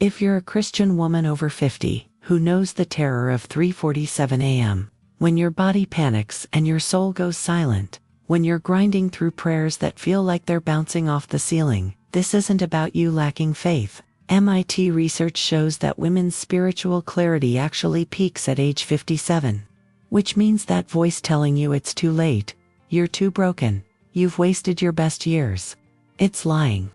If you're a Christian woman over 50, who knows the terror of 3:47 a.m., when your body panics and your soul goes silent, when you're grinding through prayers that feel like they're bouncing off the ceiling, this isn't about you lacking faith. MIT research shows that women's spiritual clarity actually peaks at age 57. Which means that voice telling you it's too late, you're too broken, you've wasted your best years. It's lying.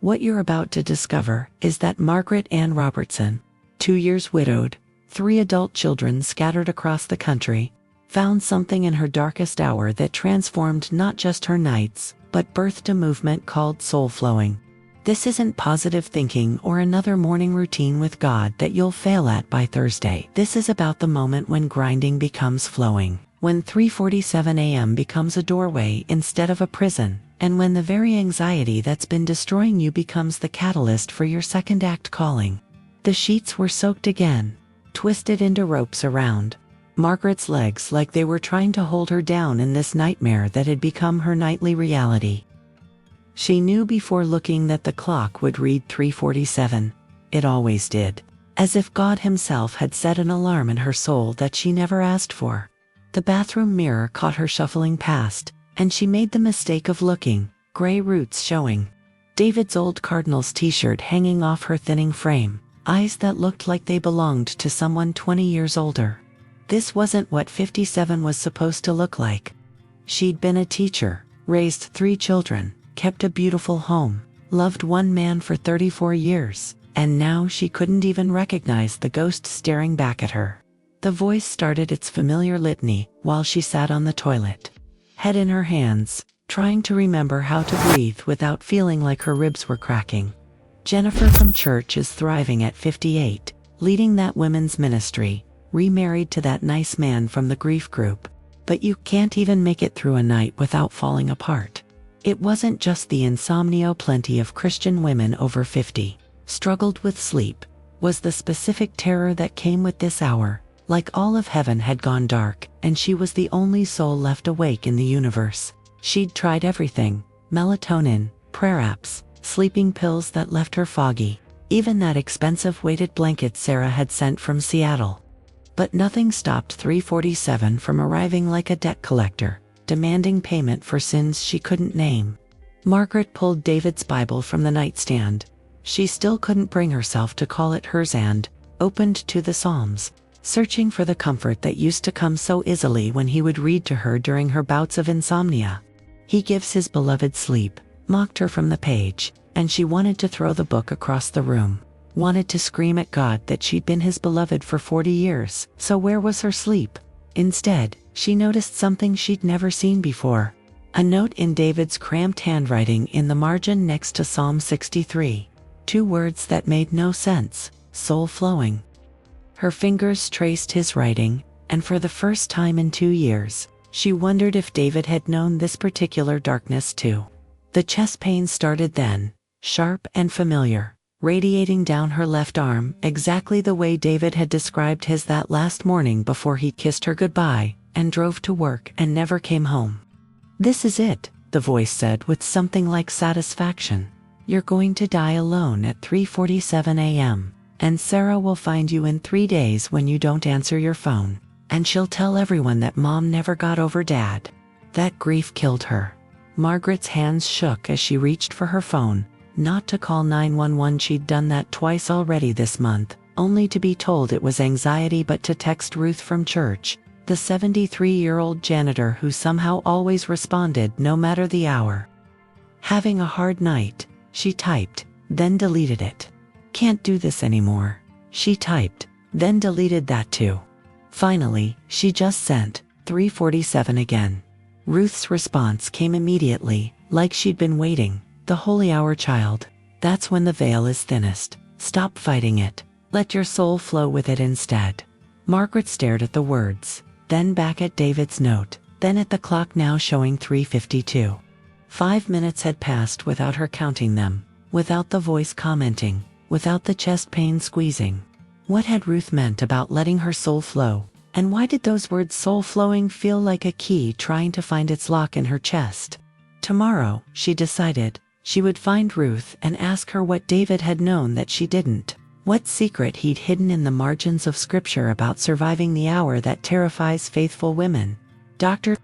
What you're about to discover is that Margaret Ann Robertson, 2 years widowed, 3 adult children scattered across the country, found something in her darkest hour that transformed not just her nights, but birthed a movement called soul flowing. This isn't positive thinking or another morning routine with God that you'll fail at by Thursday. This is about the moment when grinding becomes flowing, when 3:47 a.m. becomes a doorway instead of a prison, and when the very anxiety that's been destroying you becomes the catalyst for your second act calling. The sheets were soaked again, twisted into ropes around Margaret's legs like they were trying to hold her down in this nightmare that had become her nightly reality. She knew before looking that the clock would read 3:47. It always did. As if God himself had set an alarm in her soul that she never asked for. The bathroom mirror caught her shuffling past, and she made the mistake of looking, gray roots showing. David's old Cardinals t-shirt hanging off her thinning frame, eyes that looked like they belonged to someone 20 years older. This wasn't what 57 was supposed to look like. She'd been a teacher, raised 3 children, kept a beautiful home, loved one man for 34 years, and now she couldn't even recognize the ghost staring back at her. The voice started its familiar litany while she sat on the toilet, head in her hands, trying to remember how to breathe without feeling like her ribs were cracking. Jennifer from church is thriving at 58, leading that women's ministry, remarried to that nice man from the grief group. But you can't even make it through a night without falling apart. It wasn't just the insomnia. Plenty of Christian women over 50 struggled with sleep, was the specific terror that came with this hour. Like all of heaven had gone dark, and she was the only soul left awake in the universe. She'd tried everything: melatonin, prayer apps, sleeping pills that left her foggy, even that expensive weighted blanket Sarah had sent from Seattle. But nothing stopped 3:47 from arriving like a debt collector, demanding payment for sins she couldn't name. Margaret pulled David's Bible from the nightstand. She still couldn't bring herself to call it hers and opened to the Psalms, searching for the comfort that used to come so easily when he would read to her during her bouts of insomnia. He gives his beloved sleep, mocked her from the page, and she wanted to throw the book across the room, wanted to scream at God that she'd been his beloved for 40 years, so where was her sleep? Instead, she noticed something she'd never seen before. A note in David's cramped handwriting in the margin next to Psalm 63. 2 words that made no sense: soul flowing. Her fingers traced his writing, and for the first time in 2 years, she wondered if David had known this particular darkness too. The chest pain started then, sharp and familiar, radiating down her left arm exactly the way David had described his that last morning before he kissed her goodbye and drove to work and never came home. "This is it," the voice said with something like satisfaction. "You're going to die alone at 3:47 a.m., and Sarah will find you in 3 days when you don't answer your phone, and she'll tell everyone that Mom never got over Dad." That grief killed her. Margaret's hands shook as she reached for her phone, not to call 911. She'd done that twice already this month, only to be told it was anxiety, but to text Ruth from church, the 73-year-old janitor who somehow always responded no matter the hour. Having a hard night, she typed, then deleted it. "Can't do this anymore," she typed, then deleted that too. Finally, she just sent 3:47 again. Ruth's response came immediately, like she'd been waiting. "The holy hour, child. That's when the veil is thinnest. Stop fighting it. Let your soul flow with it instead." Margaret stared at the words, then back at David's note, then at the clock now showing 3:52. 5 minutes had passed without her counting them, without the voice commenting, without the chest pain squeezing. What had Ruth meant about letting her soul flow? And why did those words "soul flowing" feel like a key trying to find its lock in her chest? Tomorrow, she decided, she would find Ruth and ask her what David had known that she didn't. What secret he'd hidden in the margins of scripture about surviving the hour that terrifies faithful women. Dr.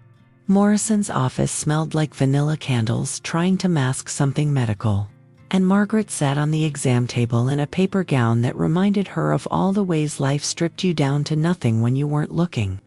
Morrison's office smelled like vanilla candles trying to mask something medical. And Margaret sat on the exam table in a paper gown that reminded her of all the ways life stripped you down to nothing when you weren't looking.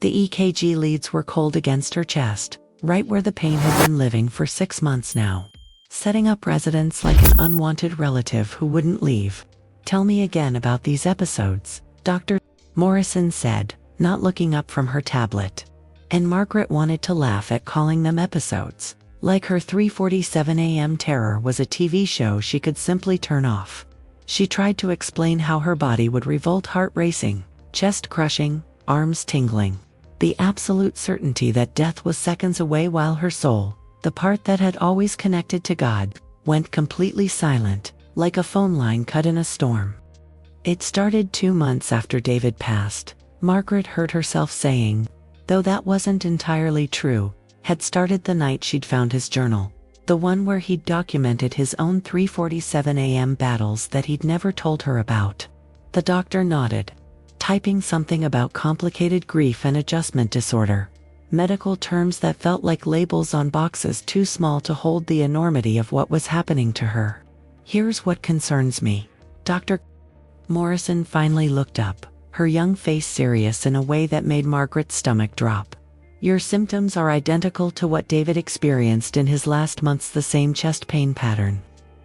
The EKG leads were cold against her chest, right where the pain had been living for 6 months now, setting up residence like an unwanted relative who wouldn't leave. "Tell me again about these episodes," Dr. Morrison said, not looking up from her tablet. And Margaret wanted to laugh at calling them episodes, like her 3:47 a.m. terror was a TV show she could simply turn off. She tried to explain how her body would revolt, heart racing, chest crushing, arms tingling. The absolute certainty that death was seconds away, while her soul, the part that had always connected to God, went completely silent, like a phone line cut in a storm. It started 2 months after David passed, Margaret heard herself saying, though that wasn't entirely true. Had started the night she'd found his journal, the one where he'd documented his own 3:47 a.m. battles that he'd never told her about. The doctor nodded, typing something about complicated grief and adjustment disorder, medical terms that felt like labels on boxes too small to hold the enormity of what was happening to her. "Here's what concerns me." Dr. Morrison finally looked up, her young face serious in a way that made Margaret's stomach drop. "Your symptoms are identical to what David experienced in his last months, the same chest pain pattern,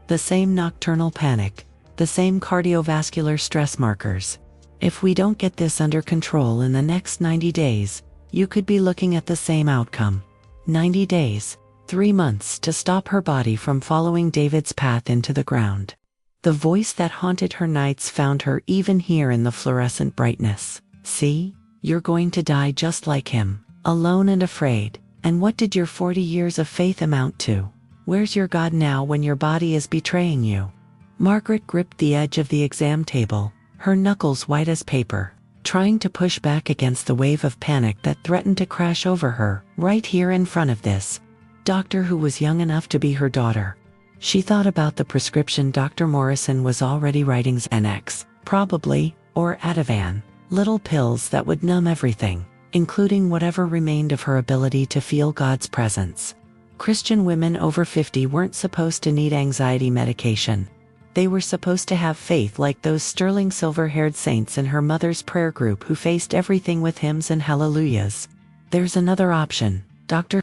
the same nocturnal panic, the same cardiovascular stress markers. If we don't get this under control in the next 90 days, you could be looking at the same outcome. 90 days, 3 months to stop her body from following David's path into the ground." The voice that haunted her nights found her even here in the fluorescent brightness. "See, you're going to die just like him. Alone and afraid. And what did your 40 years of faith amount to? Where's your God now when your body is betraying you?" Margaret gripped the edge of the exam table, her knuckles white as paper, trying to push back against the wave of panic that threatened to crash over her, right here in front of this doctor who was young enough to be her daughter. She thought about the prescription Dr. Morrison was already writing, Xanax, probably, or Ativan, little pills that would numb everything, including whatever remained of her ability to feel God's presence. Christian women over 50 weren't supposed to need anxiety medication. They were supposed to have faith like those sterling silver-haired saints in her mother's prayer group who faced everything with hymns and hallelujahs. "There's another option," Dr.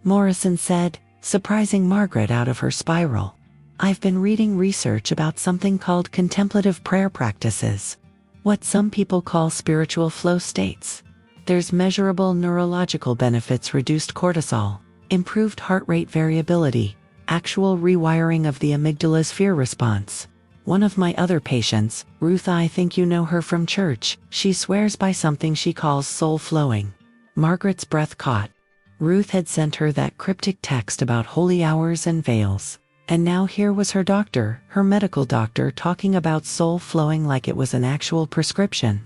Morrison said, surprising Margaret out of her spiral. "I've been reading research about something called contemplative prayer practices, what some people call spiritual flow states. There's measurable neurological benefits: reduced cortisol, improved heart rate variability, actual rewiring of the amygdala's fear response. One of my other patients, Ruth, I think you know her from church, she swears by something she calls soul flowing." Margaret's breath caught. Ruth had sent her that cryptic text about holy hours and veils, and now here was her doctor, her medical doctor, talking about soul flowing like it was an actual prescription.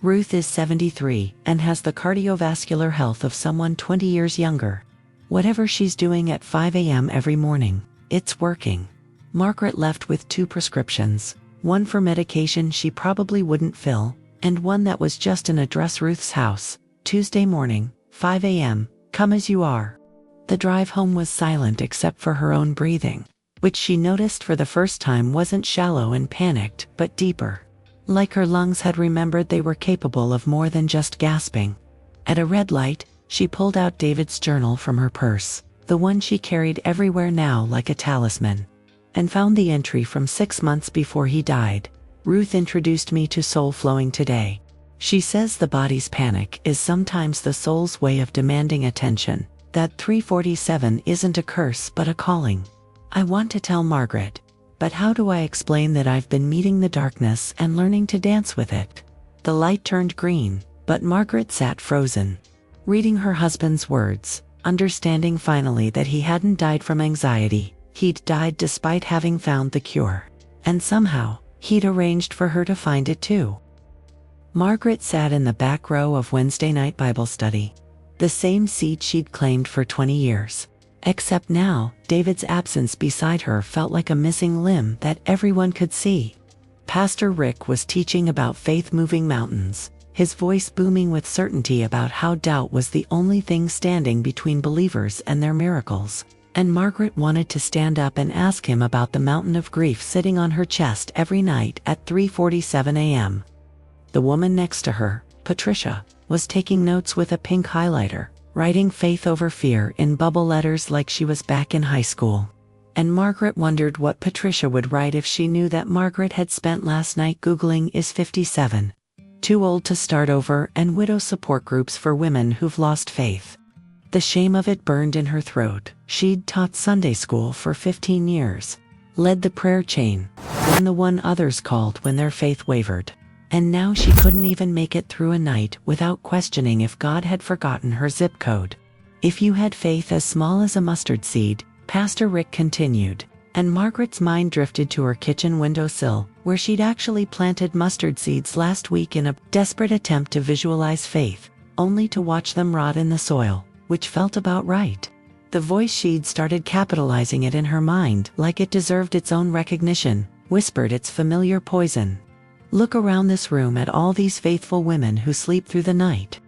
Ruth is 73 and has the cardiovascular health of someone 20 years younger. Whatever she's doing at 5 a.m. every morning, it's working. Margaret left with 2 prescriptions, one for medication she probably wouldn't fill, and one that was just an address: Ruth's house, Tuesday morning, 5 a.m., come as you are. The drive home was silent except for her own breathing, which she noticed for the first time wasn't shallow and panicked, but deeper. Like her lungs had remembered they were capable of more than just gasping. At a red light, she pulled out David's journal from her purse, the one she carried everywhere now like a talisman, and found the entry from 6 months before he died. "Ruth introduced me to soul flowing today. She says the body's panic is sometimes the soul's way of demanding attention, that 347 isn't a curse but a calling." I want to tell Margaret, but how do I explain that I've been meeting the darkness and learning to dance with it? The light turned green, but Margaret sat frozen, reading her husband's words, understanding finally that he hadn't died from anxiety, he'd died despite having found the cure. And somehow, he'd arranged for her to find it too. Margaret sat in the back row of Wednesday night Bible study, the same seat she'd claimed for 20 years. Except now, David's absence beside her felt like a missing limb that everyone could see. Pastor Rick was teaching about faith moving mountains, his voice booming with certainty about how doubt was the only thing standing between believers and their miracles. And Margaret wanted to stand up and ask him about the mountain of grief sitting on her chest every night at 3:47 a.m. The woman next to her, Patricia, was taking notes with a pink highlighter, writing faith over fear in bubble letters like she was back in high school. And Margaret wondered what Patricia would write if she knew that Margaret had spent last night Googling "is 57 too old to start over" and widow support groups for women who've lost faith. The shame of it burned in her throat. She'd taught Sunday school for 15 years, led the prayer chain, been the one others called when their faith wavered. And now she couldn't even make it through a night without questioning if God had forgotten her zip code. If you had faith as small as a mustard seed, Pastor Rick continued, and Margaret's mind drifted to her kitchen windowsill, where she'd actually planted mustard seeds last week in a desperate attempt to visualize faith, only to watch them rot in the soil, which felt about right. The voice she'd started capitalizing it in her mind like it deserved its own recognition, whispered its familiar poison. Look around this room at all these faithful women who sleep through the night.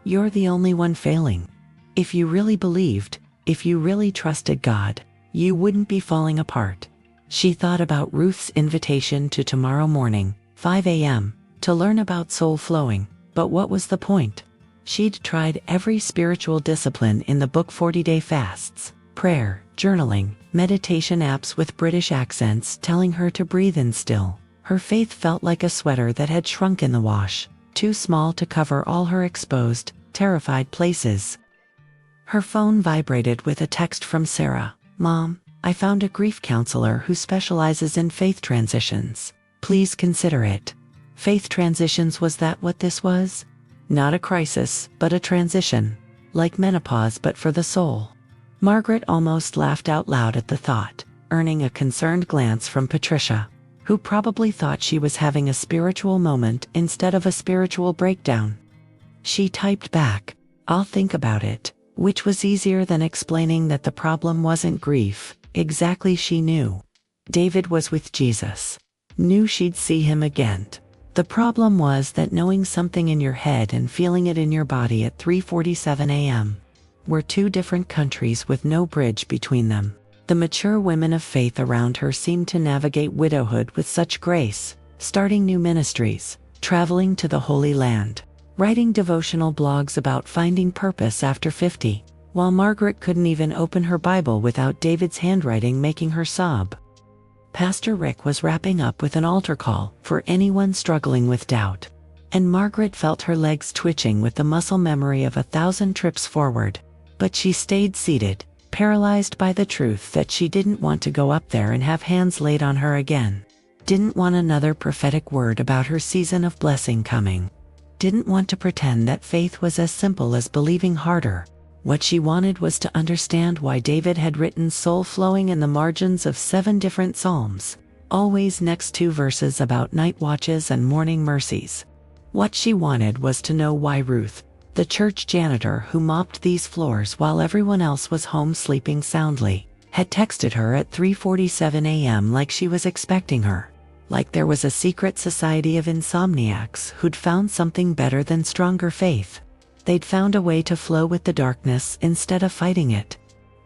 You're the only one failing. If you really believed, if you really trusted God, you wouldn't be falling apart. She thought about Ruth's invitation to tomorrow morning, 5 a.m., to learn about soul flowing, but what was the point? She'd tried every spiritual discipline in the book: 40-day fasts, prayer, journaling, meditation apps with British accents telling her to breathe in still. Her faith felt like a sweater that had shrunk in the wash, too small to cover all her exposed, terrified places. Her phone vibrated with a text from Sarah. "Mom, I found a grief counselor who specializes in faith transitions. Please consider it." Faith transitions, was that what this was? Not a crisis, but a transition. Like menopause but for the soul. Margaret almost laughed out loud at the thought, earning a concerned glance from Patricia, who probably thought she was having a spiritual moment instead of a spiritual breakdown. She typed back, "I'll think about it," which was easier than explaining that the problem wasn't grief. Exactly, she knew. David was with Jesus. Knew she'd see him again. The problem was that knowing something in your head and feeling it in your body at 3:47 a.m. were two different countries with no bridge between them. The mature women of faith around her seemed to navigate widowhood with such grace, starting new ministries, traveling to the Holy Land, writing devotional blogs about finding purpose after 50, while Margaret couldn't even open her Bible without David's handwriting making her sob. Pastor Rick was wrapping up with an altar call for anyone struggling with doubt, and Margaret felt her legs twitching with the muscle memory of 1,000 trips forward. But she stayed seated, paralyzed by the truth that she didn't want to go up there and have hands laid on her again. Didn't want another prophetic word about her season of blessing coming. Didn't want to pretend that faith was as simple as believing harder. What she wanted was to understand why David had written soul flowing in the margins of 7 different psalms, always next to verses about night watches and morning mercies. What she wanted was to know why Ruth, the church janitor who mopped these floors while everyone else was home sleeping soundly, had texted her at 3:47 a.m. like she was expecting her. Like there was a secret society of insomniacs who'd found something better than stronger faith. They'd found a way to flow with the darkness instead of fighting it.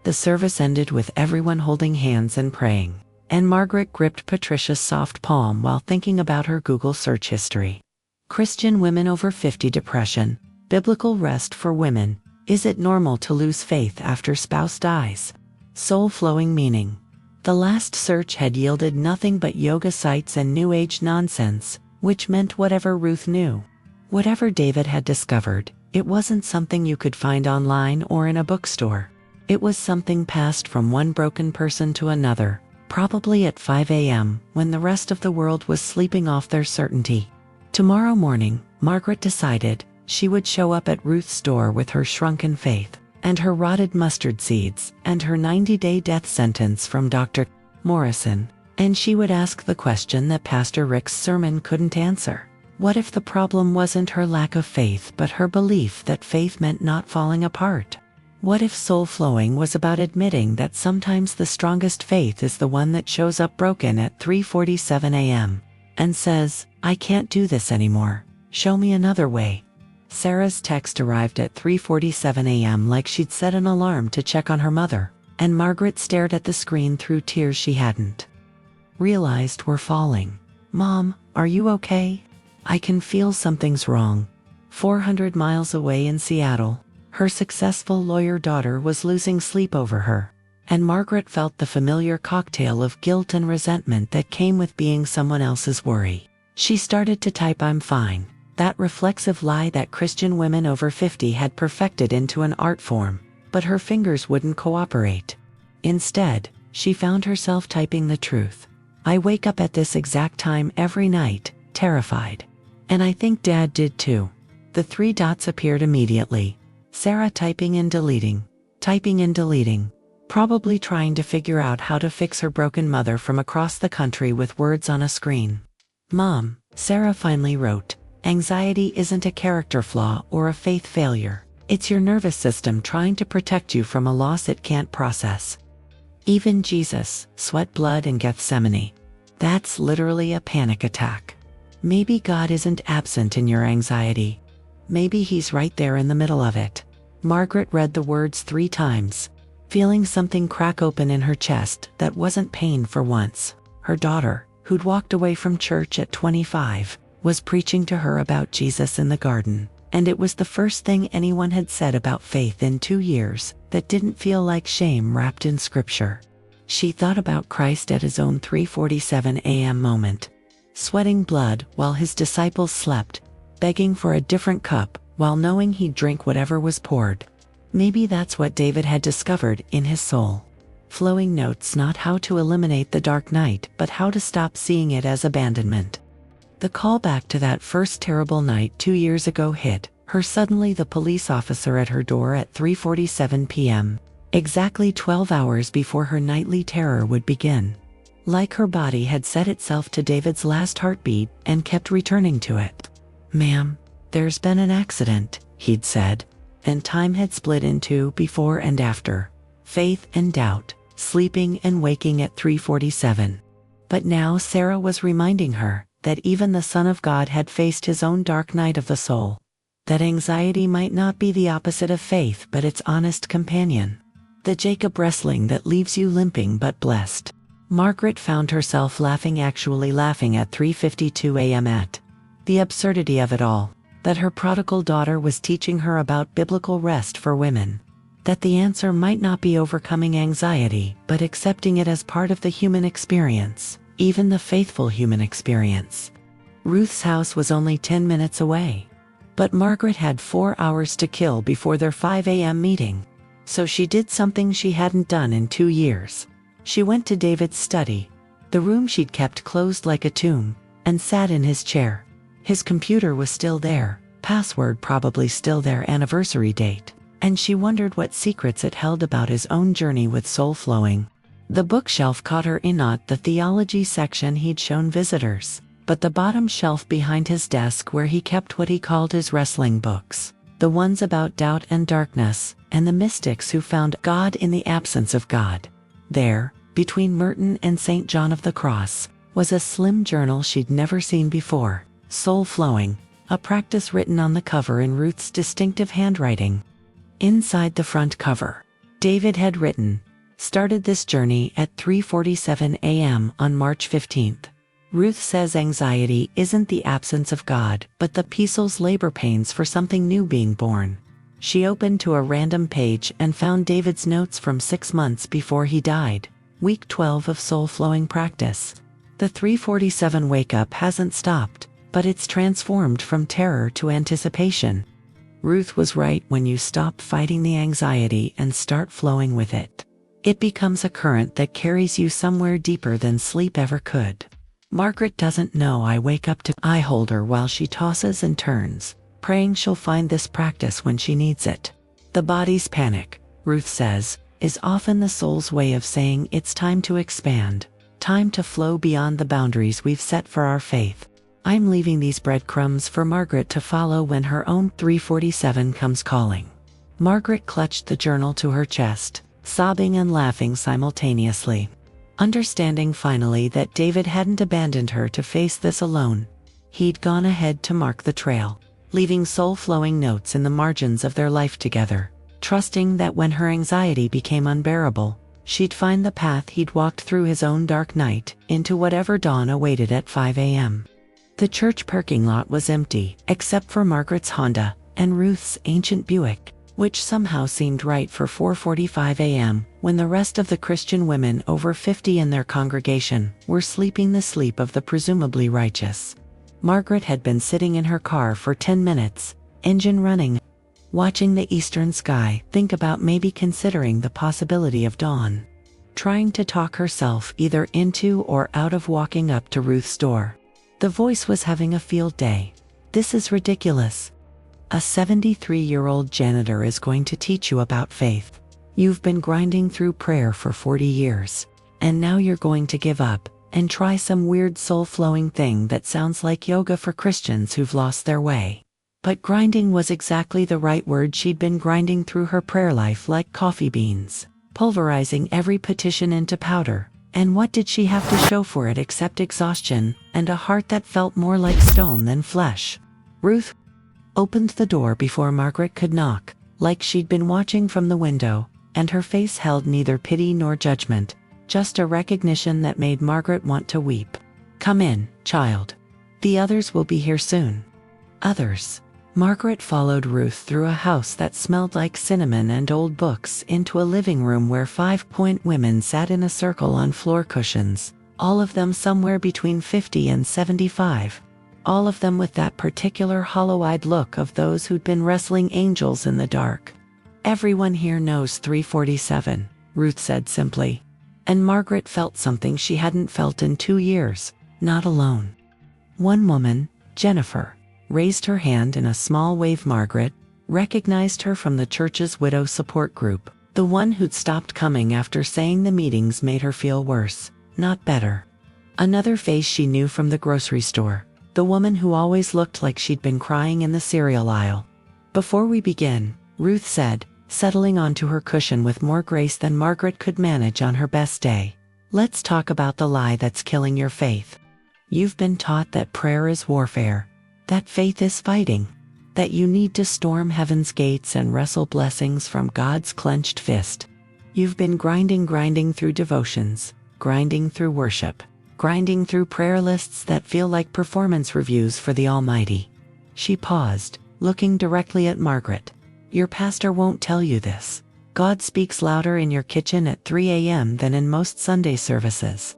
The service ended with everyone holding hands and praying, and Margaret gripped Patricia's soft palm while thinking about her Google search history. Christian women over 50 depression, biblical rest for women, is it normal to lose faith after spouse dies? Soul flowing meaning. The last search had yielded nothing but yoga sites and New Age nonsense, which meant whatever Ruth knew. Whatever David had discovered, it wasn't something you could find online or in a bookstore. It was something passed from one broken person to another, probably at 5 a.m. when the rest of the world was sleeping off their certainty. Tomorrow morning, Margaret decided she would show up at Ruth's door with her shrunken faith, and her rotted mustard seeds, and her 90-day death sentence from Dr. Morrison, and she would ask the question that Pastor Rick's sermon couldn't answer. What if the problem wasn't her lack of faith but her belief that faith meant not falling apart? What if soul flowing was about admitting that sometimes the strongest faith is the one that shows up broken at 3:47 a.m.? and says, "I can't do this anymore. Show me another way." Sarah's text arrived at 3:47 a.m. like she'd set an alarm to check on her mother, and Margaret stared at the screen through tears she hadn't realized were falling. "Mom, are you okay? I can feel something's wrong." 400 miles away in Seattle, her successful lawyer daughter was losing sleep over her, and Margaret felt the familiar cocktail of guilt and resentment that came with being someone else's worry. She started to type "I'm fine," that reflexive lie that Christian women over 50 had perfected into an art form, but her fingers wouldn't cooperate. Instead, she found herself typing the truth. "I wake up at this exact time every night, terrified. And I think Dad did too." The 3 dots appeared immediately. Sarah typing and deleting, probably trying to figure out how to fix her broken mother from across the country with words on a screen. "Mom," Sarah finally wrote, "anxiety isn't a character flaw or a faith failure. It's your nervous system trying to protect you from a loss it can't process. Even Jesus sweat blood in Gethsemane. That's literally a panic attack. Maybe God isn't absent in your anxiety. Maybe he's right there in the middle of it." Margaret read the words 3 times, feeling something crack open in her chest that wasn't pain for once. Her daughter, who'd walked away from church at 25, was preaching to her about Jesus in the garden, and it was the first thing anyone had said about faith in 2 years that didn't feel like shame wrapped in scripture. She thought about Christ at his own 3:47 a.m. moment, sweating blood while his disciples slept, begging for a different cup while knowing he'd drink whatever was poured. Maybe that's what David had discovered in his soul. Flowing notes, not how to eliminate the dark night, but how to stop seeing it as abandonment. The call back to that first terrible night 2 years ago hit her suddenly, the police officer at her door at 3:47 p.m., exactly 12 hours before her nightly terror would begin. Like her body had set itself to David's last heartbeat and kept returning to it. "Ma'am, there's been an accident," he'd said, and time had split into before and after, faith and doubt, sleeping and waking at 3:47. But now Sarah was reminding her that even the Son of God had faced his own dark night of the soul, that anxiety might not be the opposite of faith but its honest companion, the Jacob wrestling that leaves you limping but blessed. Margaret found herself laughing, actually laughing at 3:52 a.m. at the absurdity of it all, that her prodigal daughter was teaching her about biblical rest for women, that the answer might not be overcoming anxiety but accepting it as part of the human experience, even the faithful human experience. Ruth's house was only 10 minutes away, but Margaret had 4 hours to kill before their 5 a.m. meeting. So she did something she hadn't done in 2 years. She went to David's study, the room she'd kept closed like a tomb, and sat in his chair. His computer was still there, password probably still there, anniversary date, and she wondered what secrets it held about his own journey with soul flowing. The bookshelf caught her eye, not the theology section he'd shown visitors, but the bottom shelf behind his desk where he kept what he called his wrestling books, the ones about doubt and darkness, and the mystics who found God in the absence of God. There, between Merton and St. John of the Cross, was a slim journal she'd never seen before, Soul Flowing, a practice written on the cover in Ruth's distinctive handwriting. Inside the front cover, David had written, "Started this journey at 3:47 a.m. on March 15th. Ruth says anxiety isn't the absence of God, but the peaceful labor pains for something new being born." She opened to a random page and found David's notes from 6 months before he died, week 12 of soul flowing practice. The 3:47 wake up hasn't stopped, but it's transformed from terror to anticipation. Ruth was right. When you stop fighting the anxiety and start flowing with it, it becomes a current that carries you somewhere deeper than sleep ever could. Margaret doesn't know I wake up to. I hold her while she tosses and turns, praying she'll find this practice when she needs it. The body's panic, Ruth says, is often the soul's way of saying it's time to expand, time to flow beyond the boundaries we've set for our faith. I'm leaving these breadcrumbs for Margaret to follow when her own 3:47 comes calling. Margaret clutched the journal to her chest, sobbing and laughing simultaneously. Understanding finally that David hadn't abandoned her to face this alone, he'd gone ahead to mark the trail, leaving soul-flowing notes in the margins of their life together, trusting that when her anxiety became unbearable, she'd find the path he'd walked through his own dark night into whatever dawn awaited at 5 a.m. The church parking lot was empty, except for Margaret's Honda and Ruth's ancient Buick, which somehow seemed right for 4:45 a.m. when the rest of the Christian women over 50 in their congregation were sleeping the sleep of the presumably righteous. Margaret had been sitting in her car for 10 minutes, engine running, watching the eastern sky, think about maybe considering the possibility of dawn. Trying to talk herself either into or out of walking up to Ruth's door. The voice was having a field day. "This is ridiculous. A 73-year-old janitor is going to teach you about faith. You've been grinding through prayer for 40 years, and now you're going to give up and try some weird soul-flowing thing that sounds like yoga for Christians who've lost their way." But grinding was exactly the right word. She'd been grinding through her prayer life like coffee beans, pulverizing every petition into powder. And what did she have to show for it except exhaustion and a heart that felt more like stone than flesh? Ruth opened the door before Margaret could knock, like she'd been watching from the window, and her face held neither pity nor judgment, just a recognition that made Margaret want to weep. "Come in, child. The others will be here soon." Others. Margaret followed Ruth through a house that smelled like cinnamon and old books into a living room where 5-point women sat in a circle on floor cushions, all of them somewhere between 50 and 75. All of them with that particular hollow-eyed look of those who'd been wrestling angels in the dark. "Everyone here knows 347, Ruth said simply. And Margaret felt something she hadn't felt in 2 years, not alone. One woman, Jennifer, raised her hand in a small wave. Margaret recognized her from the church's widow support group, the one who'd stopped coming after saying the meetings made her feel worse, not better. Another face she knew from the grocery store, the woman who always looked like she'd been crying in the cereal aisle. "Before we begin," Ruth said, settling onto her cushion with more grace than Margaret could manage on her best day, "let's talk about the lie that's killing your faith. You've been taught that prayer is warfare, that faith is fighting, that you need to storm heaven's gates and wrestle blessings from God's clenched fist. You've been grinding through devotions, grinding through worship, grinding through prayer lists that feel like performance reviews for the Almighty." She paused, looking directly at Margaret. "Your pastor won't tell you this. God speaks louder in your kitchen at 3 a.m. than in most Sunday services.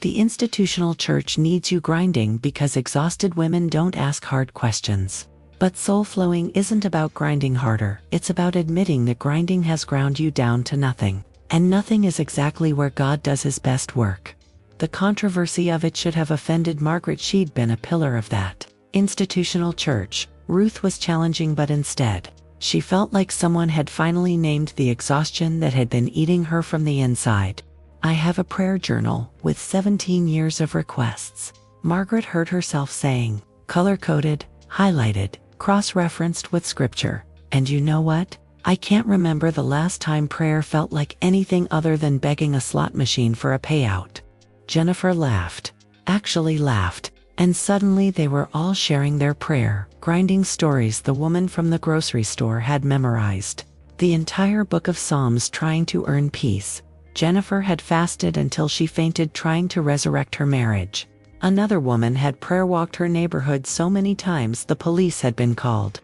The institutional church needs you grinding because exhausted women don't ask hard questions. But soul-flowing isn't about grinding harder, it's about admitting that grinding has ground you down to nothing. And nothing is exactly where God does his best work." The controversy of it should have offended Margaret. She'd been a pillar of that institutional church, Ruth was challenging, but instead, she felt like someone had finally named the exhaustion that had been eating her from the inside. "I have a prayer journal with 17 years of requests," Margaret heard herself saying, color-coded, highlighted, cross-referenced with scripture. "And you know what? I can't remember the last time prayer felt like anything other than begging a slot machine for a payout." Jennifer laughed, actually laughed, and suddenly they were all sharing their prayer, grinding stories the woman from the grocery store had memorized. The entire book of Psalms trying to earn peace. Jennifer had fasted until she fainted trying to resurrect her marriage. Another woman had prayer walked her neighborhood so many times the police had been called.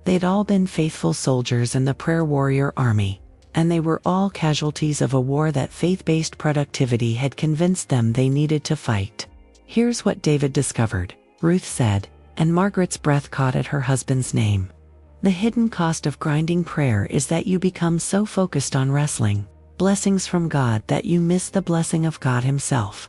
They'd all been faithful soldiers in the prayer warrior army, and they were all casualties of a war that faith-based productivity had convinced them they needed to fight. "Here's what David discovered," Ruth said, and Margaret's breath caught at her husband's name. "The hidden cost of grinding prayer is that you become so focused on wrestling blessings from God that you miss the blessing of God himself.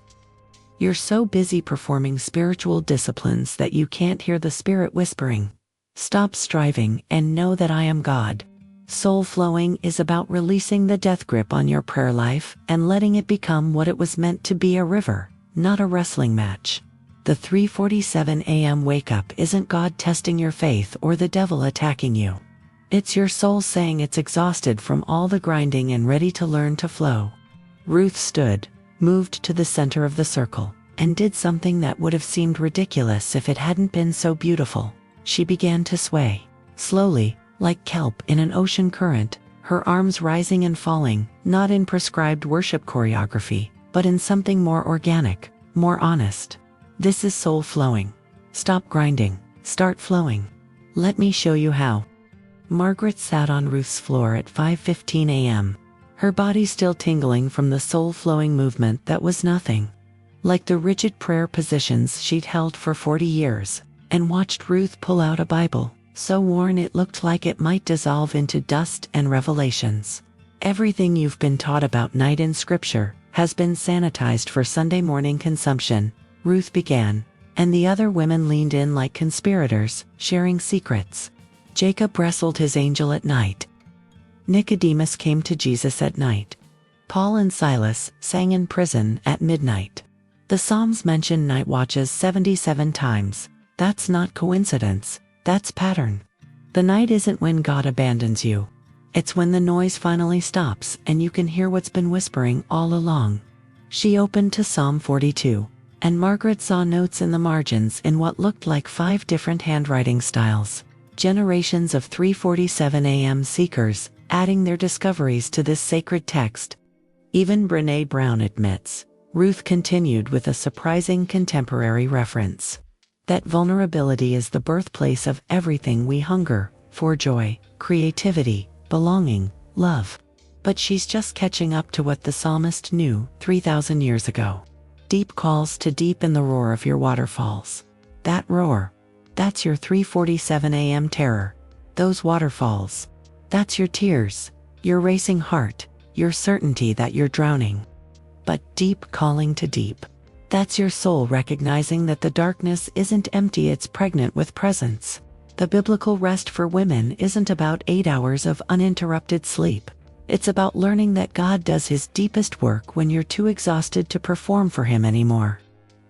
You're so busy performing spiritual disciplines that you can't hear the Spirit whispering, 'Stop striving and know that I am God.'" Soul flowing is about releasing the death grip on your prayer life and letting it become what it was meant to be, a river, not a wrestling match. The 3:47 a.m. wake-up isn't God testing your faith or the devil attacking you. It's your soul saying it's exhausted from all the grinding and ready to learn to flow. Ruth stood, moved to the center of the circle, and did something that would have seemed ridiculous if it hadn't been so beautiful. She began to sway, slowly, like kelp in an ocean current, her arms rising and falling, not in prescribed worship choreography, but in something more organic, more honest. This is soul flowing. Stop grinding, start flowing. Let me show you how. Margaret sat on Ruth's floor at 5:15 a.m., her body still tingling from the soul-flowing movement that was nothing like the rigid prayer positions she'd held for 40 years, and watched Ruth pull out a Bible, so worn it looked like it might dissolve into dust and revelations. Everything you've been taught about night in Scripture has been sanitized for Sunday morning consumption, Ruth began, and the other women leaned in like conspirators, sharing secrets. Jacob wrestled his angel at night. Nicodemus came to Jesus at night. Paul and Silas sang in prison at midnight. The Psalms mention night watches 77 times. That's not coincidence, that's pattern. The night isn't when God abandons you. It's when the noise finally stops and you can hear what's been whispering all along. She opened to Psalm 42, and Margaret saw notes in the margins in what looked like 5 different handwriting styles. Generations of 3:47 a.m. seekers, adding their discoveries to this sacred text. Even Brené Brown admits, Ruth continued with a surprising contemporary reference, that vulnerability is the birthplace of everything we hunger for: joy, creativity, belonging, love. But she's just catching up to what the psalmist knew 3,000 years ago. Deep calls to deep in the roar of your waterfalls. That roar, that's your 3:47 a.m. terror. Those waterfalls, that's your tears, your racing heart, your certainty that you're drowning. But deep calling to deep, that's your soul recognizing that the darkness isn't empty, it's pregnant with presence. The biblical rest for women isn't about 8 hours of uninterrupted sleep. It's about learning that God does his deepest work when you're too exhausted to perform for him anymore.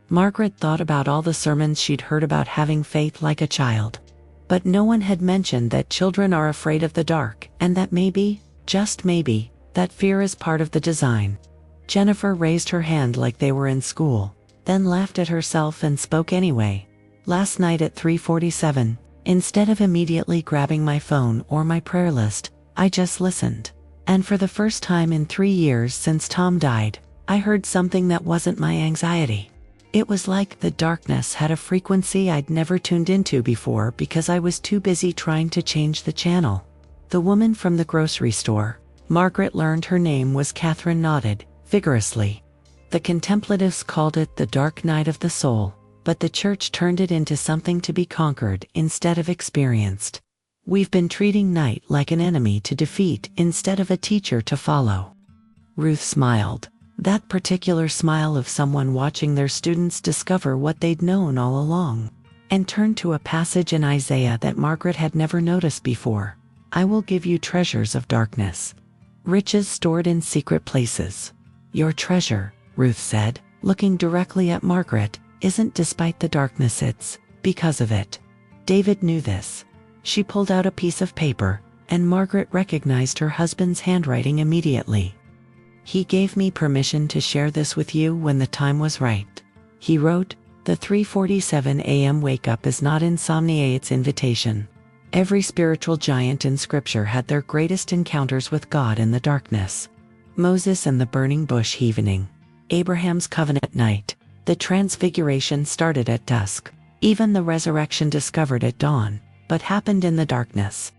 Margaret thought about all the sermons she'd heard about having faith like a child. But no one had mentioned that children are afraid of the dark, and that maybe, just maybe, that fear is part of the design. Jennifer raised her hand like they were in school, then laughed at herself and spoke anyway. Last night at 3:47, instead of immediately grabbing my phone or my prayer list, I just listened. And for the first time in 3 years since Tom died, I heard something that wasn't my anxiety. It was like the darkness had a frequency I'd never tuned into before because I was too busy trying to change the channel. The woman from the grocery store, Margaret learned her name was Catherine, nodded vigorously. The contemplatives called it the dark night of the soul, but the church turned it into something to be conquered instead of experienced. We've been treating night like an enemy to defeat instead of a teacher to follow. Ruth smiled, that particular smile of someone watching their students discover what they'd known all along, and turned to a passage in Isaiah that Margaret had never noticed before. I will give you treasures of darkness, riches stored in secret places. Your treasure, Ruth said, looking directly at Margaret, isn't despite the darkness, it's because of it. David knew this. She pulled out a piece of paper, and Margaret recognized her husband's handwriting immediately. He gave me permission to share this with you when the time was right. He wrote, the 3:47 a.m. wake-up is not insomnia, it's invitation. Every spiritual giant in Scripture had their greatest encounters with God in the darkness. Moses and the burning bush evening, Abraham's covenant at night, the transfiguration started at dusk, even the resurrection discovered at dawn, but happened in the darkness.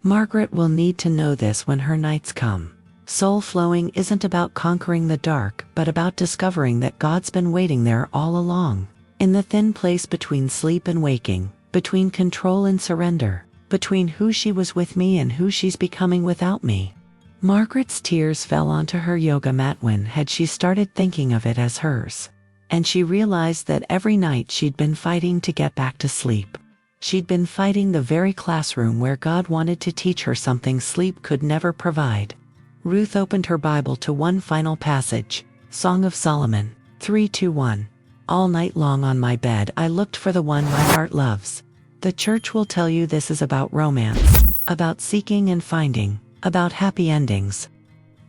Margaret will need to know this when her nights come. Soul flowing isn't about conquering the dark, but about discovering that God's been waiting there all along, in the thin place between sleep and waking, between control and surrender, between who she was with me and who she's becoming without me. Margaret's tears fell onto her yoga mat when had she started thinking of it as hers, and she realized that every night she'd been fighting to get back to sleep. She'd been fighting the very classroom where God wanted to teach her something sleep could never provide. Ruth opened her Bible to one final passage, Song of Solomon, 3:2-1. All night long on my bed I looked for the one my heart loves. The church will tell you this is about romance, about seeking and finding, about happy endings.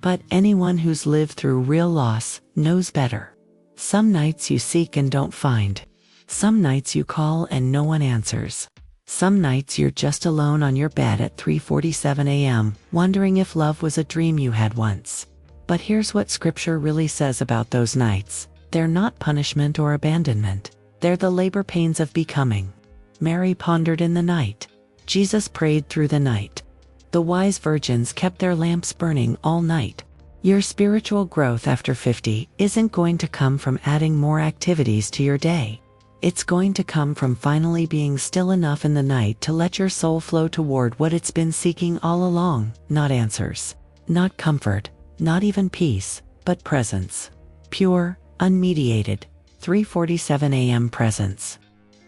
But anyone who's lived through real loss knows better. Some nights you seek and don't find. Some nights you call and no one answers. Some nights you're just alone on your bed at 3:47 a.m., wondering if love was a dream you had once. But here's what Scripture really says about those nights. They're not punishment or abandonment. They're the labor pains of becoming. Mary pondered in the night. Jesus prayed through the night. The wise virgins kept their lamps burning all night. Your spiritual growth after 50 isn't going to come from adding more activities to your day. It's going to come from finally being still enough in the night to let your soul flow toward what it's been seeking all along. Not answers, not comfort, not even peace, but presence. Pure, unmediated, 3:47 a.m. presence.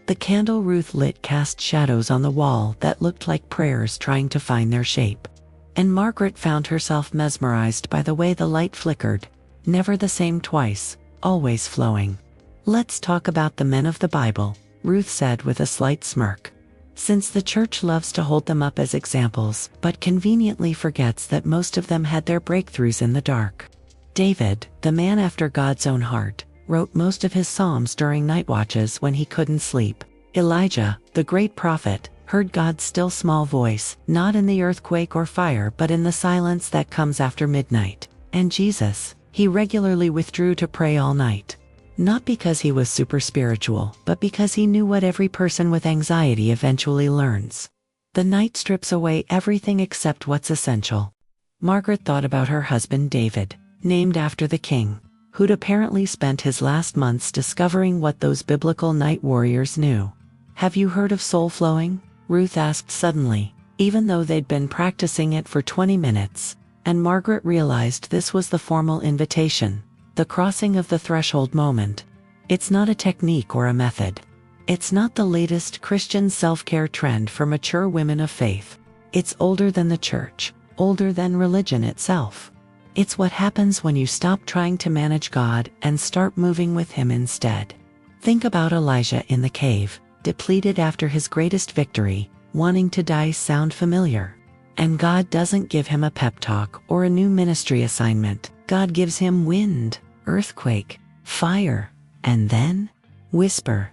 The candle Ruth lit cast shadows on the wall that looked like prayers trying to find their shape. And Margaret found herself mesmerized by the way the light flickered, never the same twice, always flowing. "Let's talk about the men of the Bible," Ruth said with a slight smirk. Since the church loves to hold them up as examples, but conveniently forgets that most of them had their breakthroughs in the dark. David, the man after God's own heart, wrote most of his psalms during night watches when he couldn't sleep. Elijah, the great prophet, heard God's still small voice, not in the earthquake or fire but in the silence that comes after midnight. And Jesus, he regularly withdrew to pray all night. Not because he was super spiritual, but because he knew what every person with anxiety eventually learns. The night strips away everything except what's essential. Margaret thought about her husband David, named after the king, who'd apparently spent his last months discovering what those biblical night warriors knew. "Have you heard of soul flowing?" Ruth asked suddenly, even though they'd been practicing it for 20 minutes, and Margaret realized this was the formal invitation. The crossing of the threshold moment. It's not a technique or a method. It's not the latest Christian self-care trend for mature women of faith. It's older than the church, older than religion itself. It's what happens when you stop trying to manage God and start moving with Him instead. Think about Elijah in the cave, depleted after his greatest victory, wanting to die. Sound familiar? And God doesn't give him a pep talk or a new ministry assignment. God gives him wind, earthquake, fire, and then whisper.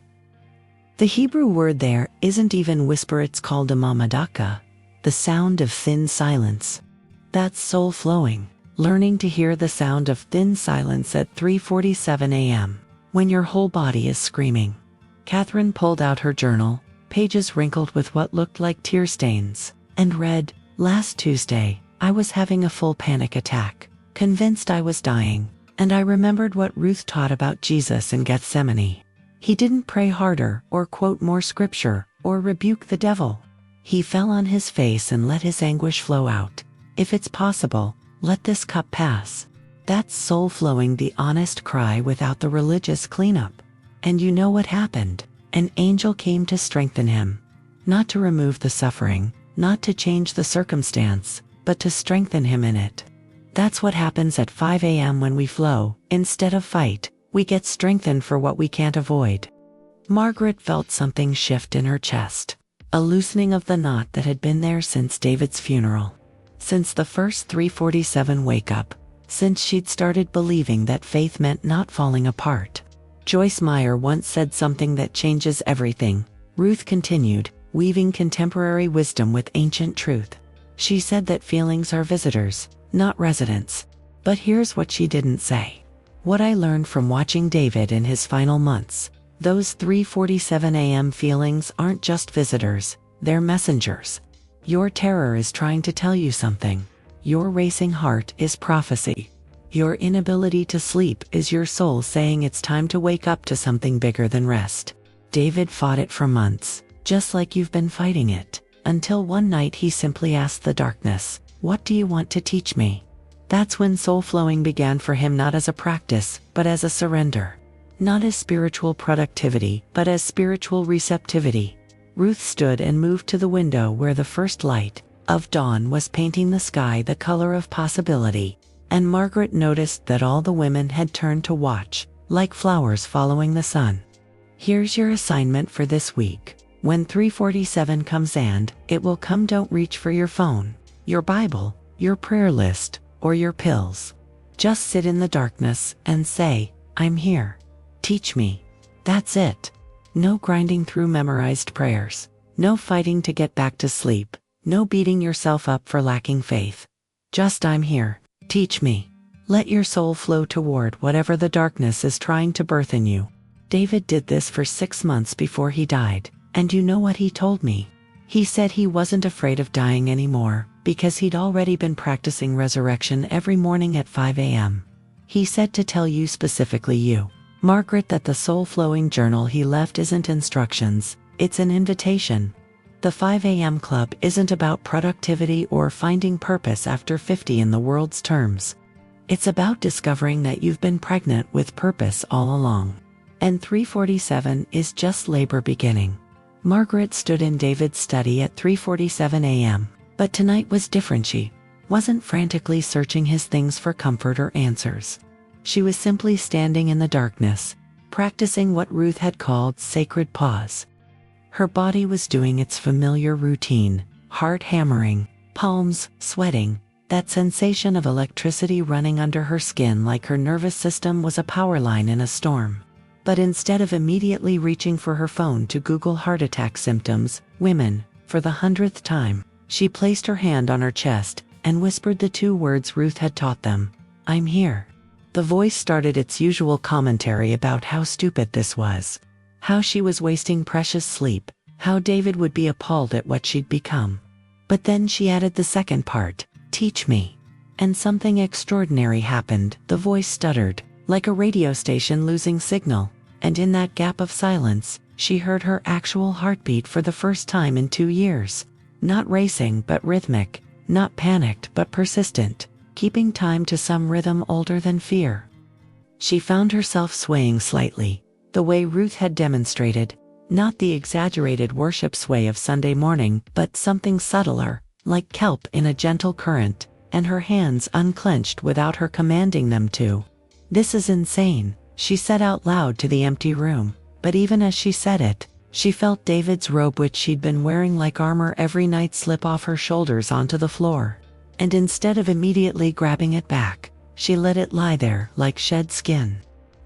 The Hebrew word there isn't even whisper, it's called a mamadaka, the sound of thin silence. That's soul flowing, learning to hear the sound of thin silence at 3:47 a.m., when your whole body is screaming. Catherine pulled out her journal, pages wrinkled with what looked like tear stains, and read, "Last Tuesday, I was having a full panic attack, convinced I was dying, and I remembered what Ruth taught about Jesus in Gethsemane. He didn't pray harder or quote more scripture or rebuke the devil. He fell on his face and let his anguish flow out. If it's possible, let this cup pass." That's soul flowing, the honest cry without the religious cleanup. And you know what happened? An angel came to strengthen him. Not to remove the suffering, not to change the circumstance, but to strengthen him in it. That's what happens at 5 a.m. when we flow. Instead of fight, we get strengthened for what we can't avoid. Margaret felt something shift in her chest, a loosening of the knot that had been there since David's funeral. Since the first 3:47 wake-up, since she'd started believing that faith meant not falling apart. Joyce Meyer once said something that changes everything. Ruth continued, weaving contemporary wisdom with ancient truth. She said that feelings are visitors, not residents. But here's what she didn't say. What I learned from watching David in his final months. Those 3:47 a.m. feelings aren't just visitors, they're messengers. Your terror is trying to tell you something. Your racing heart is prophecy. Your inability to sleep is your soul saying it's time to wake up to something bigger than rest. David fought it for months, just like you've been fighting it, until one night he simply asked the darkness, "What do you want to teach me?" That's when soul flowing began for him, not as a practice, but as a surrender. Not as spiritual productivity, but as spiritual receptivity. Ruth stood and moved to the window where the first light of dawn was painting the sky the color of possibility, and Margaret noticed that all the women had turned to watch, like flowers following the sun. Here's your assignment for this week. When 3:47 comes, and it will come, don't reach for your phone, your Bible, your prayer list, or your pills. Just sit in the darkness and say, I'm here. Teach me. That's it. No grinding through memorized prayers. No fighting to get back to sleep. No beating yourself up for lacking faith. Just I'm here. Teach me. Let your soul flow toward whatever the darkness is trying to birth in you. David did this for 6 months before he died, and you know what he told me? He said he wasn't afraid of dying anymore, because he'd already been practicing resurrection every morning at 5 a.m. He said to tell you, specifically you, Margaret, that the soul-flowing journal he left isn't instructions, it's an invitation. The 5 a.m. club isn't about productivity or finding purpose after 50 in the world's terms. It's about discovering that you've been pregnant with purpose all along. And 3:47 is just labor beginning. Margaret stood in David's study at 3:47 a.m., but tonight was different. She wasn't frantically searching his things for comfort or answers. She was simply standing in the darkness, practicing what Ruth had called sacred pause. Her body was doing its familiar routine, heart hammering, palms sweating, that sensation of electricity running under her skin like her nervous system was a power line in a storm. But instead of immediately reaching for her phone to Google heart attack symptoms, women, for the 100th time, she placed her hand on her chest and whispered the 2 words Ruth had taught them, I'm here. The voice started its usual commentary about how stupid this was, how she was wasting precious sleep, how David would be appalled at what she'd become. But then she added the second part, teach me. And something extraordinary happened. The voice stuttered, like a radio station losing signal, and in that gap of silence, she heard her actual heartbeat for the first time in 2 years. Not racing but rhythmic, not panicked but persistent, keeping time to some rhythm older than fear. She found herself swaying slightly, the way Ruth had demonstrated, not the exaggerated worship sway of Sunday morning, but something subtler, like kelp in a gentle current, and her hands unclenched without her commanding them to. This is insane, she said out loud to the empty room, but even as she said it, she felt David's robe, which she'd been wearing like armor every night, slip off her shoulders onto the floor. And instead of immediately grabbing it back, she let it lie there like shed skin.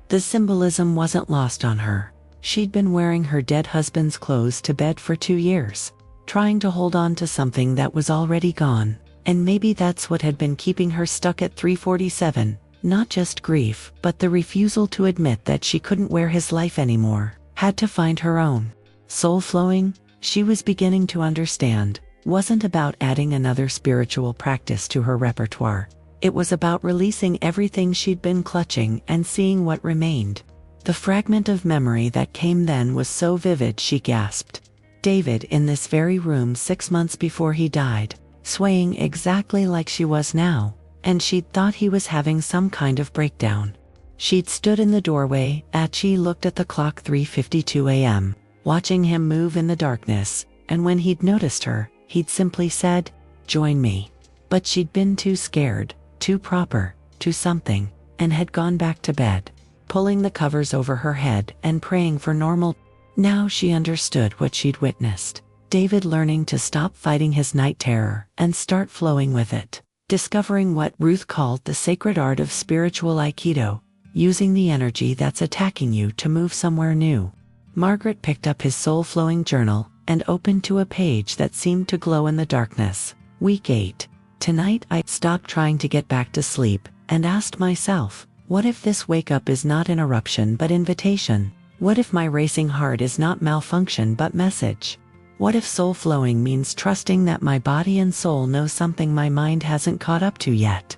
The symbolism wasn't lost on her. She'd been wearing her dead husband's clothes to bed for 2 years, trying to hold on to something that was already gone, and maybe that's what had been keeping her stuck at 3:47. Not just grief, but the refusal to admit that she couldn't wear his life anymore, had to find her own. Soul flowing, she was beginning to understand, wasn't about adding another spiritual practice to her repertoire. It was about releasing everything she'd been clutching and seeing what remained. The fragment of memory that came then was so vivid she gasped. David in this very room 6 months before he died, swaying exactly like she was now. And she'd thought he was having some kind of breakdown. She'd stood in the doorway, she looked at the clock, 3:52 a.m., watching him move in the darkness, and when he'd noticed her, he'd simply said, join me. But she'd been too scared, too proper, too something, and had gone back to bed, pulling the covers over her head and praying for normal. Now she understood what she'd witnessed. David learning to stop fighting his night terror and start flowing with it. Discovering what Ruth called the sacred art of spiritual Aikido, using the energy that's attacking you to move somewhere new. Margaret picked up his soul-flowing journal and opened to a page that seemed to glow in the darkness. Week 8. Tonight I stopped trying to get back to sleep and asked myself, what if this wake-up is not interruption but invitation? What if my racing heart is not malfunction but message? What if soul flowing means trusting that my body and soul know something my mind hasn't caught up to yet?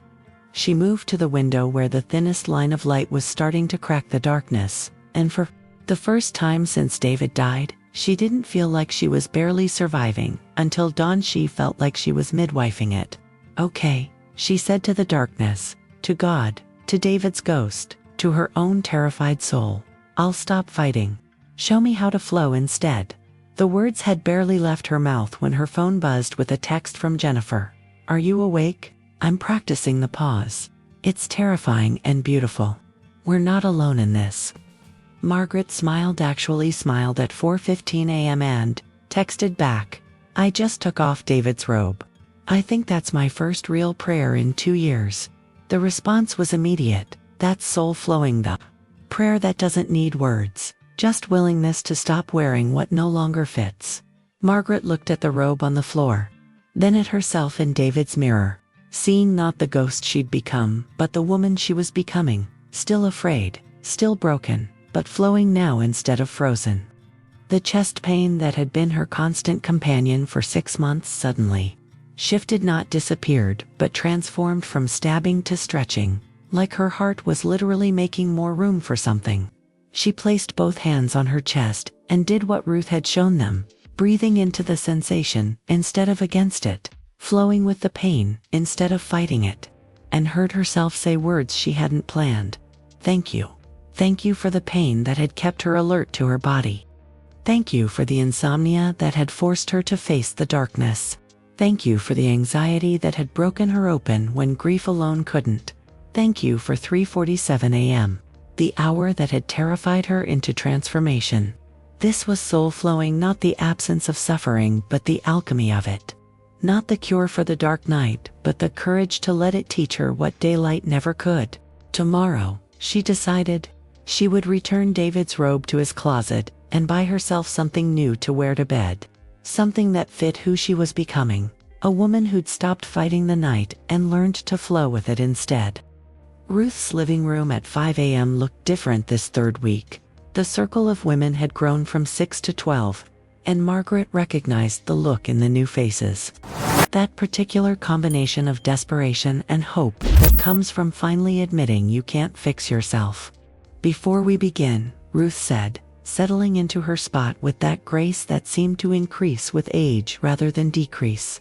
She moved to the window where the thinnest line of light was starting to crack the darkness, and for the first time since David died, she didn't feel like she was barely surviving. Until dawn she felt like she was midwifing it. Okay, she said to the darkness, to God, to David's ghost, to her own terrified soul. I'll stop fighting. Show me how to flow instead. The words had barely left her mouth when her phone buzzed with a text from Jennifer. Are you awake? I'm practicing the pause. It's terrifying and beautiful. We're not alone in this. Margaret smiled at 4:15 a.m. and texted back, I just took off David's robe. I think that's my first real prayer in 2 years. The response was immediate. That's soul flowing, the prayer that doesn't need words, just willingness to stop wearing what no longer fits. Margaret looked at the robe on the floor, then at herself in David's mirror, seeing not the ghost she'd become, but the woman she was becoming, still afraid, still broken, but flowing now instead of frozen. The chest pain that had been her constant companion for 6 months suddenly shifted, not disappeared, but transformed from stabbing to stretching, like her heart was literally making more room for something. She placed both hands on her chest and did what Ruth had shown them, breathing into the sensation instead of against it, flowing with the pain instead of fighting it, and heard herself say words she hadn't planned. Thank you. Thank you for the pain that had kept her alert to her body. Thank you for the insomnia that had forced her to face the darkness. Thank you for the anxiety that had broken her open when grief alone couldn't. Thank you for 3:47 a.m., the hour that had terrified her into transformation. This was soul flowing, not the absence of suffering, but the alchemy of it. Not the cure for the dark night, but the courage to let it teach her what daylight never could. Tomorrow, she decided, she would return David's robe to his closet and buy herself something new to wear to bed. Something that fit who she was becoming, a woman who'd stopped fighting the night and learned to flow with it instead. Ruth's living room at 5 a.m. looked different this third week. The circle of women had grown from 6 to 12, and Margaret recognized the look in the new faces. That particular combination of desperation and hope that comes from finally admitting you can't fix yourself. Before we begin, Ruth said, settling into her spot with that grace that seemed to increase with age rather than decrease.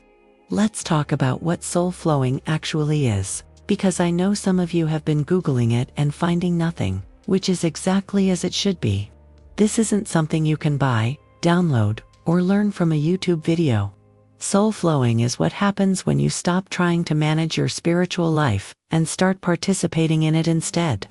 Let's talk about what soul flowing actually is, because I know some of you have been Googling it and finding nothing, which is exactly as it should be. This isn't something you can buy, download, or learn from a YouTube video. Soul flowing is what happens when you stop trying to manage your spiritual life and start participating in it instead.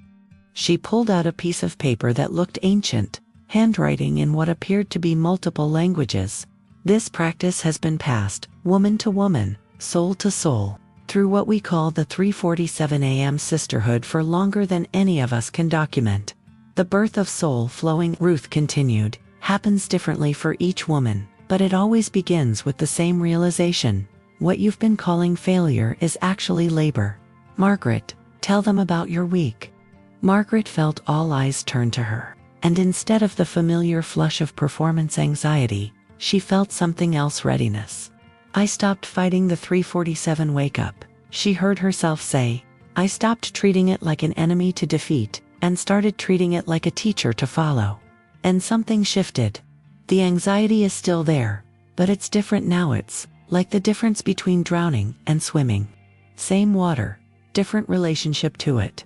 She pulled out a piece of paper that looked ancient, handwriting in what appeared to be multiple languages. This practice has been passed, woman to woman, soul to soul, through what we call the 3:47 a.m. sisterhood for longer than any of us can document. The birth of soul flowing, Ruth continued, happens differently for each woman, but it always begins with the same realization. What you've been calling failure is actually labor. Margaret, tell them about your week. Margaret felt all eyes turn to her, and instead of the familiar flush of performance anxiety, she felt something else: readiness. I stopped fighting the 3:47 wake-up, she heard herself say. I stopped treating it like an enemy to defeat, and started treating it like a teacher to follow. And something shifted. The anxiety is still there, but it's different now. It's like the difference between drowning and swimming. Same water, different relationship to it.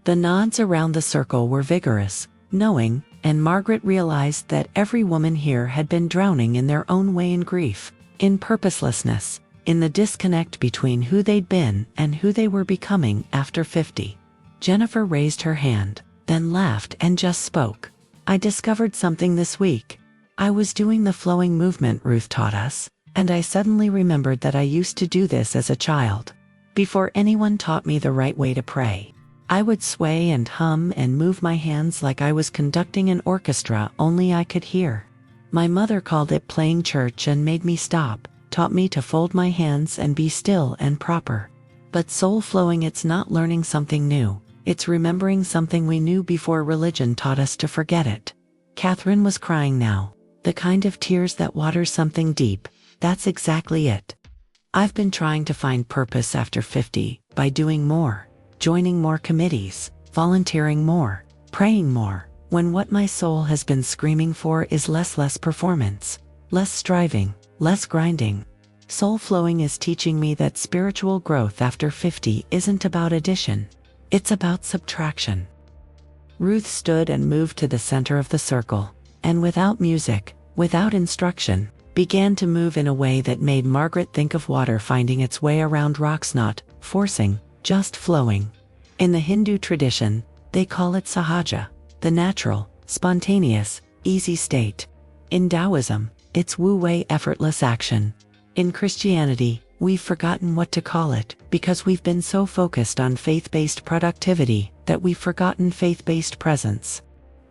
The nods around the circle were vigorous, knowing, and Margaret realized that every woman here had been drowning in their own way in grief, in purposelessness, in the disconnect between who they'd been and who they were becoming after 50. Jennifer raised her hand, then laughed and just spoke. I discovered something this week. I was doing the flowing movement Ruth taught us, and I suddenly remembered that I used to do this as a child. Before anyone taught me the right way to pray, I would sway and hum and move my hands like I was conducting an orchestra only I could hear. My mother called it playing church and made me stop, taught me to fold my hands and be still and proper. But soul flowing, it's not learning something new, it's remembering something we knew before religion taught us to forget it. Catherine was crying now, the kind of tears that waters something deep. That's exactly it. I've been trying to find purpose after 50 by doing more, joining more committees, volunteering more, praying more, when what my soul has been screaming for is less performance, less striving, less grinding. Soul flowing is teaching me that spiritual growth after 50 isn't about addition, it's about subtraction. Ruth stood and moved to the center of the circle, and without music, without instruction, began to move in a way that made Margaret think of water finding its way around rocks, not forcing, just flowing. In the Hindu tradition, they call it sahaja, the natural, spontaneous, easy state. In Taoism, it's wu-wei, effortless action. In Christianity, We've forgotten what to call it because we've been so focused on faith-based productivity that we've forgotten faith-based presence.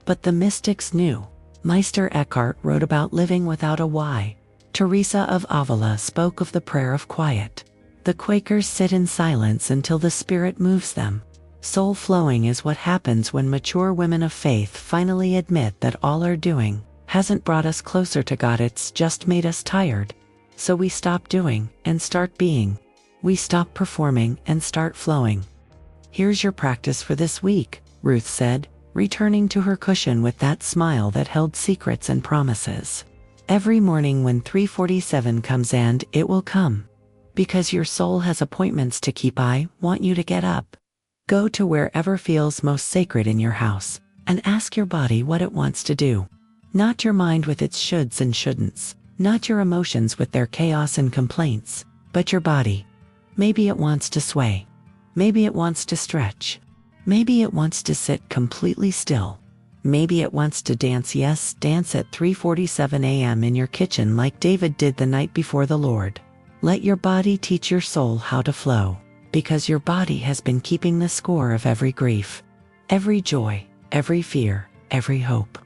But the mystics knew. Meister Eckhart wrote about living without a why. Teresa of Avila spoke of the prayer of quiet. The Quakers sit in silence until the Spirit moves them. Soul flowing is what happens when mature women of faith finally admit that all our doing hasn't brought us closer to God, it's just made us tired. So we stop doing and start being. We stop performing and start flowing. Here's your practice for this week, Ruth said, returning to her cushion with that smile that held secrets and promises. Every morning when 3:47 comes, and it will come. Because your soul has appointments to keep, I want you to get up. Go to wherever feels most sacred in your house and ask your body what it wants to do. Not your mind with its shoulds and shouldn'ts. Not your emotions with their chaos and complaints, but your body. Maybe it wants to sway. Maybe it wants to stretch. Maybe it wants to sit completely still. Maybe it wants to dance. Yes, dance at 3:47 a.m. in your kitchen like David did the night before the Lord. Let your body teach your soul how to flow, because your body has been keeping the score of every grief, every joy, every fear, every hope.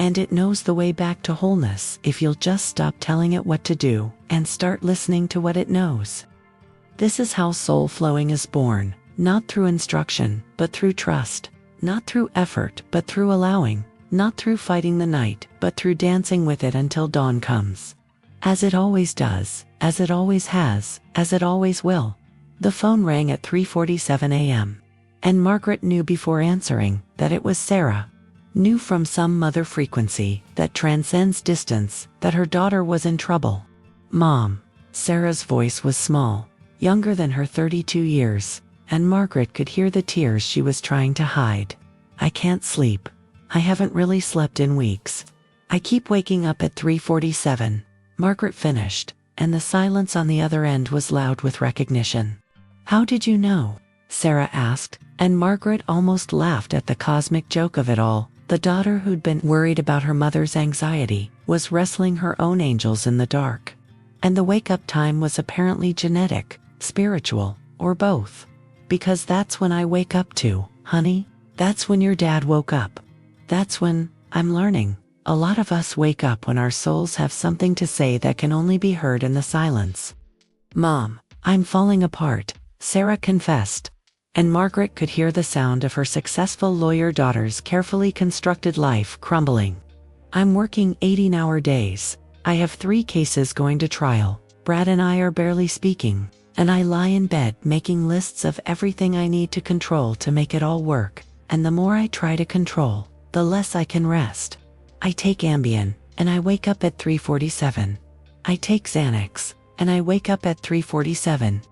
And it knows the way back to wholeness if you'll just stop telling it what to do and start listening to what it knows. This is how soul flowing is born, not through instruction, but through trust, not through effort, but through allowing, not through fighting the night, but through dancing with it until dawn comes. As it always does, as it always has, as it always will. The phone rang at 3:47 a.m. And Margaret knew before answering that it was Sarah. Knew from some mother frequency that transcends distance that her daughter was in trouble. Mom. Sarah's voice was small, younger than her 32 years, and Margaret could hear the tears she was trying to hide. I can't sleep. I haven't really slept in weeks. I keep waking up at 3:47. Margaret finished, and the silence on the other end was loud with recognition. How did you know? Sarah asked, and Margaret almost laughed at the cosmic joke of it all. The daughter who'd been worried about her mother's anxiety was wrestling her own angels in the dark. And the wake-up time was apparently genetic, spiritual, or both. Because that's when I wake up too, honey. That's when your dad woke up. That's when, I'm learning, a lot of us wake up when our souls have something to say that can only be heard in the silence. Mom, I'm falling apart, Sarah confessed. And Margaret could hear the sound of her successful lawyer daughter's carefully constructed life crumbling. I'm working 18-hour days. I have 3 cases going to trial. Brad and I are barely speaking. And I lie in bed making lists of everything I need to control to make it all work. And the more I try to control, the less I can rest. I take Ambien, and I wake up at 3:47. I take Xanax, and I wake up at 3:47.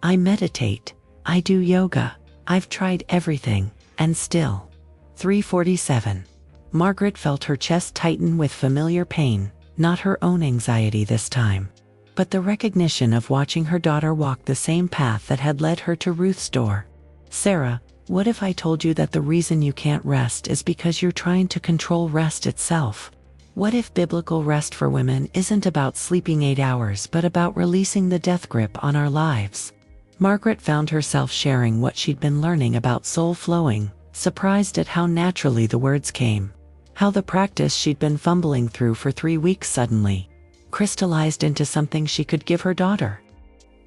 I meditate. I do yoga. I've tried everything, and still. 3:47. Margaret felt her chest tighten with familiar pain, not her own anxiety this time, but the recognition of watching her daughter walk the same path that had led her to Ruth's door. Sarah, what if I told you that the reason you can't rest is because you're trying to control rest itself? What if biblical rest for women isn't about sleeping 8 hours but about releasing the death grip on our lives? Margaret found herself sharing what she'd been learning about soul flowing, surprised at how naturally the words came. How the practice she'd been fumbling through for 3 weeks suddenly crystallized into something she could give her daughter.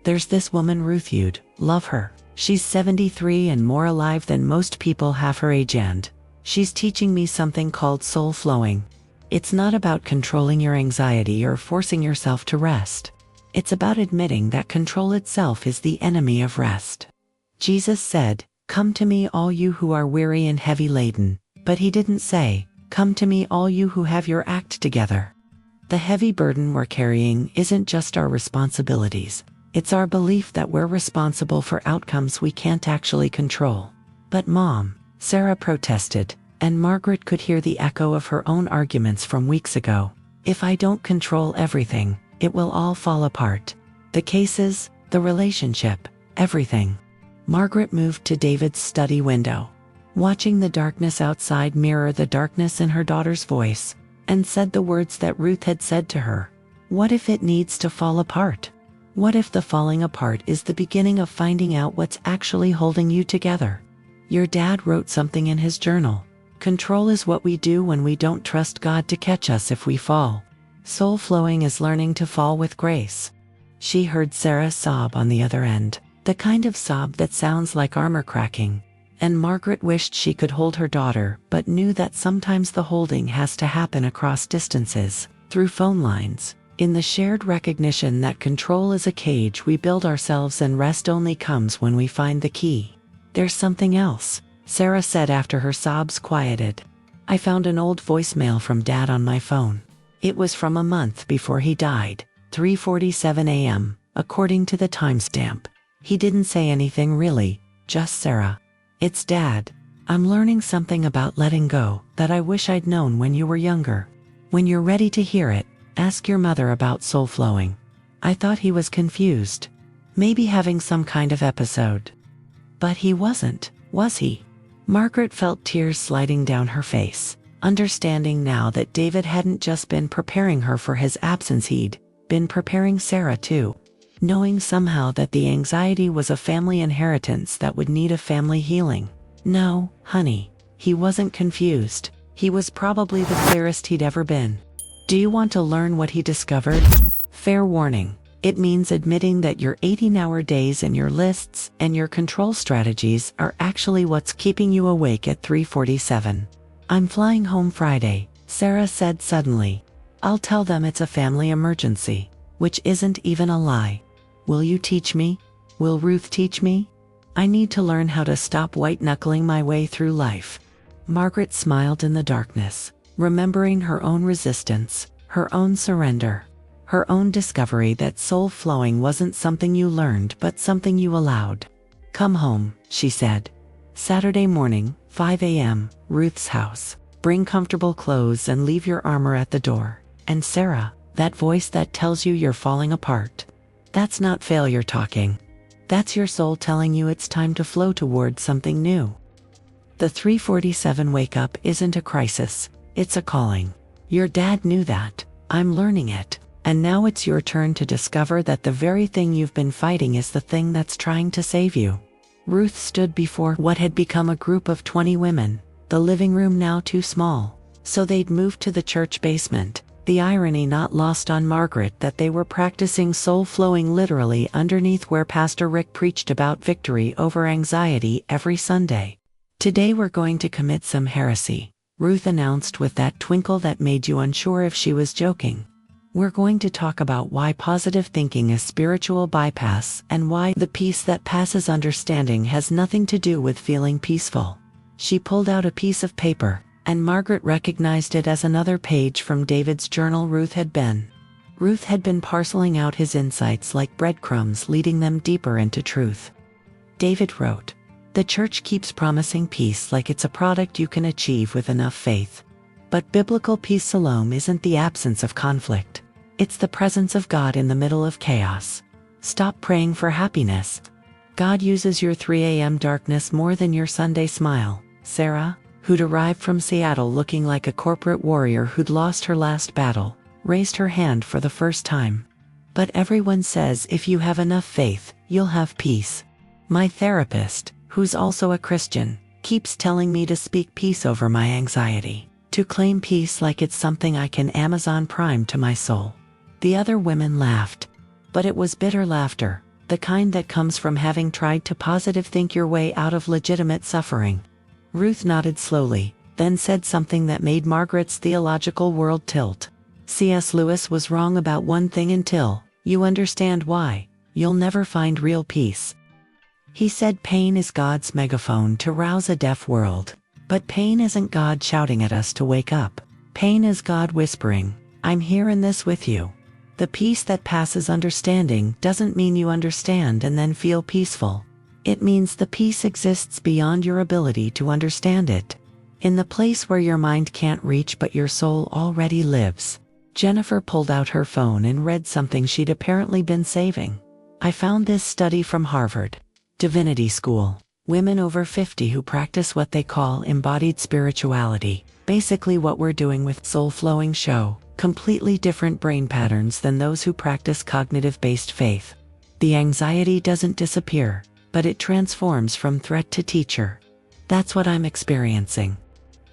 There's this woman Ruth, you'd love her. She's 73 and more alive than most people half her age, and she's teaching me something called soul flowing. It's not about controlling your anxiety or forcing yourself to rest. It's about admitting that control itself is the enemy of rest. Jesus said, "Come to me all you who are weary and heavy laden," but he didn't say, "Come to me all you who have your act together." The heavy burden we're carrying isn't just our responsibilities. It's our belief that we're responsible for outcomes we can't actually control. But Mom, Sarah protested, and Margaret could hear the echo of her own arguments from weeks ago. If I don't control everything, it will all fall apart. The cases, the relationship, everything. Margaret moved to David's study window, watching the darkness outside mirror the darkness in her daughter's voice, and said the words that Ruth had said to her. What if it needs to fall apart? What if the falling apart is the beginning of finding out what's actually holding you together? Your dad wrote something in his journal. Control is what we do when we don't trust God to catch us if we fall. Soul flowing is learning to fall with grace. She heard Sarah sob on the other end, the kind of sob that sounds like armor cracking. And Margaret wished she could hold her daughter, but knew that sometimes the holding has to happen across distances, through phone lines, in the shared recognition that control is a cage we build ourselves and rest only comes when we find the key. There's something else, Sarah said after her sobs quieted. I found an old voicemail from Dad on my phone. It was from a month before he died, 3:47 a.m., according to the timestamp. He didn't say anything really, just Sarah. It's Dad. I'm learning something about letting go that I wish I'd known when you were younger. When you're ready to hear it, ask your mother about soul flowing. I thought he was confused. Maybe having some kind of episode. But he wasn't, was he? Margaret felt tears sliding down her face, understanding now that David hadn't just been preparing her for his absence, he'd been preparing Sarah too. Knowing somehow that the anxiety was a family inheritance that would need a family healing. No, honey, he wasn't confused. He was probably the clearest he'd ever been. Do you want to learn what he discovered? Fair warning, it means admitting that your 18-hour days and your lists and your control strategies are actually what's keeping you awake at 3:47. I'm flying home Friday, Sarah said suddenly. I'll tell them it's a family emergency, which isn't even a lie. Will you teach me? Will Ruth teach me? I need to learn how to stop white-knuckling my way through life. Margaret smiled in the darkness, remembering her own resistance, her own surrender, her own discovery that soul flowing wasn't something you learned but something you allowed. Come home, she said. Saturday morning, 5 a.m., Ruth's house. Bring comfortable clothes and leave your armor at the door. And Sarah, that voice that tells you you're falling apart. That's not failure talking. That's your soul telling you it's time to flow toward something new. The 3:47 wake-up isn't a crisis, it's a calling. Your dad knew that. I'm learning it. And now it's your turn to discover that the very thing you've been fighting is the thing that's trying to save you. Ruth stood before what had become a group of 20 women, the living room now too small, so they'd moved to the church basement. The irony not lost on Margaret that they were practicing soul flowing literally underneath where Pastor Rick preached about victory over anxiety every Sunday. Today we're going to commit some heresy, Ruth announced with that twinkle that made you unsure if she was joking. We're going to talk about why positive thinking is spiritual bypass and why the peace that passes understanding has nothing to do with feeling peaceful. She pulled out a piece of paper, and Margaret recognized it as another page from David's journal Ruth had been parceling out his insights like breadcrumbs, leading them deeper into truth. David wrote, "The church keeps promising peace like it's a product you can achieve with enough faith. But biblical peace alone isn't the absence of conflict. It's the presence of God in the middle of chaos. Stop praying for happiness. God uses your 3 a.m. darkness more than your Sunday smile." Sarah, who'd arrived from Seattle looking like a corporate warrior who'd lost her last battle, raised her hand for the first time. "But everyone says if you have enough faith, you'll have peace. My therapist, who's also a Christian, keeps telling me to speak peace over my anxiety, to claim peace like it's something I can Amazon Prime to my soul." The other women laughed. But it was bitter laughter, the kind that comes from having tried to positive think your way out of legitimate suffering. Ruth nodded slowly, then said something that made Margaret's theological world tilt. C.S. Lewis was wrong about one thing until you understand why, you'll never find real peace. He said pain is God's megaphone to rouse a deaf world. But pain isn't God shouting at us to wake up. Pain is God whispering, "I'm here in this with you." The peace that passes understanding doesn't mean you understand and then feel peaceful. It means the peace exists beyond your ability to understand it. In the place where your mind can't reach but your soul already lives. Jennifer pulled out her phone and read something she'd apparently been saving. "I found this study from Harvard Divinity School. Women over 50 who practice what they call embodied spirituality. Basically what we're doing with soul flowing show completely different brain patterns than those who practice cognitive-based faith. The anxiety doesn't disappear, but it transforms from threat to teacher. That's what I'm experiencing.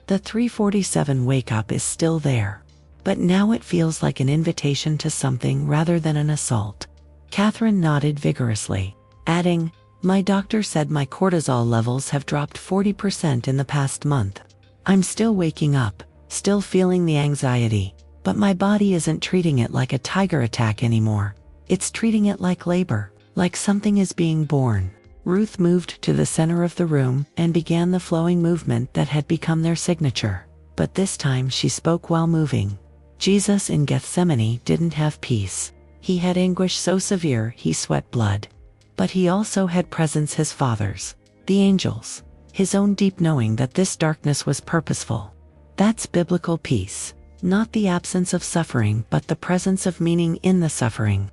The 3:47 wake-up is still there, but now it feels like an invitation to something rather than an assault. Catherine nodded vigorously, adding, "My doctor said my cortisol levels have dropped 40% in the past month. I'm still waking up, still feeling the anxiety, but my body isn't treating it like a tiger attack anymore. It's treating it like labor, like something is being born." Ruth moved to the center of the room and began the flowing movement that had become their signature. But this time she spoke while moving. Jesus in Gethsemane didn't have peace. He had anguish so severe he sweat blood. But he also had presence, his Father's, the angels, his own deep knowing that this darkness was purposeful. That's biblical peace, not the absence of suffering but the presence of meaning in the suffering.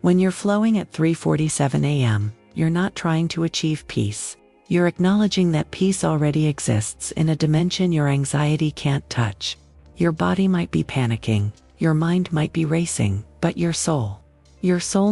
When you're flowing at 3:47 a.m., you're not trying to achieve peace. You're acknowledging that peace already exists in a dimension your anxiety can't touch. Your body might be panicking, your mind might be racing, but your soul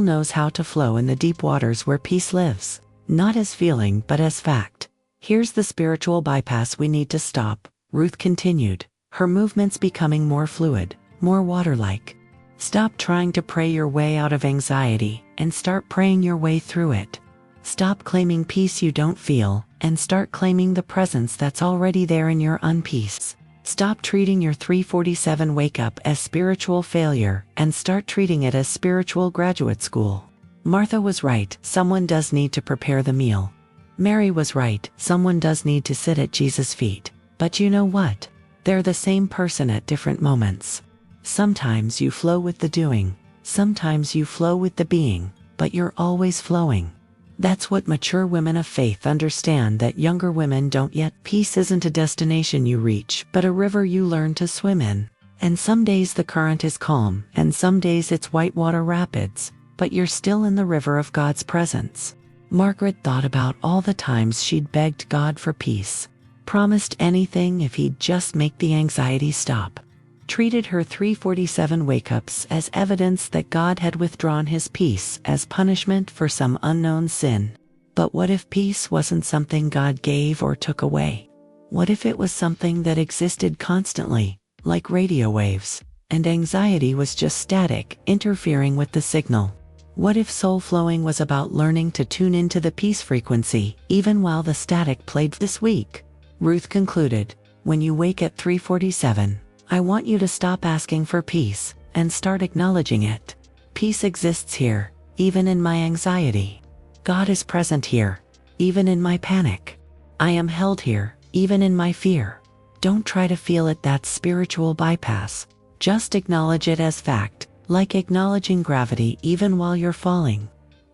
knows how to flow in the deep waters where peace lives, not as feeling but as fact. Here's the spiritual bypass we need to stop, Ruth continued, her movements becoming more fluid, more water-like. Stop trying to pray your way out of anxiety and start praying your way through it. Stop claiming peace you don't feel and start claiming the presence that's already there in your unpeace. Stop treating your 3:47 wake-up as spiritual failure and start treating it as spiritual graduate school. Martha was right, someone does need to prepare the meal. Mary was right, someone does need to sit at Jesus' feet. But you know what? They're the same person at different moments. Sometimes you flow with the doing, sometimes you flow with the being, but you're always flowing. That's what mature women of faith understand that younger women don't yet. Peace isn't a destination you reach, but a river you learn to swim in. And some days the current is calm, and some days it's whitewater rapids, but you're still in the river of God's presence. Margaret thought about all the times she'd begged God for peace, promised anything if he'd just make the anxiety stop. Treated her 3:47 wake-ups as evidence that God had withdrawn his peace as punishment for some unknown sin. But what if peace wasn't something God gave or took away? What if it was something that existed constantly, like radio waves, and anxiety was just static, interfering with the signal? What if soul flowing was about learning to tune into the peace frequency, even while the static played? This week, Ruth concluded, when you wake at 3:47, I want you to stop asking for peace and start acknowledging it. Peace exists here, even in my anxiety. God is present here, even in my panic. I am held here, even in my fear. Don't try to feel it. That's spiritual bypass. Just acknowledge it as fact, like acknowledging gravity even while you're falling.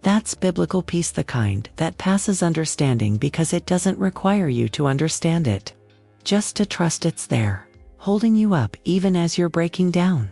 That's biblical peace, the kind that passes understanding because it doesn't require you to understand it. Just to trust it's there, holding you up even as you're breaking down.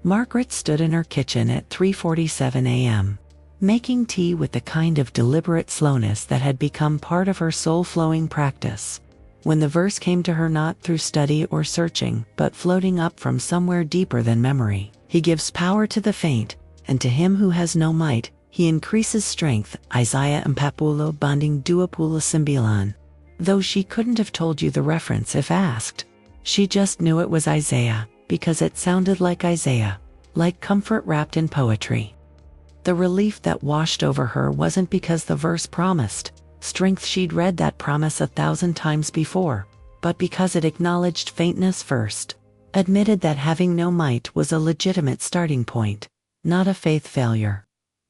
Margaret stood in her kitchen at 3:47 a.m., making tea with the kind of deliberate slowness that had become part of her soul-flowing practice. When the verse came to her, not through study or searching, but floating up from somewhere deeper than memory, He gives power to the faint, and to him who has no might, He increases strength. Isaiah Mpapulo Banding Duapula Simbilan. Though she couldn't have told you the reference if asked. She just knew it was Isaiah, because it sounded like Isaiah, like comfort wrapped in poetry. The relief that washed over her wasn't because the verse promised strength. She'd read that promise 1,000 times before, but because it acknowledged faintness first, admitted that having no might was a legitimate starting point, not a faith failure.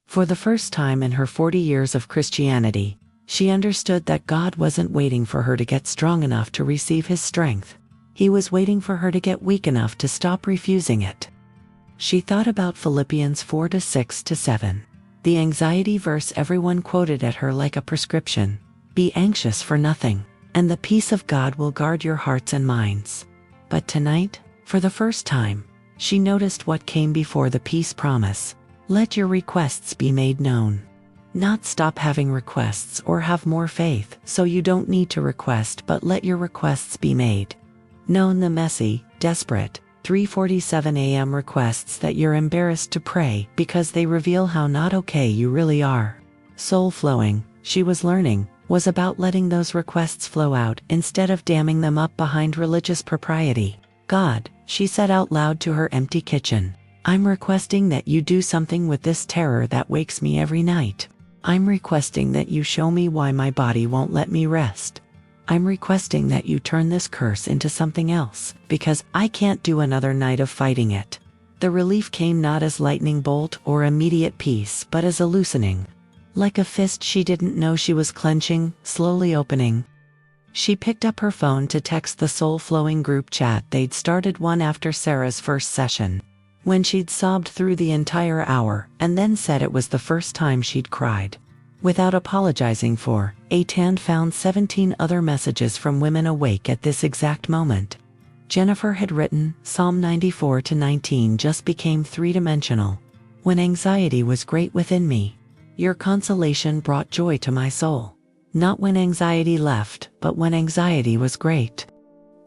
For the first time in her 40 years of Christianity, she understood that God wasn't waiting for her to get strong enough to receive His strength. He was waiting for her to get weak enough to stop refusing it. She thought about Philippians 4:6-7, the anxiety verse everyone quoted at her like a prescription. Be anxious for nothing, and the peace of God will guard your hearts and minds. But tonight, for the first time, she noticed what came before the peace promise. Let your requests be made known. Not stop having requests or have more faith so you don't need to request, but let your requests be made known. The messy, desperate, 3:47 a.m. requests that you're embarrassed to pray because they reveal how not okay you really are. Soul flowing, she was learning, was about letting those requests flow out instead of damming them up behind religious propriety. God, she said out loud to her empty kitchen, I'm requesting that you do something with this terror that wakes me every night. I'm requesting that you show me why my body won't let me rest. I'm requesting that you turn this curse into something else, because I can't do another night of fighting it. The relief came not as lightning bolt or immediate peace, but as a loosening. Like a fist she didn't know she was clenching, slowly opening. She picked up her phone to text the soul-flowing group chat they'd started one after Sarah's first session. When she'd sobbed through the entire hour, and then said it was the first time she'd cried. Without apologizing for, Atan found 17 other messages from women awake at this exact moment. Jennifer had written, Psalm 94-19 just became three-dimensional. When anxiety was great within me, your consolation brought joy to my soul. Not when anxiety left, but when anxiety was great.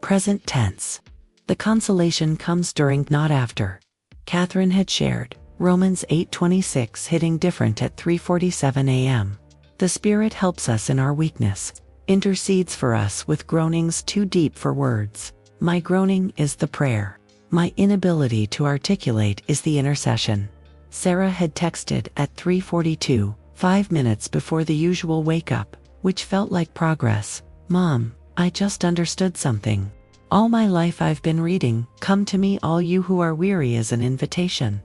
Present tense. The consolation comes during, not after. Catherine had shared, Romans 8:26 hitting different at 3:47 a.m. The Spirit helps us in our weakness, intercedes for us with groanings too deep for words. My groaning is the prayer. My inability to articulate is the intercession. Sarah had texted at 3:42, 5 minutes before the usual wake-up, which felt like progress. Mom, I just understood something. All my life I've been reading, Come to me all you who are weary as an invitation.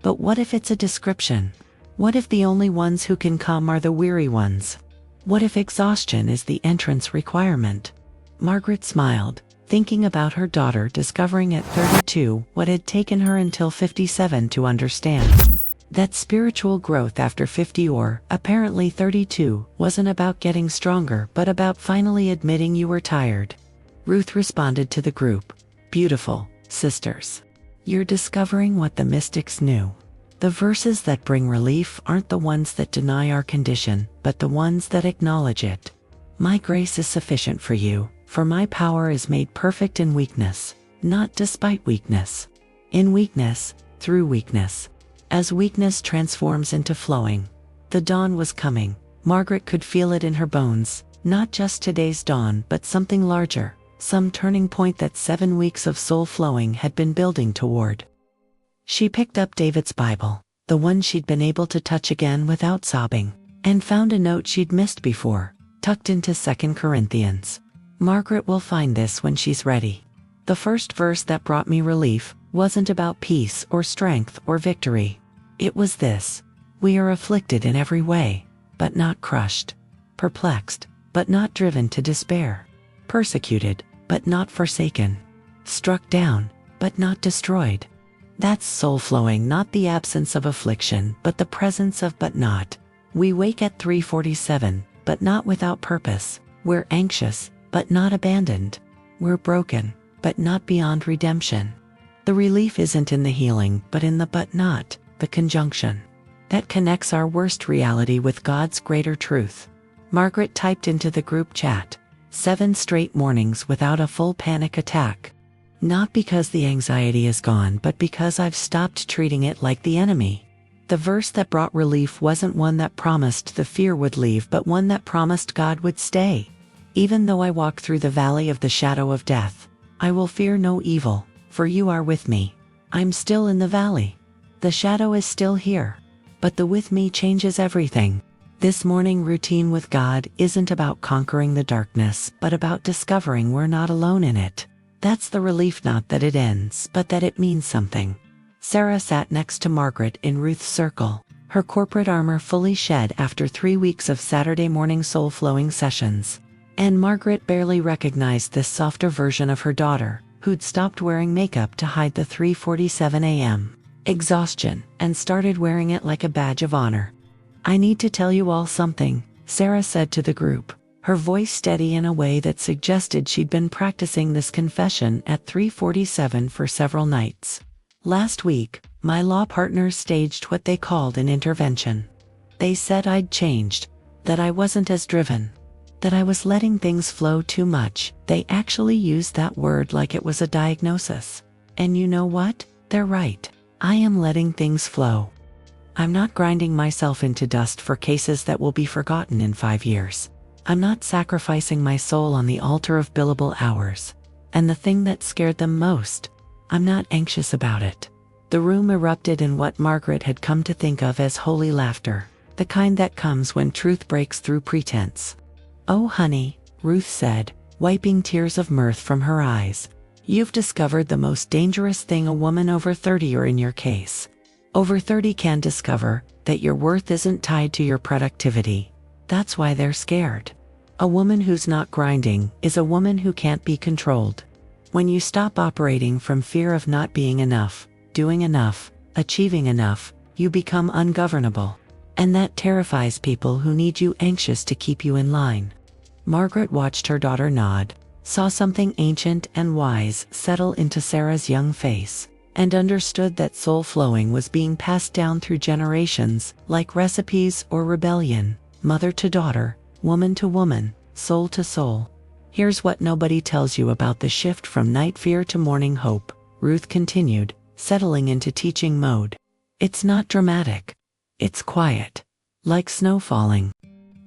But what if it's a description? What if the only ones who can come are the weary ones? What if exhaustion is the entrance requirement? Margaret smiled, thinking about her daughter discovering at 32 what had taken her until 57 to understand. That spiritual growth after 50 or, apparently 32, wasn't about getting stronger but about finally admitting you were tired. Ruth responded to the group, Beautiful, sisters. You're discovering what the mystics knew. The verses that bring relief aren't the ones that deny our condition, but the ones that acknowledge it. My grace is sufficient for you, for my power is made perfect in weakness, not despite weakness. In weakness, through weakness. As weakness transforms into flowing. The dawn was coming. Margaret could feel it in her bones, not just today's dawn but something larger. Some turning point that 7 weeks of soul flowing had been building toward. She picked up David's Bible, the one she'd been able to touch again without sobbing, and found a note she'd missed before, tucked into 2 Corinthians. Margaret will find this when she's ready. The first verse that brought me relief wasn't about peace or strength or victory. It was this: we are afflicted in every way, but not crushed, perplexed, but not driven to despair, persecuted, but not forsaken, struck down, but not destroyed. That's soul flowing, not the absence of affliction, but the presence of but not. We wake at 3:47, but not without purpose. We're anxious, but not abandoned. We're broken, but not beyond redemption. The relief isn't in the healing, but in the but not, the conjunction. That connects our worst reality with God's greater truth. Margaret typed into the group chat, 7 straight mornings without a full panic attack. Not because the anxiety is gone, but because I've stopped treating it like the enemy. The verse that brought relief wasn't one that promised the fear would leave, but one that promised God would stay. Even though I walk through the valley of the shadow of death, I will fear no evil, for you are with me. I'm still in the valley. The shadow is still here, but the with me changes everything. This morning routine with God isn't about conquering the darkness, but about discovering we're not alone in it. That's the relief, not that it ends, but that it means something. Sarah sat next to Margaret in Ruth's circle, her corporate armor fully shed after 3 weeks of Saturday morning soul-flowing sessions. And Margaret barely recognized this softer version of her daughter, who'd stopped wearing makeup to hide the 3:47 a.m. exhaustion, and started wearing it like a badge of honor. I need to tell you all something, Sarah said to the group, her voice steady in a way that suggested she'd been practicing this confession at 3:47 for several nights. Last week, my law partners staged what they called an intervention. They said I'd changed, that I wasn't as driven, that I was letting things flow too much. They actually used that word like it was a diagnosis. And you know what? They're right. I am letting things flow. I'm not grinding myself into dust for cases that will be forgotten in 5 years. I'm not sacrificing my soul on the altar of billable hours. And the thing that scared them most, I'm not anxious about it. The room erupted in what Margaret had come to think of as holy laughter, the kind that comes when truth breaks through pretense. "Oh honey," Ruth said, wiping tears of mirth from her eyes. "You've discovered the most dangerous thing a woman over 30, or in your case, over 30, can discover, that your worth isn't tied to your productivity. That's why they're scared. A woman who's not grinding is a woman who can't be controlled. When you stop operating from fear of not being enough, doing enough, achieving enough, you become ungovernable. And that terrifies people who need you anxious to keep you in line." Margaret watched her daughter nod, saw something ancient and wise settle into Sarah's young face, and understood that soul flowing was being passed down through generations, like recipes or rebellion, mother to daughter, woman to woman, soul to soul. "Here's what nobody tells you about the shift from night fear to morning hope," Ruth continued, settling into teaching mode. "It's not dramatic. It's quiet. Like snow falling.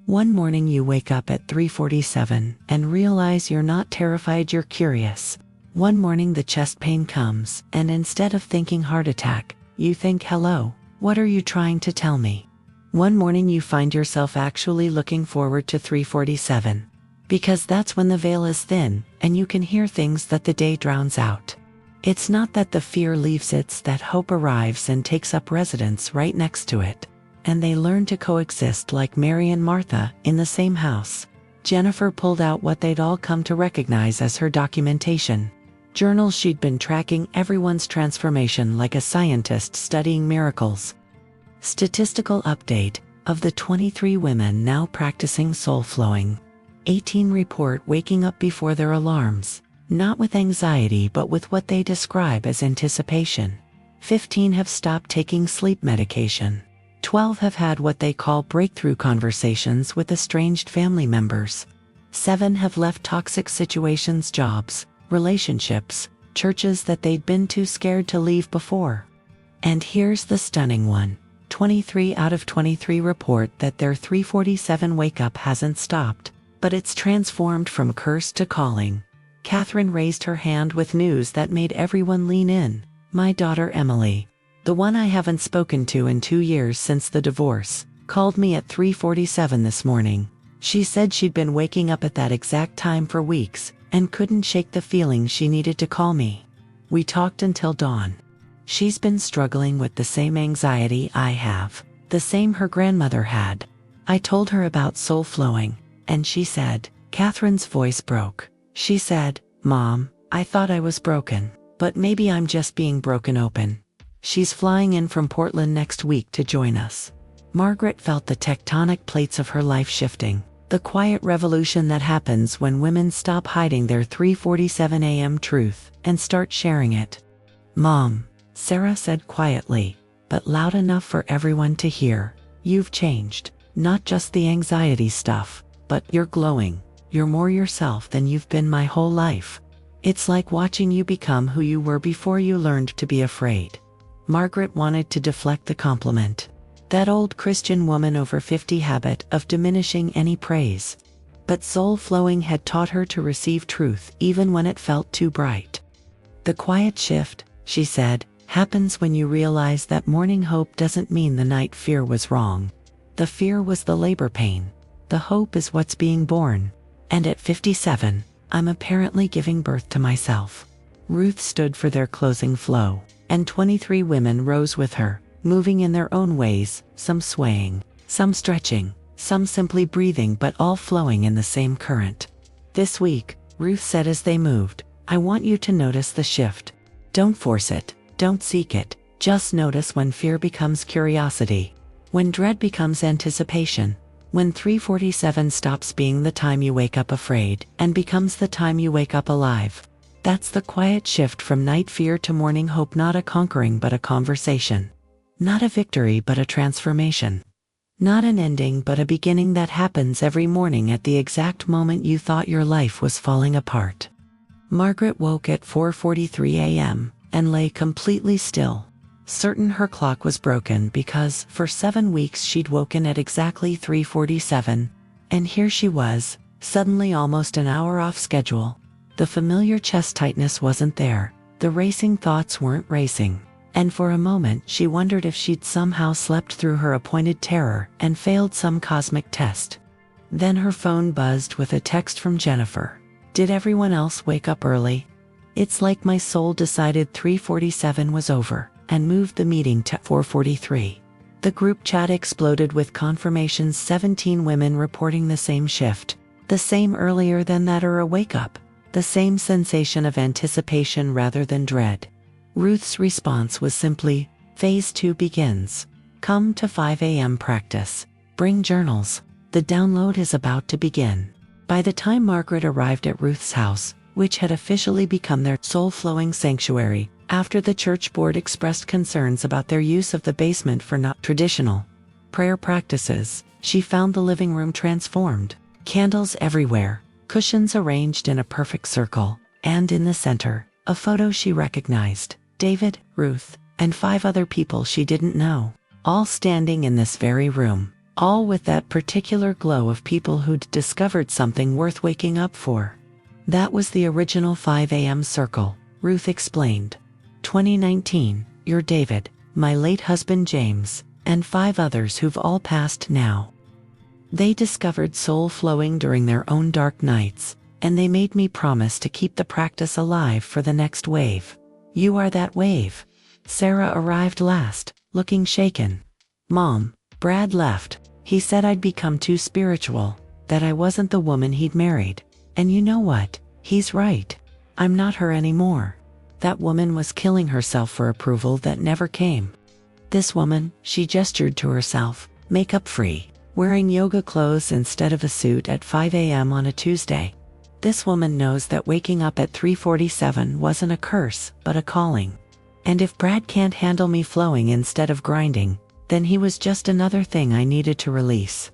One morning you wake up at 3:47 and realize you're not terrified, you're curious. One morning the chest pain comes, and instead of thinking heart attack, you think, hello, what are you trying to tell me? One morning you find yourself actually looking forward to 3:47. Because that's when the veil is thin, and you can hear things that the day drowns out. It's not that the fear leaves, it's that hope arrives and takes up residence right next to it. And they learn to coexist like Mary and Martha in the same house." Jennifer pulled out what they'd all come to recognize as her documentation. Journals she'd been tracking everyone's transformation like a scientist studying miracles. Statistical update: of the 23 women now practicing soul flowing, 18 report waking up before their alarms, not with anxiety but with what they describe as anticipation. 15 have stopped taking sleep medication. 12 have had what they call breakthrough conversations with estranged family members. 7 have left toxic situations, jobs, relationships, churches that they'd been too scared to leave before. And here's the stunning one: 23 out of 23 report that their 3:47 wake-up hasn't stopped, but it's transformed from curse to calling. Catherine raised her hand with news that made everyone lean in. "My daughter Emily, the one I haven't spoken to in 2 years since the divorce, called me at 3:47 this morning. She said she'd been waking up at that exact time for weeks, and couldn't shake the feeling she needed to call me. We talked until dawn. She's been struggling with the same anxiety I have, the same her grandmother had. I told her about soul flowing, and she said," Catherine's voice broke. "She said, 'Mom, I thought I was broken, but maybe I'm just being broken open.' She's flying in from Portland next week to join us." Margaret felt the tectonic plates of her life shifting, the quiet revolution that happens when women stop hiding their 3:47 a.m. truth and start sharing it. "Mom," Sarah said quietly, but loud enough for everyone to hear, "you've changed. Not just the anxiety stuff, but you're glowing. You're more yourself than you've been my whole life. It's like watching you become who you were before you learned to be afraid." Margaret wanted to deflect the compliment. That old Christian woman over 50 habit of diminishing any praise. But soul flowing had taught her to receive truth even when it felt too bright. "The quiet shift," she said, "happens when you realize that morning hope doesn't mean the night fear was wrong. The fear was the labor pain. The hope is what's being born. And at 57, I'm apparently giving birth to myself." Ruth stood for their closing flow, and 23 women rose with her, moving in their own ways, some swaying, some stretching, some simply breathing, but all flowing in the same current. "This week," Ruth said as they moved, "I want you to notice the shift. Don't force it, don't seek it, just notice when fear becomes curiosity, when dread becomes anticipation, when 3:47 stops being the time you wake up afraid and becomes the time you wake up alive. That's the quiet shift from night fear to morning hope, not a conquering but a conversation. Not a victory but a transformation. Not an ending but a beginning that happens every morning at the exact moment you thought your life was falling apart." Margaret woke at 4:43 a.m., and lay completely still. Certain her clock was broken because for 7 weeks she'd woken at exactly 3:47, and here she was, suddenly almost an hour off schedule. The familiar chest tightness wasn't there, the racing thoughts weren't racing, and for a moment she wondered if she'd somehow slept through her appointed terror and failed some cosmic test. Then her phone buzzed with a text from Jennifer. "Did everyone else wake up early? It's like my soul decided 3:47 was over and moved the meeting to 4:43. The group chat exploded with confirmations, 17 women reporting the same shift, the same earlier than that or a wake-up, the same sensation of anticipation rather than dread. Ruth's response was simply, "Phase 2 begins. Come to 5 a.m. practice. Bring journals. The download is about to begin." By the time Margaret arrived at Ruth's house, which had officially become their soul-flowing sanctuary, after the church board expressed concerns about their use of the basement for not traditional prayer practices, she found the living room transformed. Candles everywhere, cushions arranged in a perfect circle, and in the center, a photo she recognized: David, Ruth, and 5 other people she didn't know, all standing in this very room, all with that particular glow of people who'd discovered something worth waking up for. That was the original 5 a.m. circle, Ruth explained. 2019, you're David, my late husband James, and 5 others who've all passed now. They discovered soul flowing during their own dark nights, and they made me promise to keep the practice alive for the next wave. You are that wave. Sarah arrived last, looking shaken. Mom, Brad left. He said I'd become too spiritual, that I wasn't the woman he'd married. And you know what? He's right. I'm not her anymore. That woman was killing herself for approval that never came. This woman, she gestured to herself, makeup free, wearing yoga clothes instead of a suit at 5 a.m. on a Tuesday. This woman knows that waking up at 3:47 wasn't a curse, but a calling. And if Brad can't handle me flowing instead of grinding, then he was just another thing I needed to release.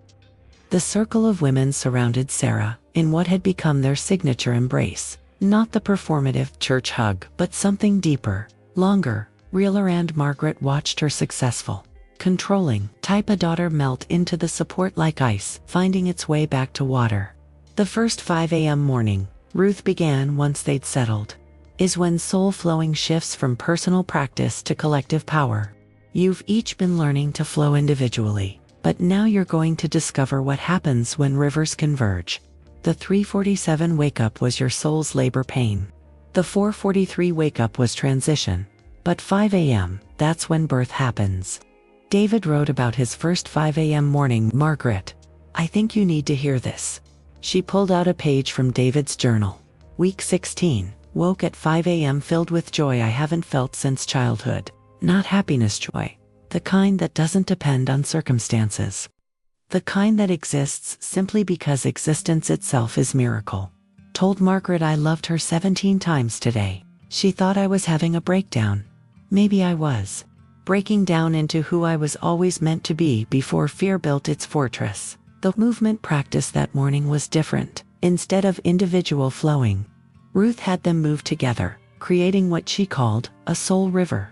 The circle of women surrounded Sarah, in what had become their signature embrace. Not the performative church hug, but something deeper, longer, realer, and Margaret watched her successful, controlling type a daughter melt into the support like ice, finding its way back to water. The first 5 a.m. morning, Ruth began once they'd settled, is when soul flowing shifts from personal practice to collective power. You've each been learning to flow individually, but now you're going to discover what happens when rivers converge. The 3:47 wake-up was your soul's labor pain. The 4:43 wake-up was transition. But 5 a.m., that's when birth happens. David wrote about his first 5 a.m. morning. Margaret, I think you need to hear this. She pulled out a page from David's journal. Week 16, woke at 5 a.m. filled with joy I haven't felt since childhood. Not happiness joy, the kind that doesn't depend on circumstances. The kind that exists simply because existence itself is miracle. Told Margaret I loved her 17 times today. She thought I was having a breakdown. Maybe I was. Breaking down into who I was always meant to be before fear built its fortress. The movement practice that morning was different. Instead of individual flowing, Ruth had them move together, creating what she called a soul river.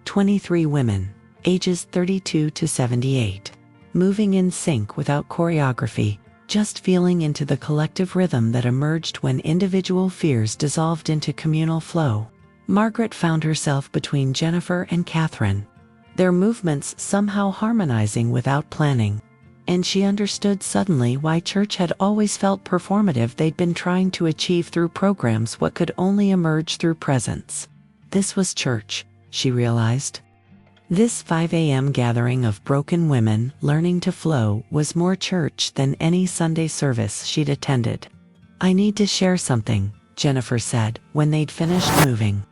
23 women, ages 32 to 78. Moving in sync without choreography, just feeling into the collective rhythm that emerged when individual fears dissolved into communal flow. Margaret found herself between Jennifer and Catherine, their movements somehow harmonizing without planning. And she understood suddenly why church had always felt performative. They'd been trying to achieve through programs what could only emerge through presence. This was church, she realized. This 5 a.m. gathering of broken women learning to flow was more church than any Sunday service she'd attended. I need to share something, Jennifer said, when they'd finished moving.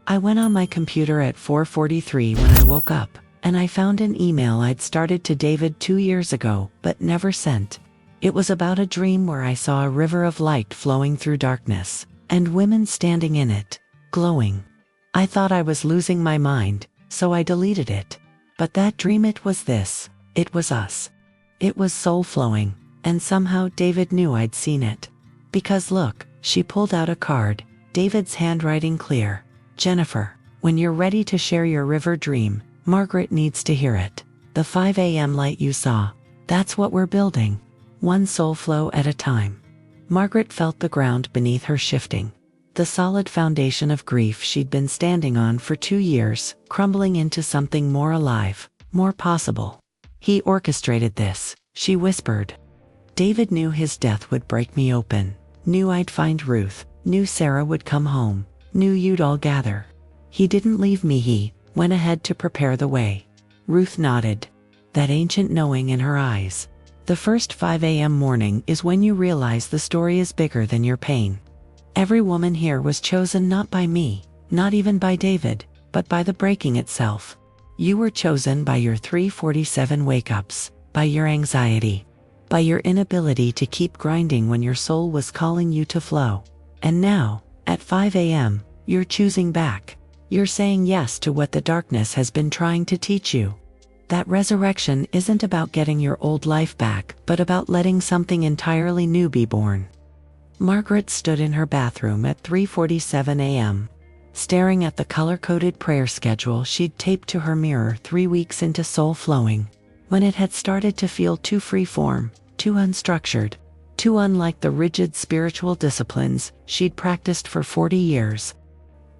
I went on my computer at 4:43 when I woke up, and I found an email I'd started to David 2 years ago, but never sent. It was about a dream where I saw a river of light flowing through darkness, and women standing in it, glowing. I thought I was losing my mind, so I deleted it. But that dream, it was this. It was us. It was soul flowing, and somehow David knew I'd seen it. Because look, she pulled out a card, David's handwriting clear. Jennifer, When you're ready to share your river dream, Margaret needs to hear it. The 5 a.m. light you saw. That's what we're building. One soul flow at a time. Margaret felt the ground beneath her shifting. The solid foundation of grief she'd been standing on for 2 years, crumbling into something more alive, more possible. He orchestrated this, she whispered. David knew his death would break me open. Knew I'd find Ruth. Knew Sarah would come home. Knew you'd all gather. He didn't leave me, he went ahead to prepare the way. Ruth nodded. That ancient knowing in her eyes. The first 5 a.m. morning is when you realize the story is bigger than your pain. Every woman here was chosen not by me, not even by David, but by the breaking itself. You were chosen by your 347 wake-ups, by your anxiety, by your inability to keep grinding when your soul was calling you to flow. And now, at 5 a.m., you're choosing back. You're saying yes to what the darkness has been trying to teach you. That resurrection isn't about getting your old life back, but about letting something entirely new be born. Margaret stood in her bathroom at 3:47 a.m., staring at the color-coded prayer schedule she'd taped to her mirror 3 weeks into soul flowing, when it had started to feel too free-form, too unstructured, too unlike the rigid spiritual disciplines she'd practiced for 40 years.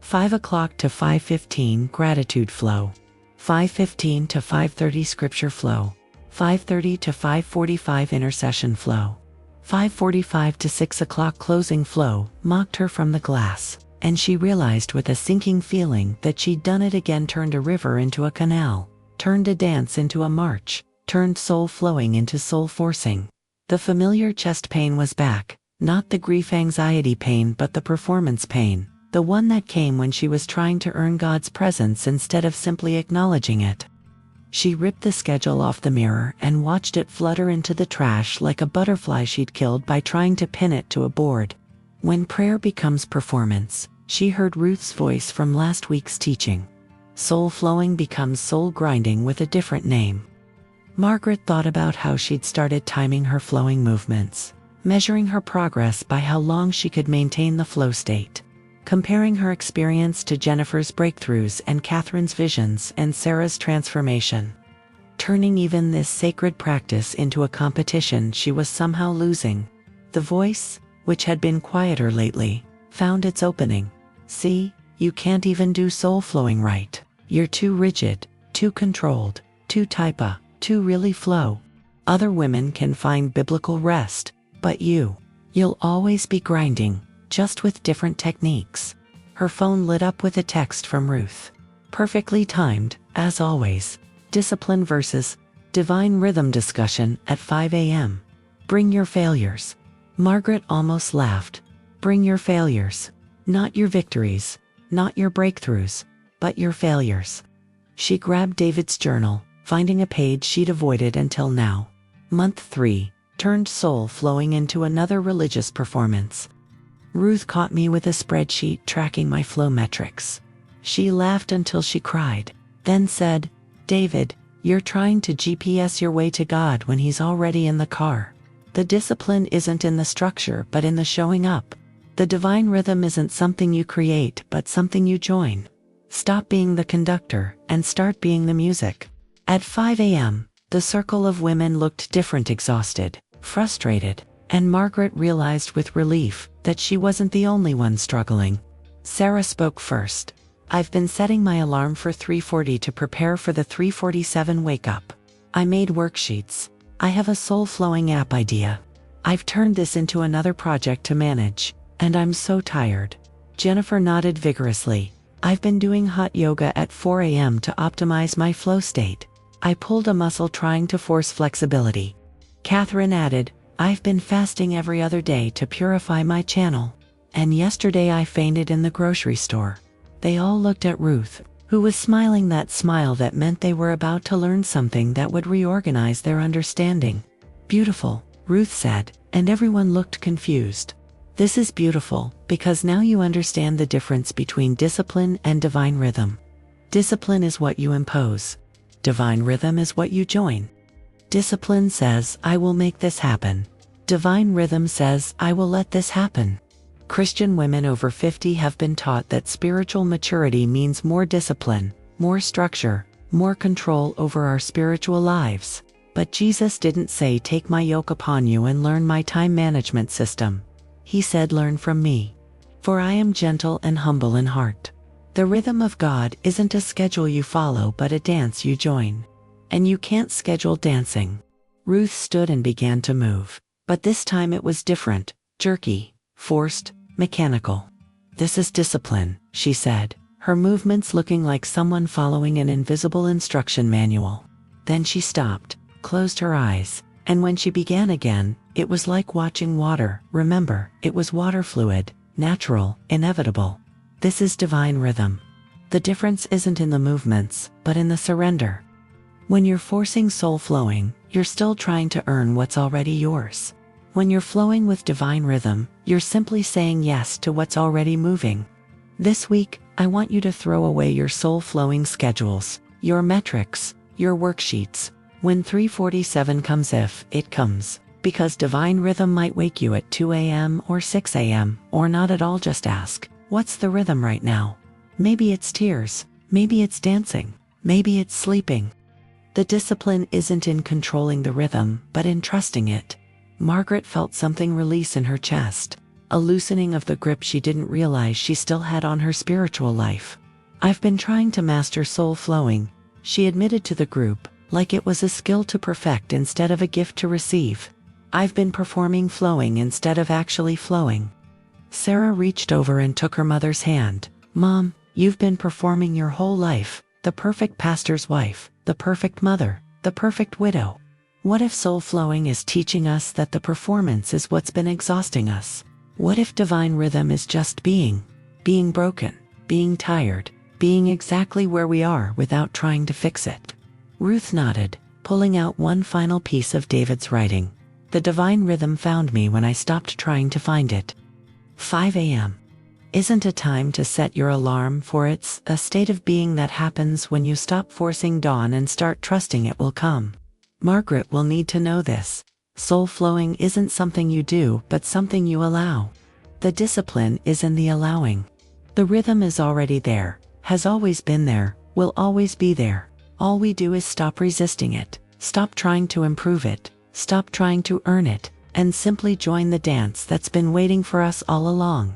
5 o'clock to 5:15 gratitude flow. 5:15 to 5:30 scripture flow. 5:30 to 5:45 intercession flow. 5:45 to 6 o'clock closing flow mocked her from the glass, and she realized with a sinking feeling that she'd done it again. Turned a river into a canal, turned a dance into a march, turned soul flowing into soul forcing. The familiar chest pain was back, not the grief anxiety pain but the performance pain, the one that came when she was trying to earn God's presence instead of simply acknowledging it. She ripped the schedule off the mirror and watched it flutter into the trash like a butterfly she'd killed by trying to pin it to a board. When prayer becomes performance, she heard Ruth's voice from last week's teaching. Soul flowing becomes soul grinding with a different name. Margaret thought about how she'd started timing her flowing movements, measuring her progress by how long she could maintain the flow state, comparing her experience to Jennifer's breakthroughs and Catherine's visions and Sarah's transformation. Turning even this sacred practice into a competition she was somehow losing. The voice, which had been quieter lately, found its opening. See, you can't even do soul flowing right. You're too rigid, too controlled, too type-A, too really flow. Other women can find biblical rest, but you'll always be grinding, just with different techniques. Her phone lit up with a text from Ruth. Perfectly timed, as always. Discipline versus divine rhythm discussion at 5 a.m. Bring your failures. Margaret almost laughed. Bring your failures. Not your victories, not your breakthroughs, but your failures. She grabbed David's journal, finding a page she'd avoided until now. Month 3 turned soul flowing into another religious performance. Ruth caught me with a spreadsheet tracking my flow metrics. She laughed until she cried, then said, "David, you're trying to GPS your way to God when He's already in the car. The discipline isn't in the structure but in the showing up. The divine rhythm isn't something you create but something you join. Stop being the conductor and start being the music." At 5 a.m., the circle of women looked different, exhausted, frustrated, and Margaret realized with relief that she wasn't the only one struggling. Sarah spoke first. "I've been setting my alarm for 3:40 to prepare for the 3:47 wake-up. I made worksheets. I have a soul-flowing app idea. I've turned this into another project to manage, and I'm so tired." Jennifer nodded vigorously. "I've been doing hot yoga at 4 a.m. to optimize my flow state. I pulled a muscle trying to force flexibility." Catherine added, "I've been fasting every other day to purify my channel. And yesterday I fainted in the grocery store." They all looked at Ruth, who was smiling that smile that meant they were about to learn something that would reorganize their understanding. "Beautiful," Ruth said, and everyone looked confused. "This is beautiful, because now you understand the difference between discipline and divine rhythm. Discipline is what you impose. Divine rhythm is what you join. Discipline says, I will make this happen. Divine rhythm says, I will let this happen." Christian women over 50 have been taught that spiritual maturity means more discipline, more structure, more control over our spiritual lives. But Jesus didn't say, "Take my yoke upon you and learn my time management system." He said, "Learn from me. For I am gentle and humble in heart." The rhythm of God isn't a schedule you follow but a dance you join. And you can't schedule dancing. Ruth stood and began to move. But this time it was different, jerky, forced, mechanical. "This is discipline," she said, her movements looking like someone following an invisible instruction manual. Then she stopped, closed her eyes, and when she began again, it was like watching water. Remember, it was water fluid, natural, inevitable. This is divine rhythm. The difference isn't in the movements, but in the surrender. When you're forcing soul flowing, you're still trying to earn what's already yours. When you're flowing with divine rhythm, you're simply saying yes to what's already moving. This week, I want you to throw away your soul flowing schedules, your metrics, your worksheets. When 3:47 comes, if it comes, because divine rhythm might wake you at 2 a.m. or 6 a.m., or not at all, just ask, what's the rhythm right now? Maybe it's tears, maybe it's dancing, maybe it's sleeping. The discipline isn't in controlling the rhythm, but in trusting it. Margaret felt something release in her chest, a loosening of the grip she didn't realize she still had on her spiritual life. "I've been trying to master soul flowing," she admitted to the group, like it was a skill to perfect instead of a gift to receive. "I've been performing flowing instead of actually flowing." Sarah reached over and took her mother's hand. "Mom, you've been performing your whole life, the perfect pastor's wife, the perfect mother, the perfect widow. What if soul flowing is teaching us that the performance is what's been exhausting us? What if divine rhythm is just being broken, being tired, being exactly where we are without trying to fix it?" Ruth nodded, pulling out one final piece of David's writing. "The divine rhythm found me when I stopped trying to find it." 5 a.m. isn't a time to set your alarm for. It's a state of being that happens when you stop forcing dawn and start trusting it will come. Margaret will need to know this. Soul flowing isn't something you do, but something you allow. The discipline is in the allowing. The rhythm is already there, has always been there, will always be there. All we do is stop resisting it, stop trying to improve it, stop trying to earn it, and simply join the dance that's been waiting for us all along.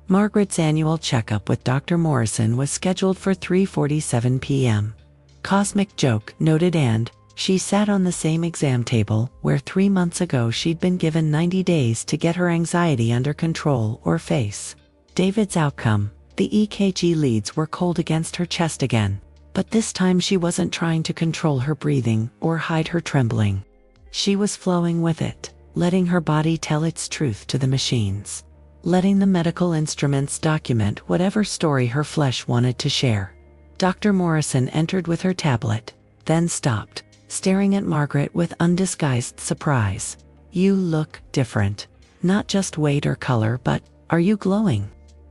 Margaret's annual checkup with Dr. Morrison was scheduled for 3:47 p.m. "Cosmic joke," noted, and she sat on the same exam table where 3 months ago she'd been given 90 days to get her anxiety under control or face David's outcome. The EKG leads were cold against her chest again, but this time she wasn't trying to control her breathing or hide her trembling. She was flowing with it, letting her body tell its truth to the machines, letting the medical instruments document whatever story her flesh wanted to share. Dr. Morrison entered with her tablet, then stopped, staring at Margaret with undisguised surprise. "You look different. Not just weight or color, but are you glowing?"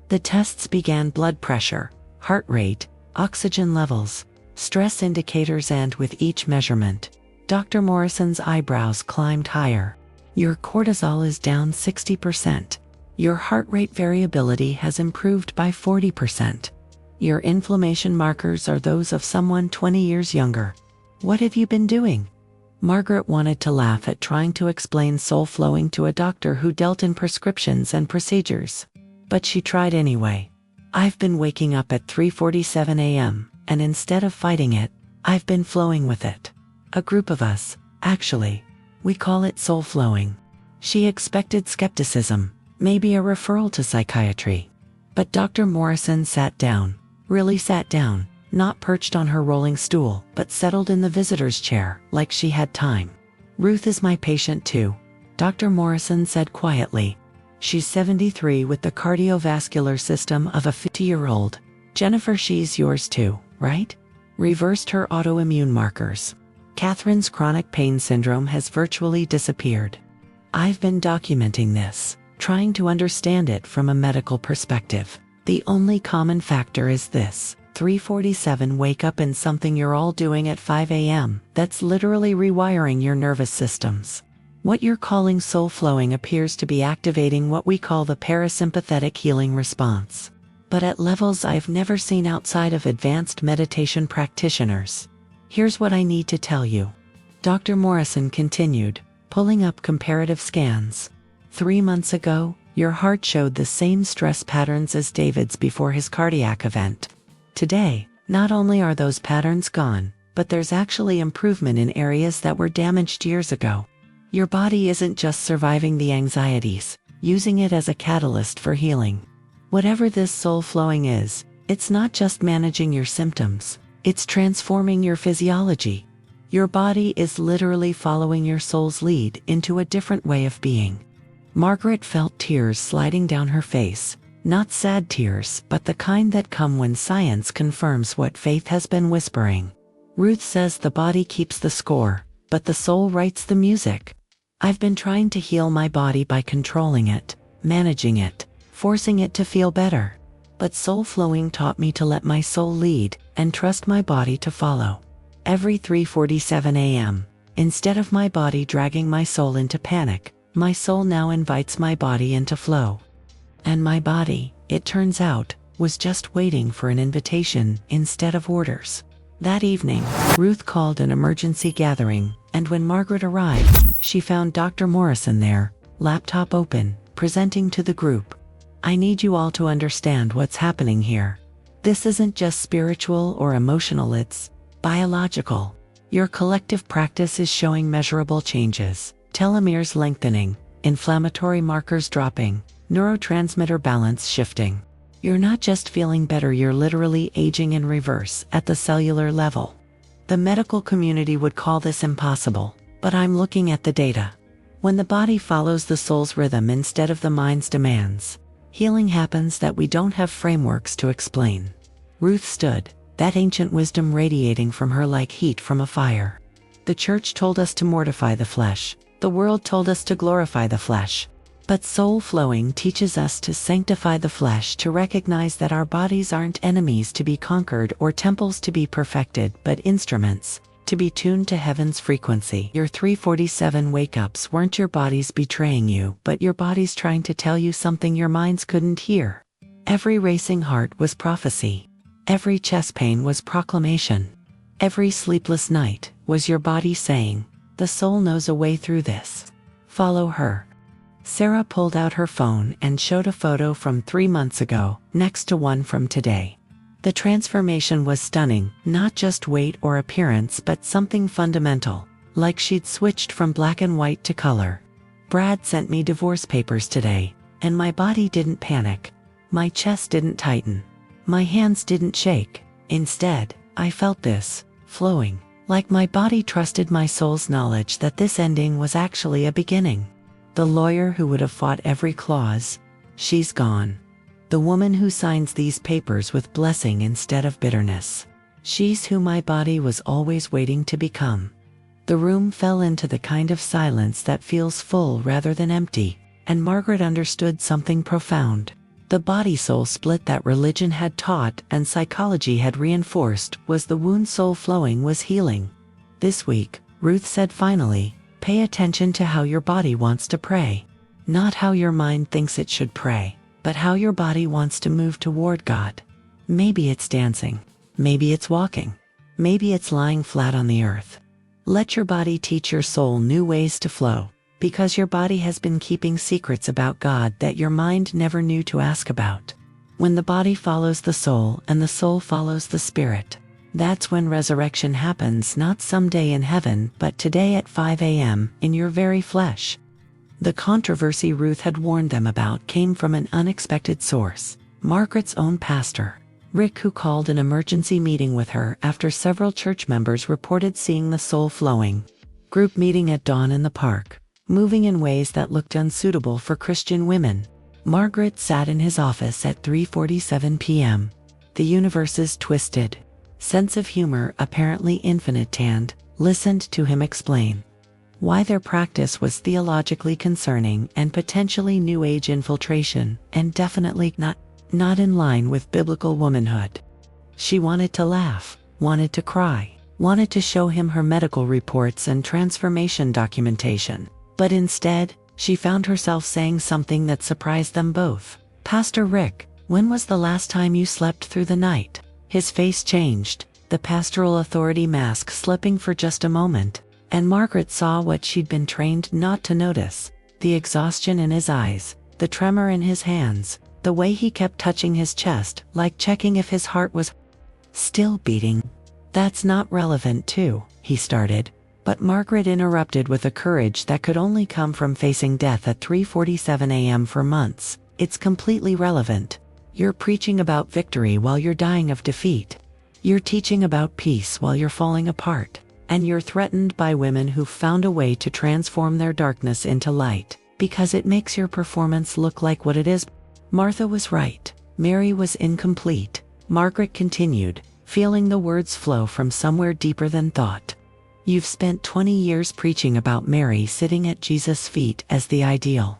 The tests began: blood pressure, heart rate, oxygen levels, stress indicators, and with each measurement, Dr. Morrison's eyebrows climbed higher. "Your cortisol is down 60%. Your heart rate variability has improved by 40%. Your inflammation markers are those of someone 20 years younger. What have you been doing?" Margaret wanted to laugh at trying to explain soul flowing to a doctor who dealt in prescriptions and procedures. But she tried anyway. "I've been waking up at 3:47 a.m., and instead of fighting it, I've been flowing with it. A group of us, actually. We call it soul flowing." She expected skepticism, maybe a referral to psychiatry. But Dr. Morrison sat down, really sat down, not perched on her rolling stool, but settled in the visitor's chair, like she had time. "Ruth is my patient too," Dr. Morrison said quietly. "She's 73 with the cardiovascular system of a 50-year-old. Jennifer, she's yours too, right? Reversed her autoimmune markers. Catherine's chronic pain syndrome has virtually disappeared. I've been documenting this, trying to understand it from a medical perspective. The only common factor is this: 3:47 wake up in something you're all doing at 5 a.m. That's literally rewiring your nervous systems. What you're calling soul flowing appears to be activating what we call the parasympathetic healing response, but at levels I've never seen outside of advanced meditation practitioners. Here's what I need to tell you. Dr. Morrison continued, pulling up comparative scans. 3 months ago, your heart showed the same stress patterns as David's before his cardiac event. Today, not only are those patterns gone, but there's actually improvement in areas that were damaged years ago. Your body isn't just surviving the anxieties, using it as a catalyst for healing. Whatever this soul flowing is, it's not just managing your symptoms, it's transforming your physiology. Your body is literally following your soul's lead into a different way of being. Margaret felt tears sliding down her face, not sad tears, but the kind that come when science confirms what faith has been whispering. Ruth says the body keeps the score, but the soul writes the music. I've been trying to heal my body by controlling it, managing it, forcing it to feel better. But soul flowing taught me to let my soul lead and trust my body to follow. Every 3:47 a.m., instead of my body dragging my soul into panic, my soul now invites my body into flow. And my body, it turns out, was just waiting for an invitation instead of orders. That evening, Ruth called an emergency gathering, and when Margaret arrived, she found Dr. Morrison there, laptop open, presenting to the group. I need you all to understand what's happening here. This isn't just spiritual or emotional, it's biological. Your collective practice is showing measurable changes, telomeres lengthening, inflammatory markers dropping, neurotransmitter balance shifting. You're not just feeling better, you're literally aging in reverse at the cellular level. The medical community would call this impossible, but I'm looking at the data. When the body follows the soul's rhythm instead of the mind's demands, healing happens that we don't have frameworks to explain. Ruth stood, that ancient wisdom radiating from her like heat from a fire. The church told us to mortify the flesh. The world told us to glorify the flesh. But soul flowing teaches us to sanctify the flesh, to recognize that our bodies aren't enemies to be conquered or temples to be perfected, but instruments to be tuned to heaven's frequency. Your 3:47 wake-ups weren't your bodies betraying you, but your bodies trying to tell you something your minds couldn't hear. Every racing heart was prophecy. Every chest pain was proclamation. Every sleepless night was your body saying, the soul knows a way through this. Follow her. Sarah pulled out her phone and showed a photo from 3 months ago, next to one from today. The transformation was stunning, not just weight or appearance but something fundamental, like she'd switched from black and white to color. Brad sent me divorce papers today, and my body didn't panic. My chest didn't tighten. My hands didn't shake. Instead, I felt this, flowing, like my body trusted my soul's knowledge that this ending was actually a beginning. The lawyer who would have fought every clause, she's gone. The woman who signs these papers with blessing instead of bitterness, she's who my body was always waiting to become. The room fell into the kind of silence that feels full rather than empty, and Margaret understood something profound. The body-soul split that religion had taught and psychology had reinforced was the wound soul flowing was healing. This week, Ruth said finally, pay attention to how your body wants to pray. Not how your mind thinks it should pray, but how your body wants to move toward God. Maybe it's dancing. Maybe it's walking. Maybe it's lying flat on the earth. Let your body teach your soul new ways to flow, because your body has been keeping secrets about God that your mind never knew to ask about. When the body follows the soul and the soul follows the spirit, that's when resurrection happens, not someday in heaven, but today at 5 a.m. in your very flesh. The controversy Ruth had warned them about came from an unexpected source, Margaret's own pastor, Rick, who called an emergency meeting with her after several church members reported seeing the soul flowing group meeting at dawn in the park, moving in ways that looked unsuitable for Christian women. Margaret sat in his office at 3:47 p.m. The universe's twisted sense of humor, apparently infinite, and listened to him explain why their practice was theologically concerning and potentially New Age infiltration, and definitely not in line with biblical womanhood. She wanted to laugh, wanted to cry, wanted to show him her medical reports and transformation documentation. But instead, she found herself saying something that surprised them both. "Pastor Rick, when was the last time you slept through the night?" His face changed, the pastoral authority mask slipping for just a moment, and Margaret saw what she'd been trained not to notice: the exhaustion in his eyes, the tremor in his hands, the way he kept touching his chest, like checking if his heart was still beating. "That's not relevant too," he started, but Margaret interrupted with a courage that could only come from facing death at 3:47 a.m. for months. "It's completely relevant. You're preaching about victory while you're dying of defeat. You're teaching about peace while you're falling apart. And you're threatened by women who've found a way to transform their darkness into light, because it makes your performance look like what it is." Martha was right. Mary was incomplete. Margaret continued, feeling the words flow from somewhere deeper than thought. "You've spent 20 years preaching about Mary sitting at Jesus' feet as the ideal,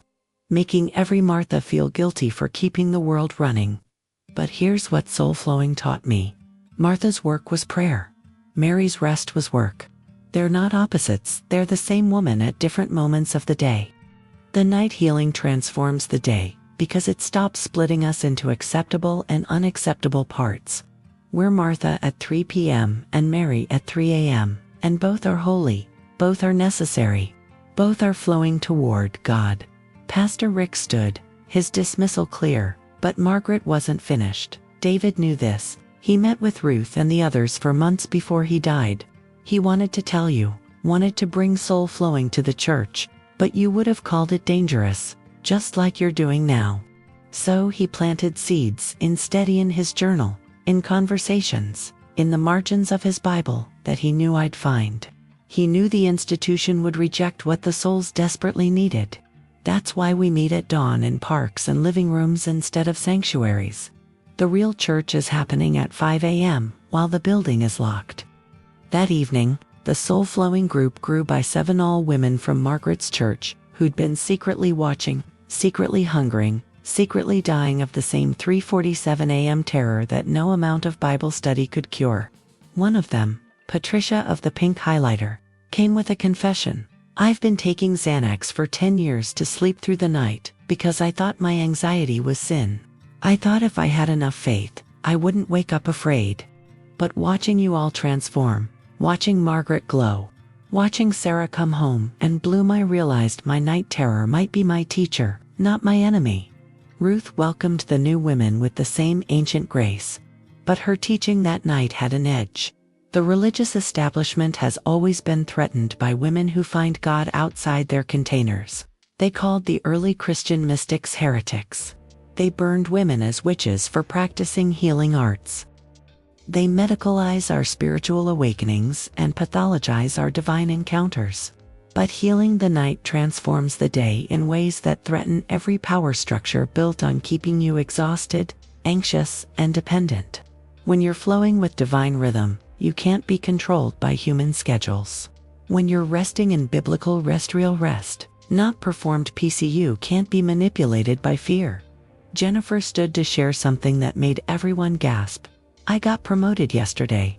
making every Martha feel guilty for keeping the world running. But here's what soul flowing taught me. Martha's work was prayer. Mary's rest was work. They're not opposites, they're the same woman at different moments of the day. The night healing transforms the day, because it stops splitting us into acceptable and unacceptable parts. We're Martha at 3 p.m. and Mary at 3 a.m., and both are holy, both are necessary, both are flowing toward God." Pastor Rick stood, his dismissal clear, but Margaret wasn't finished. David knew this. He met with Ruth and the others for months before he died. He wanted to tell you, wanted to bring soul flowing to the church, but you would have called it dangerous, just like you're doing now. So he planted seeds instead in his journal, in conversations, in the margins of his Bible that he knew I'd find. He knew the institution would reject what the souls desperately needed. That's why we meet at dawn in parks and living rooms instead of sanctuaries. The real church is happening at 5 a.m. while the building is locked. That evening, the soul-flowing group grew by 7 all women from Margaret's church, who'd been secretly watching, secretly hungering, secretly dying of the same 3:47 a.m. terror that no amount of Bible study could cure. One of them, Patricia of the pink highlighter, came with a confession. "I've been taking Xanax for 10 years to sleep through the night because I thought my anxiety was sin. I thought if I had enough faith, I wouldn't wake up afraid. But watching you all transform, watching Margaret glow, watching Sarah come home and bloom, I realized my night terror might be my teacher, not my enemy." Ruth welcomed the new women with the same ancient grace. But her teaching that night had an edge. The religious establishment has always been threatened by women who find God outside their containers. They called the early Christian mystics heretics. They burned women as witches for practicing healing arts. They medicalize our spiritual awakenings and pathologize our divine encounters. But healing the night transforms the day in ways that threaten every power structure built on keeping you exhausted, anxious, and dependent. When you're flowing with divine rhythm, you can't be controlled by human schedules. When you're resting in biblical real rest, not performed PCU, can't be manipulated by fear. Jennifer stood to share something that made everyone gasp. "I got promoted yesterday.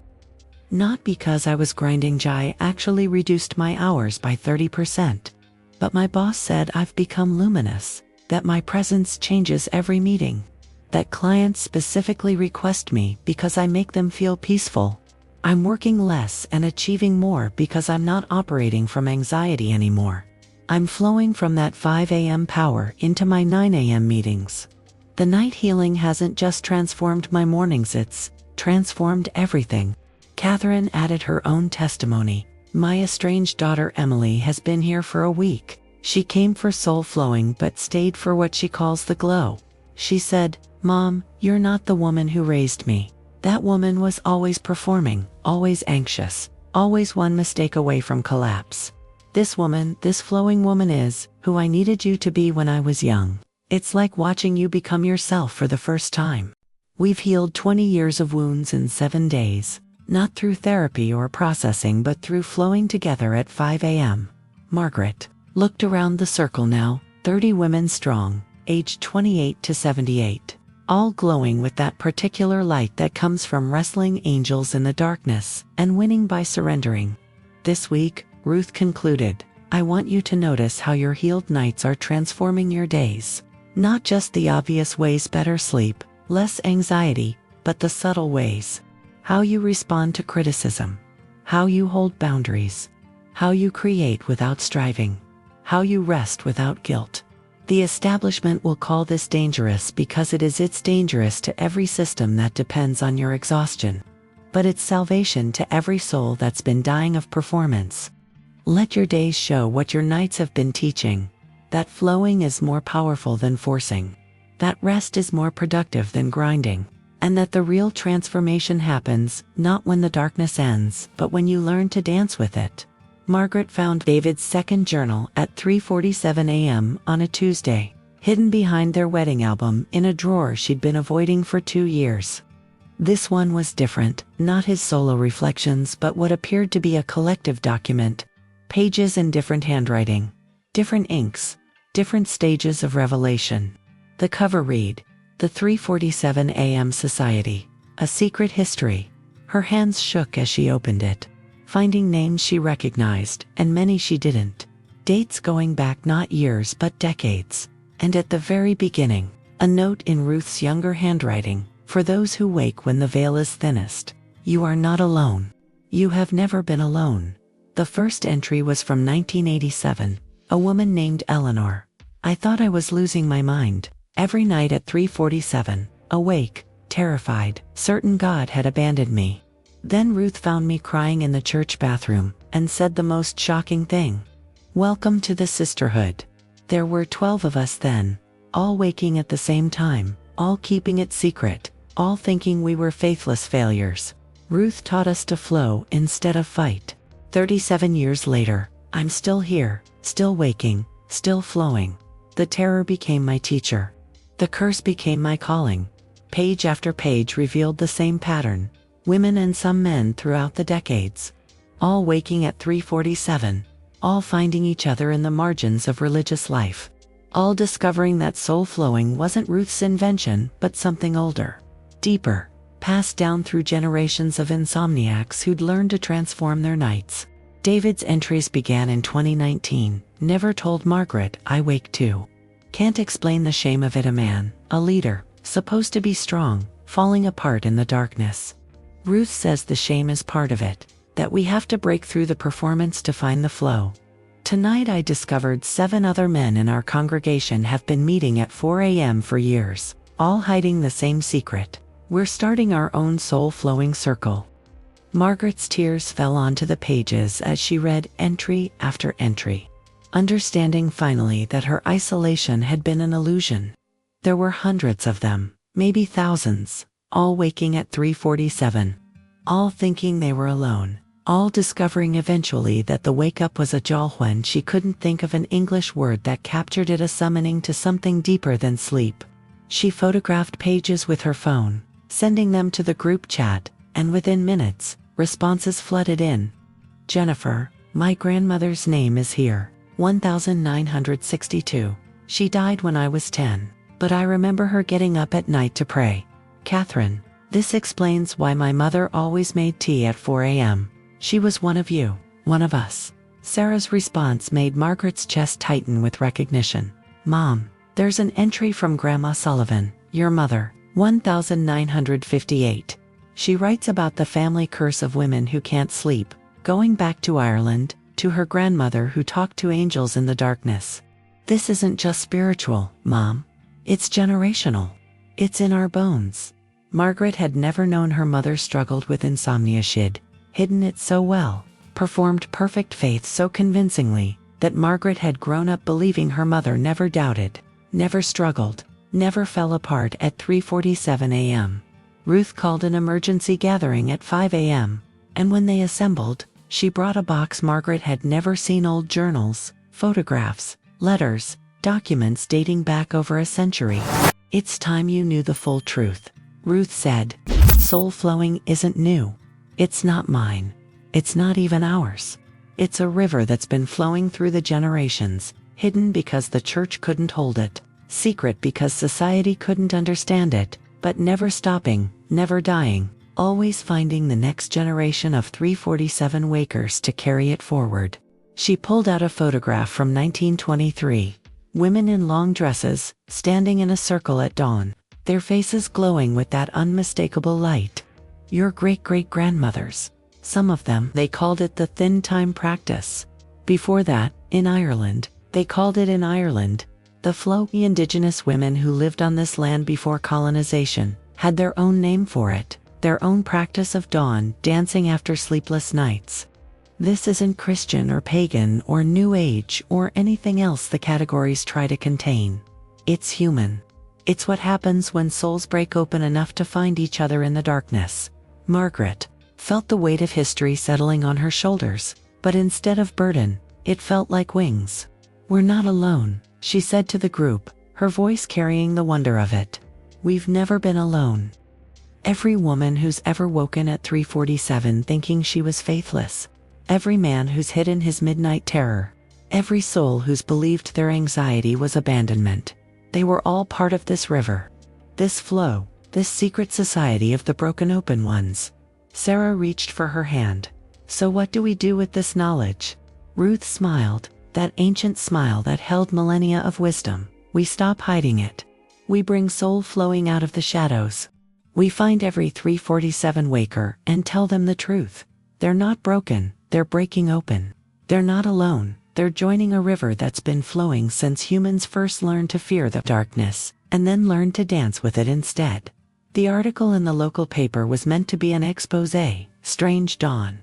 Not because I was grinding, I actually reduced my hours by 30%. But my boss said I've become luminous, that my presence changes every meeting, that clients specifically request me because I make them feel peaceful. I'm working less and achieving more because I'm not operating from anxiety anymore. I'm flowing from that 5 a.m. power into my 9 a.m. meetings. The night healing hasn't just transformed my mornings, it's transformed everything." Catherine added her own testimony. "My estranged daughter Emily has been here for a week. She came for soul flowing but stayed for what she calls the glow. She said, 'Mom, you're not the woman who raised me. That woman was always performing, always anxious, always one mistake away from collapse. This woman, this flowing woman is who I needed you to be when I was young.' It's like watching you become yourself for the first time. We've healed 20 years of wounds in 7 days, not through therapy or processing but through flowing together at 5 a.m. Margaret looked around the circle now, 30 women strong, aged 28 to 78, all glowing with that particular light that comes from wrestling angels in the darkness and winning by surrendering. This week, Ruth concluded, I want you to notice how your healed nights are transforming your days. Not just the obvious ways: better sleep, less anxiety, but the subtle ways. How you respond to criticism. How you hold boundaries. How you create without striving. How you rest without guilt. The establishment will call this dangerous because it's dangerous to every system that depends on your exhaustion. But it's salvation to every soul that's been dying of performance. Let your days show what your nights have been teaching. That flowing is more powerful than forcing. That rest is more productive than grinding. And that the real transformation happens, not when the darkness ends, but when you learn to dance with it. Margaret found David's second journal at 3:47 a.m. on a Tuesday, hidden behind their wedding album in a drawer she'd been avoiding for 2 years. This one was different, not his solo reflections but what appeared to be a collective document, pages in different handwriting, different inks, different stages of revelation. The cover read, "The 3:47 a.m. Society, a Secret History." Her hands shook as she opened it, finding names she recognized and many she didn't. Dates going back not years but decades. And at the very beginning, a note in Ruth's younger handwriting, "For those who wake when the veil is thinnest, you are not alone. You have never been alone." The first entry was from 1987, a woman named Eleanor. "I thought I was losing my mind. Every night at 3:47, awake, terrified, certain God had abandoned me. Then Ruth found me crying in the church bathroom and said the most shocking thing. Welcome to the sisterhood." There were 12 of us then, all waking at the same time, all keeping it secret, all thinking we were faithless failures. Ruth taught us to flow instead of fight. 37 years later, I'm still here, still waking, still flowing. The terror became my teacher. The curse became my calling. Page after page revealed the same pattern. Women and some men throughout the decades. All waking at 3:47. All finding each other in the margins of religious life. All discovering that soul flowing wasn't Ruth's invention, but something older, deeper, passed down through generations of insomniacs who'd learned to transform their nights. David's entries began in 2019. Never told Margaret, I wake too. Can't explain the shame of it. A man, a leader, supposed to be strong, falling apart in the darkness. Ruth says the shame is part of it, that we have to break through the performance to find the flow. Tonight I discovered 7 other men in our congregation have been meeting at 4 a.m. for years, all hiding the same secret. We're starting our own soul-flowing circle. Margaret's tears fell onto the pages as she read entry after entry, understanding finally that her isolation had been an illusion. There were hundreds of them, maybe thousands, all waking at 3:47, all thinking they were alone, all discovering eventually that the wake-up was a jol when she couldn't think of an English word that captured it, a summoning to something deeper than sleep. She photographed pages with her phone, sending them to the group chat, and within minutes, responses flooded in. Jennifer, my grandmother's name is here. 1962. She died when I was 10, but I remember her getting up at night to pray. Catherine, this explains why my mother always made tea at 4 a.m. She was one of you, one of us. Sarah's response made Margaret's chest tighten with recognition. Mom, there's an entry from Grandma Sullivan, your mother, 1958. She writes about the family curse of women who can't sleep, going back to Ireland, to her grandmother who talked to angels in the darkness. This isn't just spiritual, Mom. It's generational. It's in our bones. Margaret had never known her mother struggled with insomnia. She'd hidden it so well, performed perfect faith so convincingly, that Margaret had grown up believing her mother never doubted, never struggled, never fell apart at 3:47 a.m. Ruth called an emergency gathering at 5 a.m., and when they assembled, she brought a box Margaret had never seen: old journals, photographs, letters, documents dating back over a century. It's time you knew the full truth, Ruth said. Soul flowing isn't new. It's not mine. It's not even ours. It's a river that's been flowing through the generations, hidden because the church couldn't hold it, secret because society couldn't understand it, but never stopping, never dying, always finding the next generation of 3:47 wakers to carry it forward. She pulled out a photograph from 1923. Women in long dresses, standing in a circle at dawn, their faces glowing with that unmistakable light. Your great-great-grandmothers. Some of them, they called it the thin time practice. Before that, in Ireland, they called it the flow. The indigenous women who lived on this land before colonization had their own name for it, their own practice of dawn dancing after sleepless nights. This isn't Christian or pagan or New Age or anything else the categories try to contain. It's human. It's what happens when souls break open enough to find each other in the darkness. Margaret felt the weight of history settling on her shoulders, but instead of burden, it felt like wings. We're not alone, she said to the group, her voice carrying the wonder of it. We've never been alone. Every woman who's ever woken at 3:47 thinking she was faithless, every man who's hidden his midnight terror, every soul who's believed their anxiety was abandonment, they were all part of this river, this flow, this secret society of the broken open ones. Sarah reached for her hand. So what do we do with this knowledge? Ruth smiled, that ancient smile that held millennia of wisdom. We stop hiding it. We bring soul flowing out of the shadows. We find every 347 waker and tell them the truth. They're not broken, they're breaking open. They're not alone, they're joining a river that's been flowing since humans first learned to fear the darkness, and then learned to dance with it instead. The article in the local paper was meant to be an exposé, strange dawn.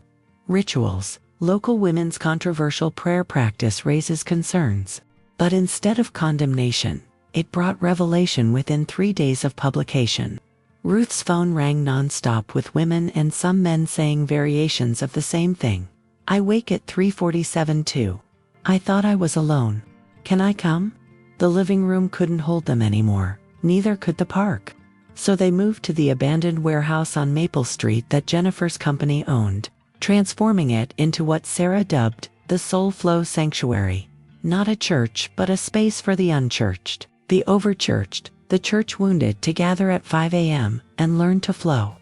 Rituals, local women's controversial prayer practice raises concerns. But instead of condemnation, it brought revelation within 3 days of publication. Ruth's phone rang nonstop with women and some men saying variations of the same thing. I wake at 3:47 too. I thought I was alone. Can I come? The living room couldn't hold them anymore, neither could the park. So they moved to the abandoned warehouse on Maple Street that Jennifer's company owned, transforming it into what Sarah dubbed the Soul Flow Sanctuary. Not a church, but a space for the unchurched, the overchurched, the church wounded to gather at 5 a.m. and learn to flow.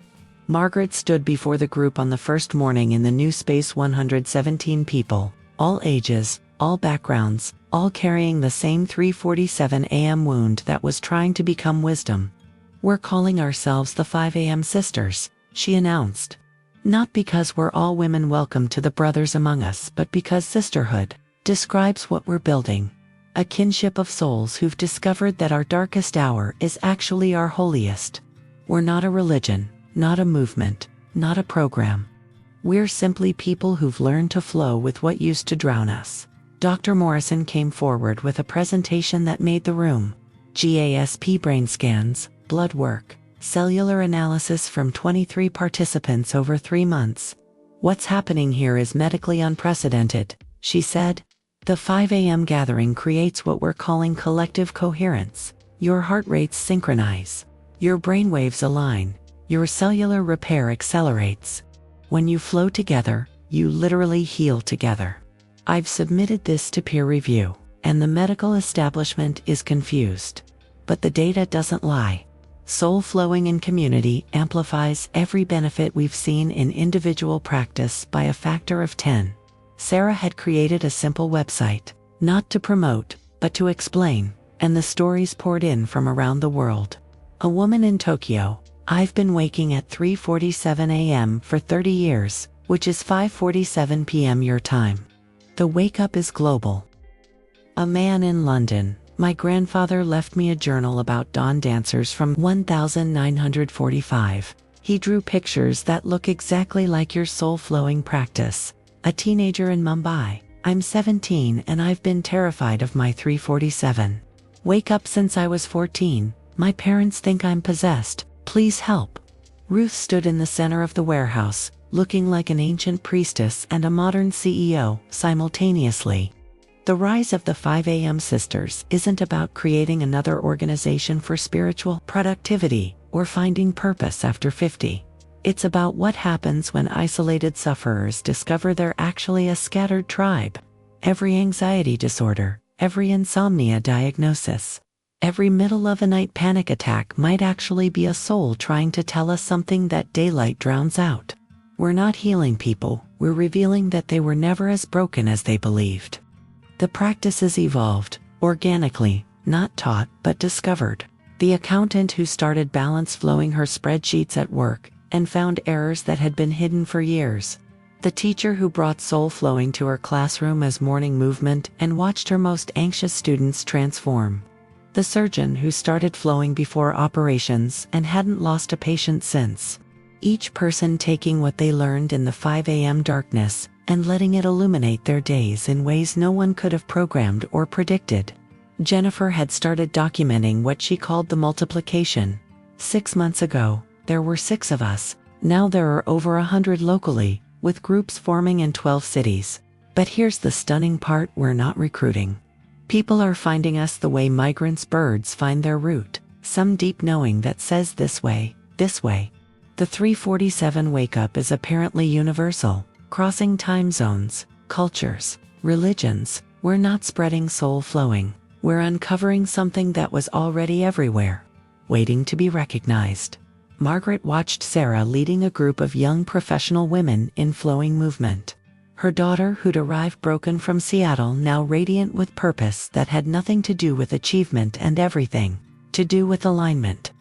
Margaret stood before the group on the first morning in the new space. 117 people, all ages, all backgrounds, all carrying the same 3:47 a.m. wound that was trying to become wisdom. We're calling ourselves the 5 a.m. Sisters, she announced. Not because we're all women welcome to the brothers among us, but because sisterhood describes what we're building. A kinship of souls who've discovered that our darkest hour is actually our holiest. We're not a religion, not a movement, not a program. We're simply people who've learned to flow with what used to drown us. Dr. Morrison came forward with a presentation that made the room. GASP brain scans, blood work, cellular analysis from 23 participants over 3 months. What's happening here is medically unprecedented, she said. The 5 a.m. gathering creates what we're calling collective coherence. Your heart rates synchronize. Your brainwaves align. Your cellular repair accelerates. When you flow together, you literally heal together. I've submitted this to peer review, and the medical establishment is confused. But the data doesn't lie. Soul flowing in community amplifies every benefit we've seen in individual practice by a factor of 10. Sarah had created a simple website, not to promote, but to explain, and the stories poured in from around the world. A woman in Tokyo, I've been waking at 3:47 a.m. for 30 years, which is 5:47 p.m. your time. The wake up is global. A man in London, my grandfather left me a journal about dawn dancers from 1945. He drew pictures that look exactly like your soul-flowing practice. A teenager in Mumbai. I'm 17 and I've been terrified of my 3:47. Wake up since I was 14. My parents think I'm possessed. Please help. Ruth stood in the center of the warehouse, looking like an ancient priestess and a modern CEO simultaneously. The rise of the 5 a.m. Sisters isn't about creating another organization for spiritual productivity or finding purpose after 50. It's about what happens when isolated sufferers discover they're actually a scattered tribe. Every anxiety disorder, every insomnia diagnosis, every middle-of-the-night panic attack might actually be a soul trying to tell us something that daylight drowns out. We're not healing people, We're revealing that they were never as broken as they believed. The practices evolved, organically, not taught but discovered. The accountant who started balance flowing her spreadsheets at work and found errors that had been hidden for years. The teacher who brought soul flowing to her classroom as morning movement and watched her most anxious students transform. The surgeon who started flowing before operations and hadn't lost a patient since. Each person taking what they learned in the 5 a.m. darkness and letting it illuminate their days in ways no one could have programmed or predicted. Jennifer had started documenting what she called the multiplication. 6 months ago, there were 6 of us. Now there are over 100 locally, with groups forming in 12 cities. But here's the stunning part: we're not recruiting. People are finding us the way migrants' birds find their route, some deep knowing that says this way, this way. The 347 wake-up is apparently universal, crossing time zones, cultures, religions. We're not spreading soul flowing. We're uncovering something that was already everywhere, waiting to be recognized. Margaret watched Sarah leading a group of young professional women in flowing movement. Her daughter, who'd arrived broken from Seattle, now radiant with purpose that had nothing to do with achievement and everything to do with alignment.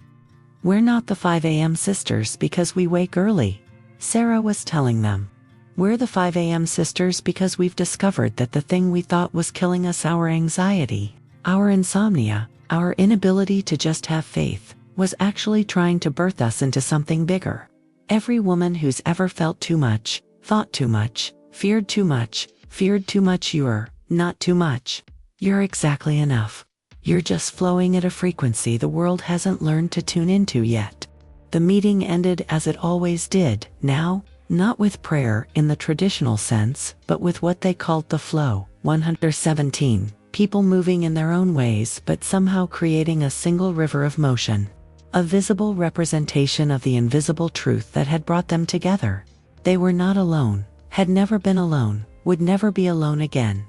We're not the 5 a.m. sisters because we wake early, Sarah was telling them. We're the 5 a.m. sisters because we've discovered that the thing we thought was killing us, our anxiety, our insomnia, our inability to just have faith, was actually trying to birth us into something bigger. Every woman who's ever felt too much, thought too much, feared too much, you're not too much. You're exactly enough. You're just flowing at a frequency the world hasn't learned to tune into yet. The meeting ended as it always did, now, not with prayer in the traditional sense, but with what they called the flow. 117 people moving in their own ways but somehow creating a single river of motion. A visible representation of the invisible truth that had brought them together. They were not alone, had never been alone, would never be alone again.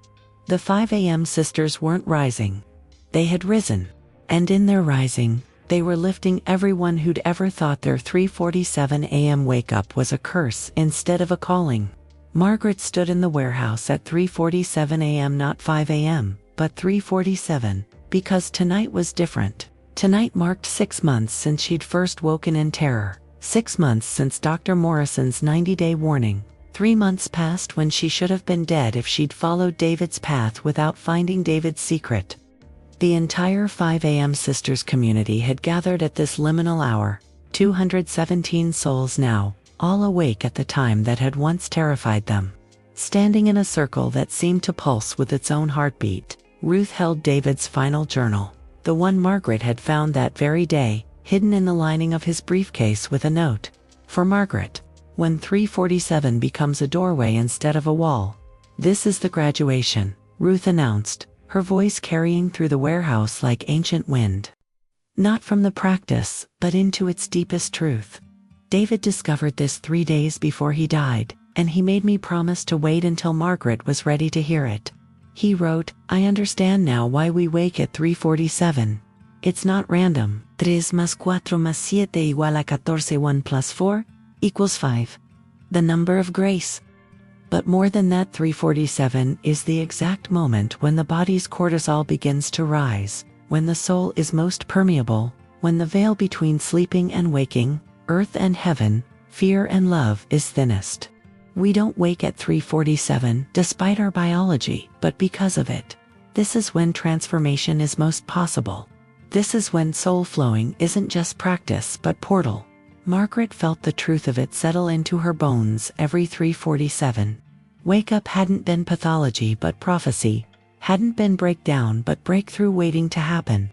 The 5 a.m. sisters weren't rising. They had risen. And in their rising, they were lifting everyone who'd ever thought their 3:47 a.m. wake-up was a curse instead of a calling. Margaret stood in the warehouse at 3:47 a.m., not 5 a.m., but 3:47, because tonight was different. Tonight marked 6 months since she'd first woken in terror. 6 months since Dr. Morrison's 90-day warning. 3 months passed when she should have been dead if she'd followed David's path without finding David's secret. The entire 5 a.m. Sisters community had gathered at this liminal hour, 217 souls now, all awake at the time that had once terrified them. Standing in a circle that seemed to pulse with its own heartbeat, Ruth held David's final journal, the one Margaret had found that very day, hidden in the lining of his briefcase with a note. For Margaret, when 347 becomes a doorway instead of a wall. This is the graduation, Ruth announced, her voice carrying through the warehouse like ancient wind. Not from the practice, but into its deepest truth. David discovered this 3 days before he died, and he made me promise to wait until Margaret was ready to hear it. He wrote, "I understand now why we wake at 3:47. It's not random. 3 más 4 más 7 igual a 14. 1 plus 4 equals 5. The number of grace." But more than that, 3:47 is the exact moment when the body's cortisol begins to rise, when the soul is most permeable, when the veil between sleeping and waking, earth and heaven, fear and love is thinnest. We don't wake at 3:47 despite our biology, but because of it. This is when transformation is most possible. This is when soul flowing isn't just practice but portal. Margaret felt the truth of it settle into her bones every 3:47. Wake up hadn't been pathology but prophecy, hadn't been breakdown but breakthrough waiting to happen.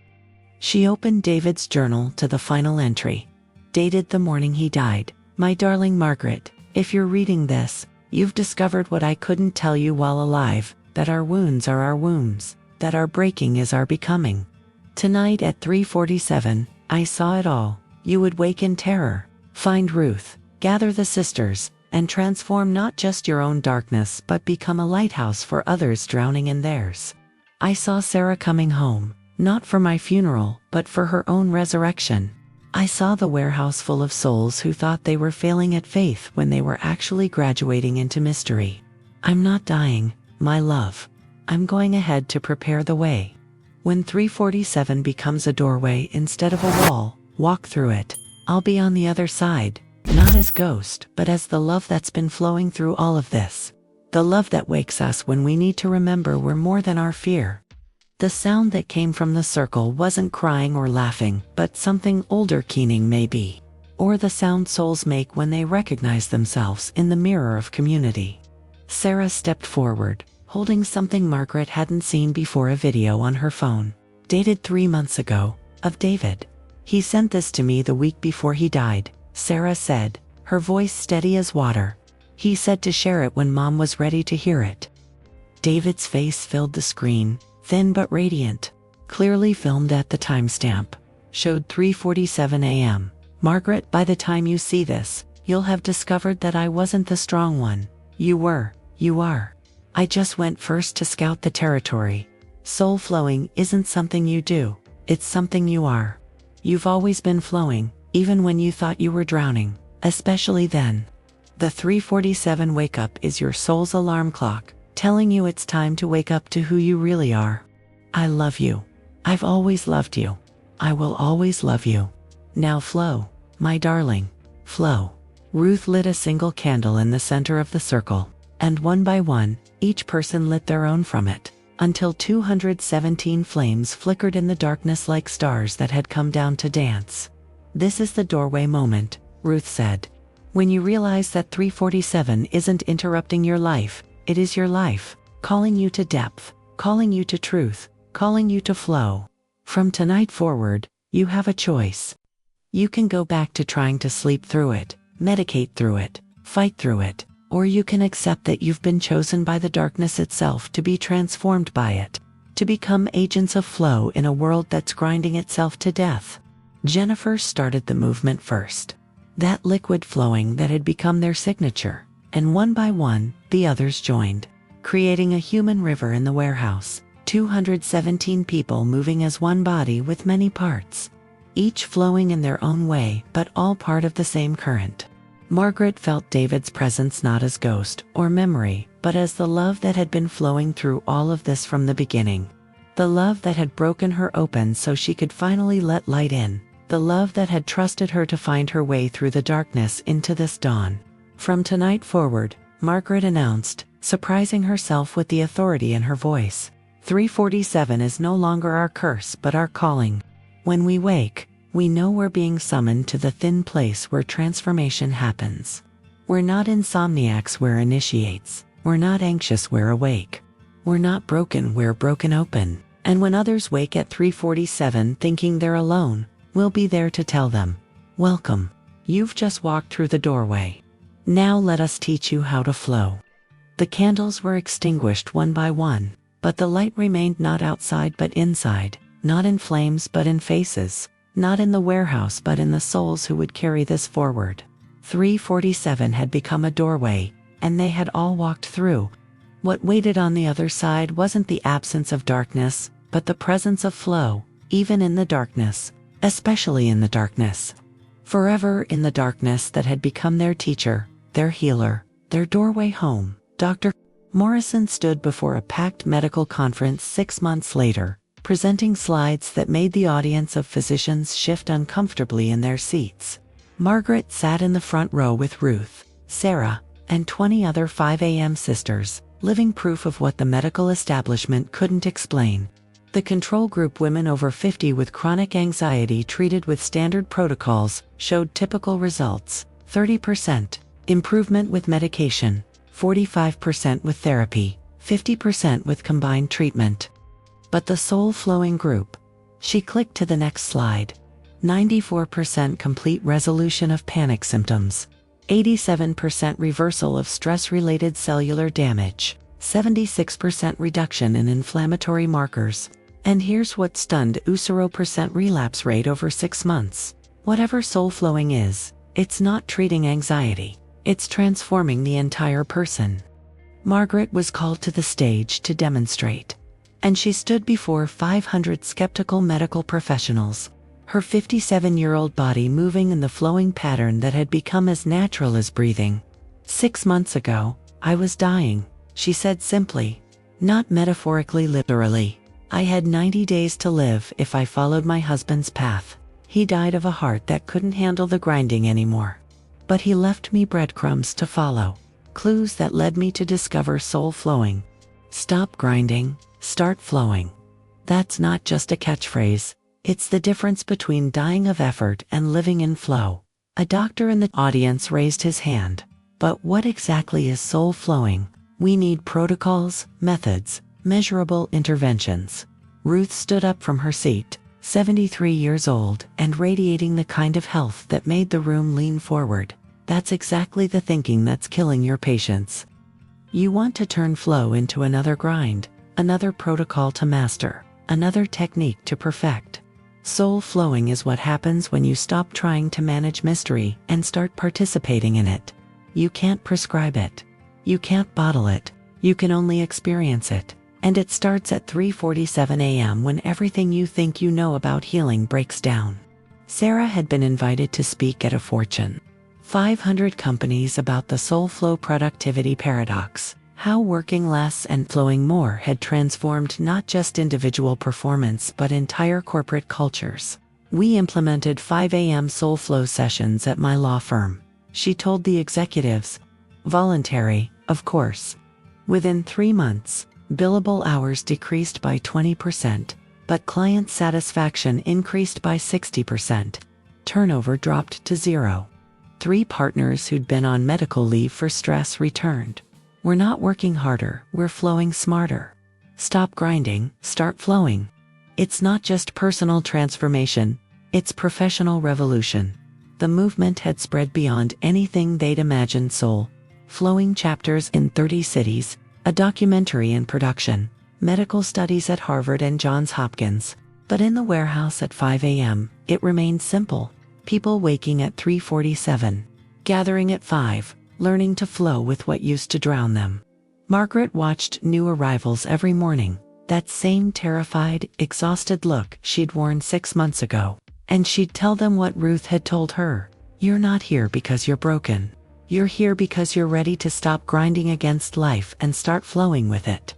She opened David's journal to the final entry. Dated the morning he died. "My darling Margaret, if you're reading this, you've discovered what I couldn't tell you while alive, that our wounds are our wombs, that our breaking is our becoming. Tonight at 3:47, I saw it all. You would wake in terror, find Ruth, gather the sisters, and transform not just your own darkness but become a lighthouse for others drowning in theirs. I saw Sarah coming home, not for my funeral but for her own resurrection. I saw the warehouse full of souls who thought they were failing at faith when they were actually graduating into mystery. I'm not dying, my love. I'm going ahead to prepare the way. When 347 becomes a doorway instead of a wall, walk through it. I'll be on the other side, not as ghost, but as the love that's been flowing through all of this. The love that wakes us when we need to remember we're more than our fear. The sound that came from the circle wasn't crying or laughing, but something older keening maybe. Or the sound souls make when they recognize themselves in the mirror of community. Sarah stepped forward, holding something Margaret hadn't seen before, a video on her phone, dated 3 months ago, of David. He sent this to me the week before he died, Sarah said, her voice steady as water. He said to share it when Mom was ready to hear it. David's face filled the screen, thin but radiant, clearly filmed at the timestamp, showed 3:47 a.m. Margaret, by the time you see this, you'll have discovered that I wasn't the strong one. You were, you are. I just went first to scout the territory. Soul flowing isn't something you do, it's something you are. You've always been flowing, even when you thought you were drowning, especially then. The 3:47 wake up is your soul's alarm clock, telling you it's time to wake up to who you really are. I love you. I've always loved you. I will always love you. Now flow, my darling, flow. Ruth lit a single candle in the center of the circle, and one by one, each person lit their own from it, until 217 flames flickered in the darkness like stars that had come down to dance. This is the doorway moment, Ruth said. When you realize that 3:47 isn't interrupting your life, it is your life, calling you to depth, calling you to truth, calling you to flow. From tonight forward, you have a choice. You can go back to trying to sleep through it, medicate through it, fight through it, or you can accept that you've been chosen by the darkness itself to be transformed by it, to become agents of flow in a world that's grinding itself to death. Jennifer started the movement first. That liquid flowing that had become their signature, and one by one, the others joined, creating a human river in the warehouse, 217 people moving as one body with many parts, each flowing in their own way but all part of the same current. Margaret felt David's presence not as ghost or memory, but as the love that had been flowing through all of this from the beginning. The love that had broken her open so she could finally let light in. The love that had trusted her to find her way through the darkness into this dawn. From tonight forward, Margaret announced, surprising herself with the authority in her voice, 3:47 is no longer our curse but our calling. When we wake, we know we're being summoned to the thin place where transformation happens. We're not insomniacs, we're initiates. We're not anxious, we're awake. We're not broken, we're broken open. And when others wake at 3:47 thinking they're alone, we'll be there to tell them, welcome. You've just walked through the doorway. Now let us teach you how to flow. The candles were extinguished one by one, but the light remained not outside but inside, not in flames but in faces, not in the warehouse but in the souls who would carry this forward. 3:47 had become a doorway, and they had all walked through. What waited on the other side wasn't the absence of darkness, but the presence of flow, even in the darkness, especially in the darkness. Forever in the darkness that had become their teacher, their healer, their doorway home. Dr. Morrison stood before a packed medical conference 6 months later, presenting slides that made the audience of physicians shift uncomfortably in their seats. Margaret sat in the front row with Ruth, Sarah, and 20 other 5 a.m. sisters, living proof of what the medical establishment couldn't explain. The control group, women over 50 with chronic anxiety treated with standard protocols, showed typical results: 30% improvement with medication, 45% with therapy, 50% with combined treatment. But the soul-flowing group, she clicked to the next slide, 94% complete resolution of panic symptoms, 87% reversal of stress-related cellular damage, 76% reduction in inflammatory markers. And here's what stunned: 0% relapse rate over 6 months. Whatever soul flowing is, it's not treating anxiety, it's transforming the entire person. Margaret was called to the stage to demonstrate. And she stood before 500 skeptical medical professionals. her 57-year-old body moving in the flowing pattern that had become as natural as breathing. 6 months ago, I was dying, she said simply. Not metaphorically, literally. I had 90 days to live if I followed my husband's path. He died of a heart that couldn't handle the grinding anymore. But he left me breadcrumbs to follow, clues that led me to discover soul flowing. Stop grinding, start flowing. That's not just a catchphrase, it's the difference between dying of effort and living in flow. A doctor in the audience raised his hand. But what exactly is soul flowing? We need protocols, methods, measurable interventions. Ruth stood up from her seat, 73 years old, and radiating the kind of health that made the room lean forward. That's exactly the thinking that's killing your patients. You want to turn flow into another grind, another protocol to master, another technique to perfect. Soul flowing is what happens when you stop trying to manage mystery and start participating in it. You can't prescribe it. You can't bottle it. You can only experience it. And it starts at 3:47 a.m. when everything you think you know about healing breaks down. Sarah had been invited to speak at a Fortune 500 companies about the soul flow productivity paradox, how working less and flowing more had transformed not just individual performance but entire corporate cultures. We implemented 5 a.m. soul flow sessions at my law firm, she told the executives. Voluntary, of course. Within 3 months, billable hours decreased by 20%, but client satisfaction increased by 60%. Turnover dropped to 0. 3 partners who'd been on medical leave for stress returned. We're not working harder, we're flowing smarter. Stop grinding, start flowing. It's not just personal transformation, it's professional revolution. The movement had spread beyond anything they'd imagined. Soul flowing chapters in 30 cities, a documentary in production, medical studies at Harvard and Johns Hopkins. But in the warehouse at 5 a.m., it remained simple. People waking at 3:47, gathering at 5, learning to flow with what used to drown them. Margaret watched new arrivals every morning, that same terrified, exhausted look she'd worn 6 months ago. And she'd tell them what Ruth had told her. You're not here because you're broken. You're here because you're ready to stop grinding against life and start flowing with it.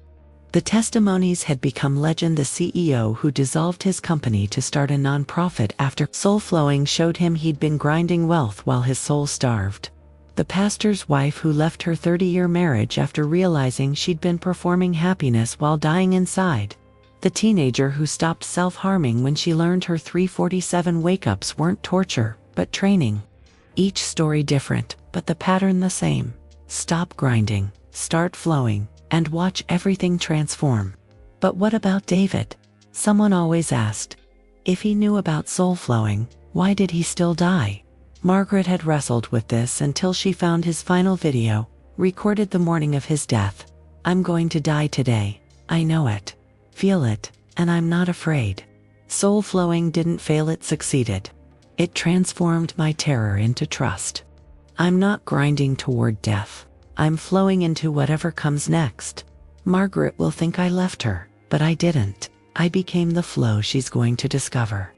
The testimonies had become legend. The CEO who dissolved his company to start a nonprofit after soul flowing showed him he'd been grinding wealth while his soul starved. The pastor's wife who left her 30-year marriage after realizing she'd been performing happiness while dying inside. The teenager who stopped self-harming when she learned her 3:47 wake-ups weren't torture, but training. Each story different, but the pattern the same. Stop grinding, start flowing, and watch everything transform. But what about David? Someone always asked. If he knew about soul flowing, why did he still die? Margaret had wrestled with this until she found his final video, recorded the morning of his death. I'm going to die today. I know it. Feel it, and I'm not afraid. Soul flowing didn't fail, it succeeded. It transformed my terror into trust. I'm not grinding toward death. I'm flowing into whatever comes next. Margaret will think I left her, but I didn't. I became the flow she's going to discover.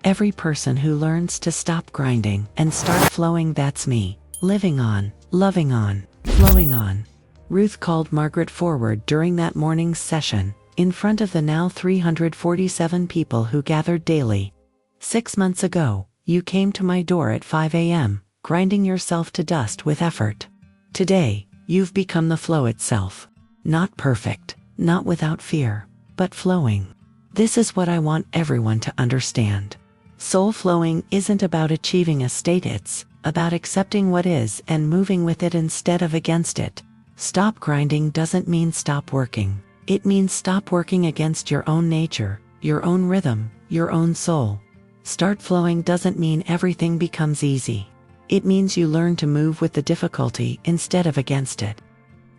Every person who learns to stop grinding and start flowing, that's me. Living on, loving on, flowing on. Ruth called Margaret forward during that morning's session, in front of the now 347 people who gathered daily. 6 months ago, you came to my door at 5 a.m., grinding yourself to dust with effort. Today, you've become the flow itself. Not perfect, not without fear, but flowing. This is what I want everyone to understand. Soul flowing isn't about achieving a state, it's about accepting what is and moving with it instead of against it. Stop grinding doesn't mean stop working. It means stop working against your own nature, your own rhythm, your own soul. Start flowing doesn't mean everything becomes easy. It means you learn to move with the difficulty instead of against it.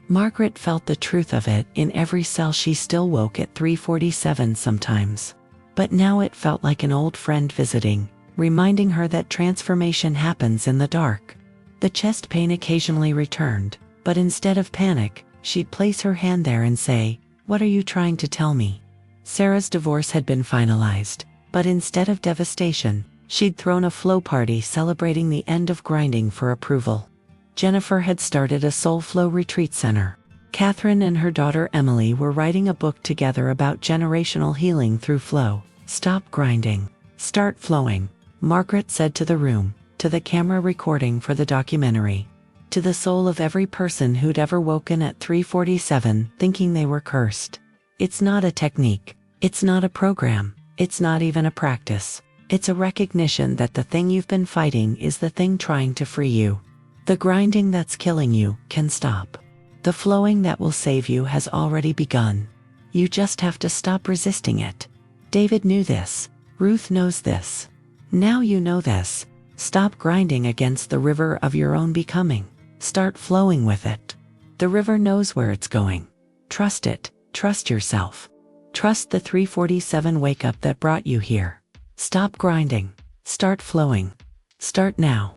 Margaret felt the truth of it in every cell. She still woke at 3:47 sometimes. But now it felt like an old friend visiting, reminding her that transformation happens in the dark. The chest pain occasionally returned, but instead of panic, she'd place her hand there and say, "What are you trying to tell me?" Sarah's divorce had been finalized. But instead of devastation, she'd thrown a flow party celebrating the end of grinding for approval. Jennifer had started a Soul Flow retreat center. Catherine and her daughter Emily were writing a book together about generational healing through flow. Stop grinding. Start flowing, Margaret said to the room, to the camera recording for the documentary. To the soul of every person who'd ever woken at 3:47 thinking they were cursed. It's not a technique. It's not a program. It's not even a practice. It's a recognition that the thing you've been fighting is the thing trying to free you. The grinding that's killing you can stop. The flowing that will save you has already begun. You just have to stop resisting it. David knew this. Ruth knows this. Now you know this. Stop grinding against the river of your own becoming. Start flowing with it. The river knows where it's going. Trust it. Trust yourself. Trust the 3:47 wake-up that brought you here. Stop grinding. Start flowing. Start now.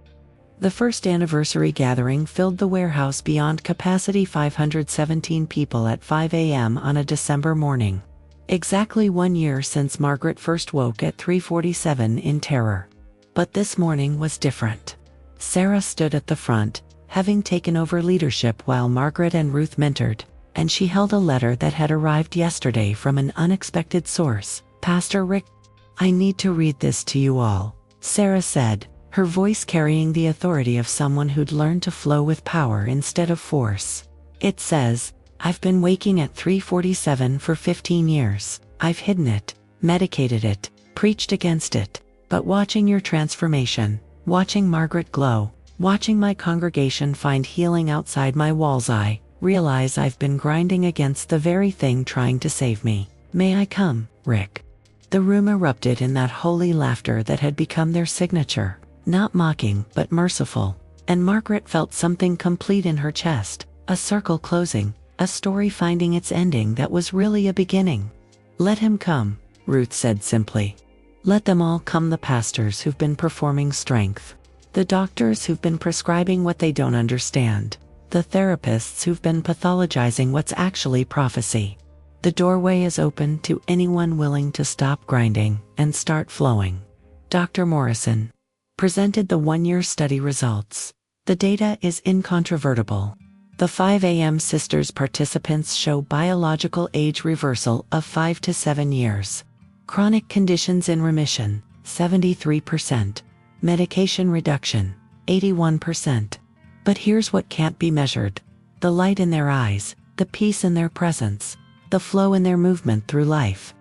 The first anniversary gathering filled the warehouse beyond capacity, 517 people at 5 a.m. on a December morning. Exactly 1 year since Margaret first woke at 3:47 in terror. But this morning was different. Sarah stood at the front, having taken over leadership while Margaret and Ruth mentored, and she held a letter that had arrived yesterday from an unexpected source. Pastor Rick, I need to read this to you all, Sarah said, her voice carrying the authority of someone who'd learned to flow with power instead of force. It says, I've been waking at 3:47 for 15 years. I've hidden it, medicated it, preached against it, but watching your transformation, watching Margaret glow, watching my congregation find healing outside my walls, I realize I've been grinding against the very thing trying to save me. May I come, Rick? The room erupted in that holy laughter that had become their signature, not mocking but merciful, and Margaret felt something complete in her chest, a circle closing, a story finding its ending that was really a beginning. Let him come, Ruth said simply. Let them all come, the pastors who've been performing strength, the doctors who've been prescribing what they don't understand, the therapists who've been pathologizing what's actually prophecy. The doorway is open to anyone willing to stop grinding and start flowing. Dr. Morrison presented the 1-year study results. The data is incontrovertible. The 5 a.m. Sisters participants show biological age reversal of 5 to 7 years. Chronic conditions in remission, 73%. Medication reduction, 81%. But here's what can't be measured: the light in their eyes, the peace in their presence, the flow in their movement through life.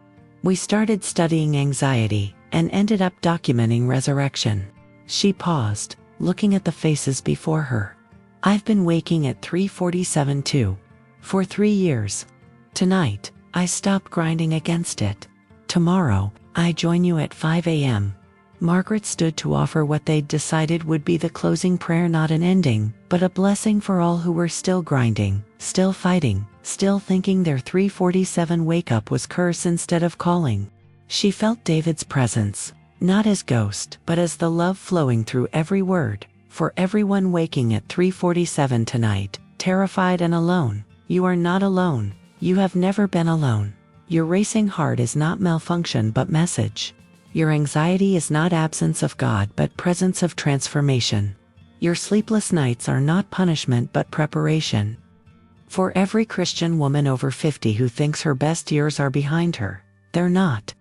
We started studying anxiety and ended up documenting resurrection. She paused, looking at the faces before her. I've been waking at 3:47 too. For 3 years. Tonight, I stop grinding against it. Tomorrow, I join you at 5 a.m. Margaret stood to offer what they'd decided would be the closing prayer, not an ending, but a blessing for all who were still grinding, still fighting, still thinking their 3:47 wake-up was curse instead of calling. She felt David's presence, not as ghost, but as the love flowing through every word. For everyone waking at 3:47 tonight, terrified and alone, you are not alone. You have never been alone. Your racing heart is not malfunction but message. Your anxiety is not absence of God but presence of transformation. Your sleepless nights are not punishment but preparation. For every Christian woman over 50 who thinks her best years are behind her, they're not.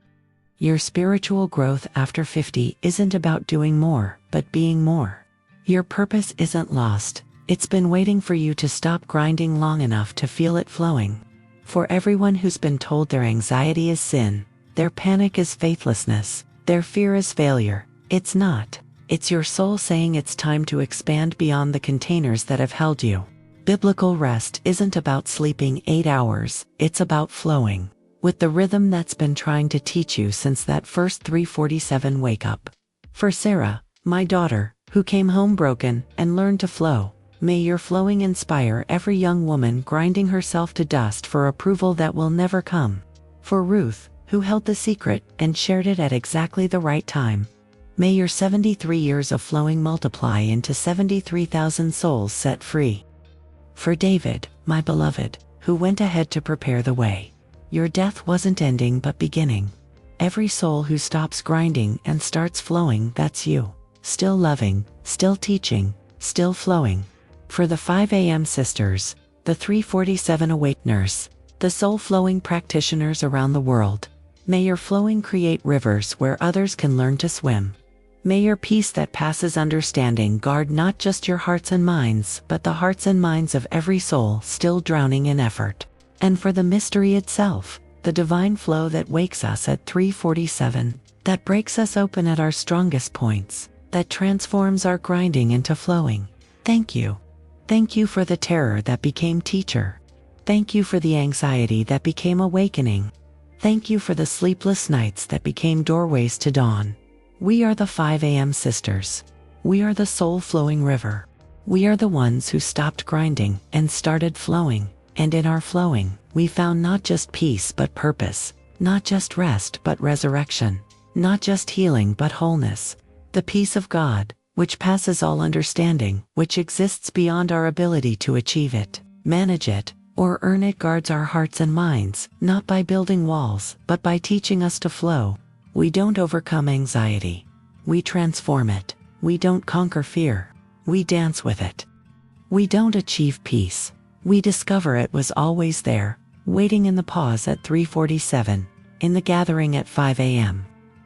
Your spiritual growth after 50 isn't about doing more, but being more. Your purpose isn't lost. It's been waiting for you to stop grinding long enough to feel it flowing. For everyone who's been told their anxiety is sin, their panic is faithlessness, their fear is failure, it's not. It's your soul saying it's time to expand beyond the containers that have held you. Biblical rest isn't about sleeping 8 hours, it's about flowing with the rhythm that's been trying to teach you since that first 3:47 wake-up. For Sarah, my daughter, who came home broken and learned to flow, may your flowing inspire every young woman grinding herself to dust for approval that will never come. For Ruth, who held the secret and shared it at exactly the right time, may your 73 years of flowing multiply into 73,000 souls set free. For David, my beloved, who went ahead to prepare the way, your death wasn't ending but beginning. Every soul who stops grinding and starts flowing, that's you. Still loving, still teaching, still flowing. For the 5 a.m. sisters, the 347 awakeners, the soul-flowing practitioners around the world, may your flowing create rivers where others can learn to swim. May your peace that passes understanding guard not just your hearts and minds, but the hearts and minds of every soul still drowning in effort. And for the mystery itself, the divine flow that wakes us at 347, that breaks us open at our strongest points, that transforms our grinding into flowing. Thank you. Thank you for the terror that became teacher. Thank you for the anxiety that became awakening. Thank you for the sleepless nights that became doorways to dawn. We are the 5 a.m. sisters. We are the soul-flowing river. We are the ones who stopped grinding and started flowing. And in our flowing, we found not just peace but purpose, not just rest but resurrection, not just healing but wholeness. The peace of God, which passes all understanding, which exists beyond our ability to achieve it, manage it, or earn it, guards our hearts and minds, not by building walls, but by teaching us to flow. We don't overcome anxiety. We transform it. We don't conquer fear. We dance with it. We don't achieve peace. We discover it was always there, waiting in the pause at 347, in the gathering at 5 a.m.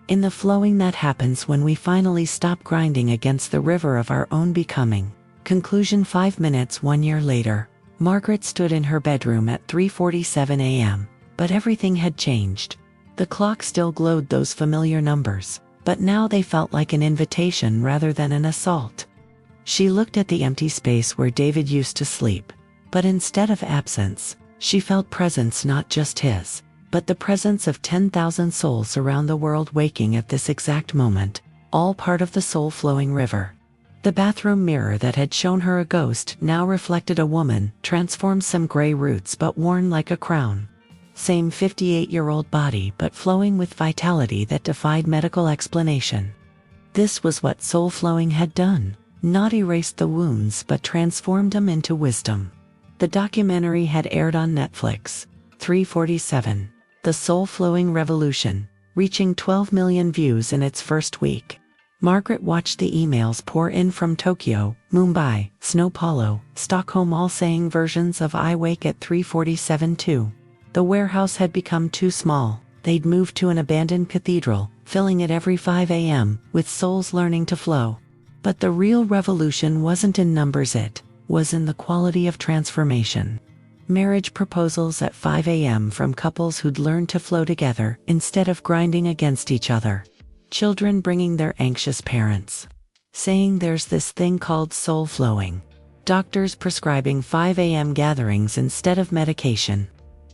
In the flowing that happens when we finally stop grinding against the river of our own becoming. Conclusion: 5 minutes 1 year later, Margaret stood in her bedroom at 3:47 a.m., but everything had changed. The clock still glowed those familiar numbers, but now they felt like an invitation rather than an assault. She looked at the empty space where David used to sleep, but instead of absence, she felt presence, not just his, but the presence of 10,000 souls around the world waking at this exact moment, all part of the soul-flowing river. The bathroom mirror that had shown her a ghost now reflected a woman, transformed, some gray roots but worn like a crown. Same 58-year-old body but flowing with vitality that defied medical explanation. This was what soul-flowing had done, not erased the wounds but transformed them into wisdom. The documentary had aired on Netflix. 347, The Soul-Flowing Revolution, reaching 12 million views in its first week. Margaret watched the emails pour in from Tokyo, Mumbai, São Paulo, Stockholm, all saying versions of "I wake at 3:47 too." The warehouse had become too small. They'd moved to an abandoned cathedral, filling it every 5 a.m. with souls learning to flow. But the real revolution wasn't in numbers, it was in the quality of transformation. Marriage proposals at 5 a.m. from couples who'd learned to flow together instead of grinding against each other. Children bringing their anxious parents, saying there's this thing called soul flowing. Doctors prescribing 5 a.m. gatherings instead of medication.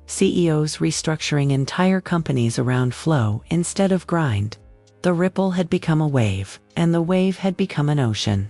CEOs restructuring entire companies around flow instead of grind. The ripple had become a wave, and the wave had become an ocean.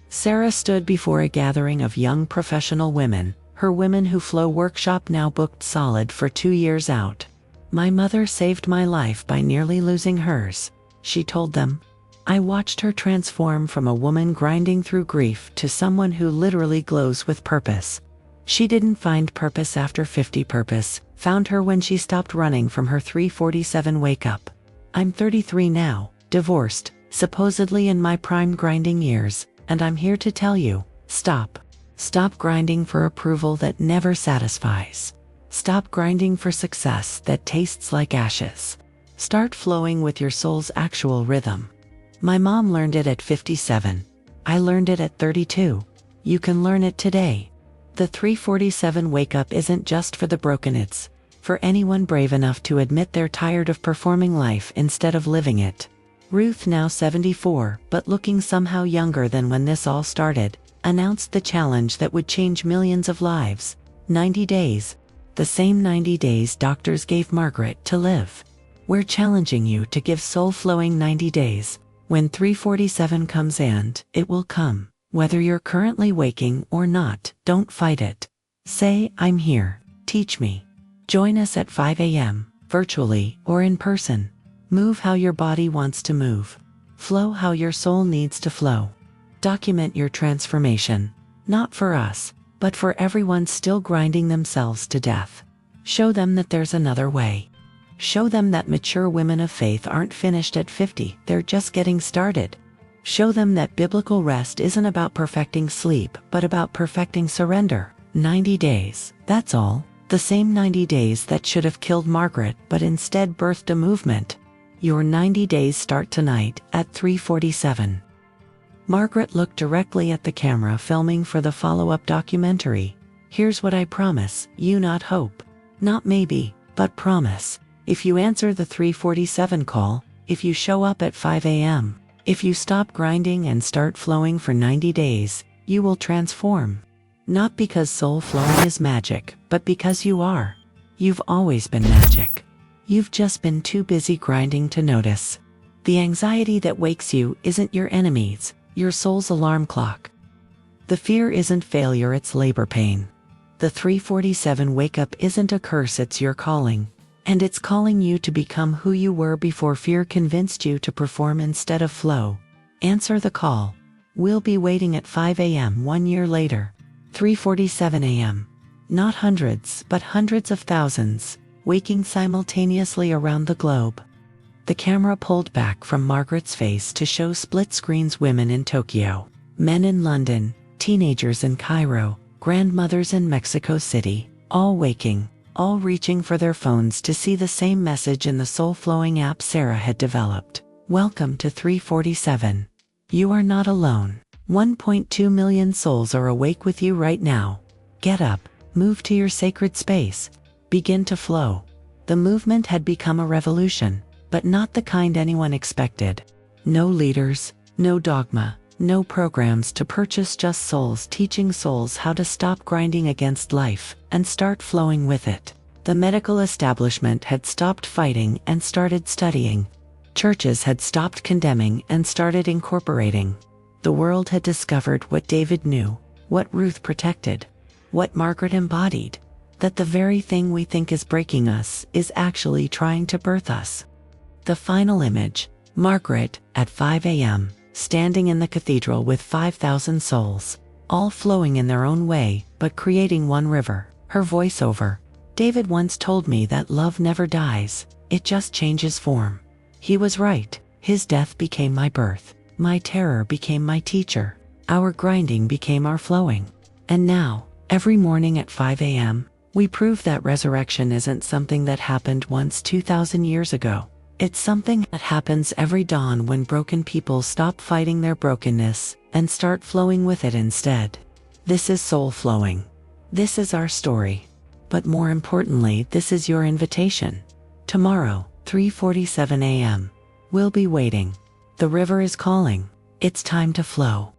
Sarah stood before a gathering of young professional women, her Women Who Flow workshop now booked solid for 2 years out. "My mother saved my life by nearly losing hers," she told them. "I watched her transform from a woman grinding through grief to someone who literally glows with purpose. She didn't find purpose after 50. Purpose found her when she stopped running from her 3:47 wake-up. I'm 33 now, divorced, supposedly in my prime grinding years, and I'm here to tell you, stop. Stop grinding for approval that never satisfies. Stop grinding for success that tastes like ashes. Start flowing with your soul's actual rhythm." My mom learned it at 57. I learned it at 32. You can learn it today. The 3:47 wake-up isn't just for the broken, it's for anyone brave enough to admit they're tired of performing life instead of living it. Ruth, now 74, but looking somehow younger than when this all started, announced the challenge that would change millions of lives. 90 days. The same 90 days doctors gave Margaret to live. We're challenging you to give soul-flowing 90 days. When 3:47 comes, and it will come, whether you're currently waking or not, don't fight it. Say, "I'm here. Teach me." Join us at 5 a.m., virtually or in person. Move how your body wants to move. Flow how your soul needs to flow. Document your transformation, not for us, but for everyone still grinding themselves to death. Show them that there's another way. Show them that mature women of faith aren't finished at 50, they're just getting started. Show them that biblical rest isn't about perfecting sleep, but about perfecting surrender. 90 days, that's all. The same 90 days that should have killed Margaret, but instead birthed a movement. Your 90 days start tonight at 3:47. Margaret looked directly at the camera filming for the follow-up documentary. Here's what I promise you, not hope. Not maybe, but promise. If you answer the 3:47 call, if you show up at 5 a.m., if you stop grinding and start flowing for 90 days, you will transform. Not because soul flowing is magic, but because you are. You've always been magic. You've just been too busy grinding to notice. The anxiety that wakes you isn't your enemy's, your soul's alarm clock. The fear isn't failure, it's labor pain. The 3:47 wake up isn't a curse, it's your calling. And it's calling you to become who you were before fear convinced you to perform instead of flow. Answer the call. We'll be waiting at 5 a.m. 1 year later. 3:47 a.m. Not hundreds, but hundreds of thousands, waking simultaneously around the globe. The camera pulled back from Margaret's face to show split screens: women in Tokyo, men in London, teenagers in Cairo, grandmothers in Mexico City, all waking, all reaching for their phones to see the same message in the soul-flowing app Sarah had developed. Welcome to 3:47. You are not alone. 1.2 million souls are awake with you right now. Get up, move to your sacred space, begin to flow. The movement had become a revolution, but not the kind anyone expected. No leaders, no dogma, no programs to purchase, just souls teaching souls how to stop grinding against life and start flowing with it. The medical establishment had stopped fighting and started studying. Churches had stopped condemning and started incorporating. The world had discovered what David knew, what Ruth protected, what Margaret embodied, that the very thing we think is breaking us is actually trying to birth us. The final image, Margaret, at 5 a.m., standing in the cathedral with 5,000 souls, all flowing in their own way, but creating one river. Her voiceover. David once told me that love never dies, it just changes form. He was right. His death became my birth. My terror became my teacher. Our grinding became our flowing. And now, every morning at 5 a.m., we prove that resurrection isn't something that happened once 2,000 years ago. It's something that happens every dawn when broken people stop fighting their brokenness and start flowing with it instead. This is soul flowing. This is our story. But more importantly, this is your invitation. Tomorrow, 3:47 a.m. We'll be waiting. The river is calling. It's time to flow.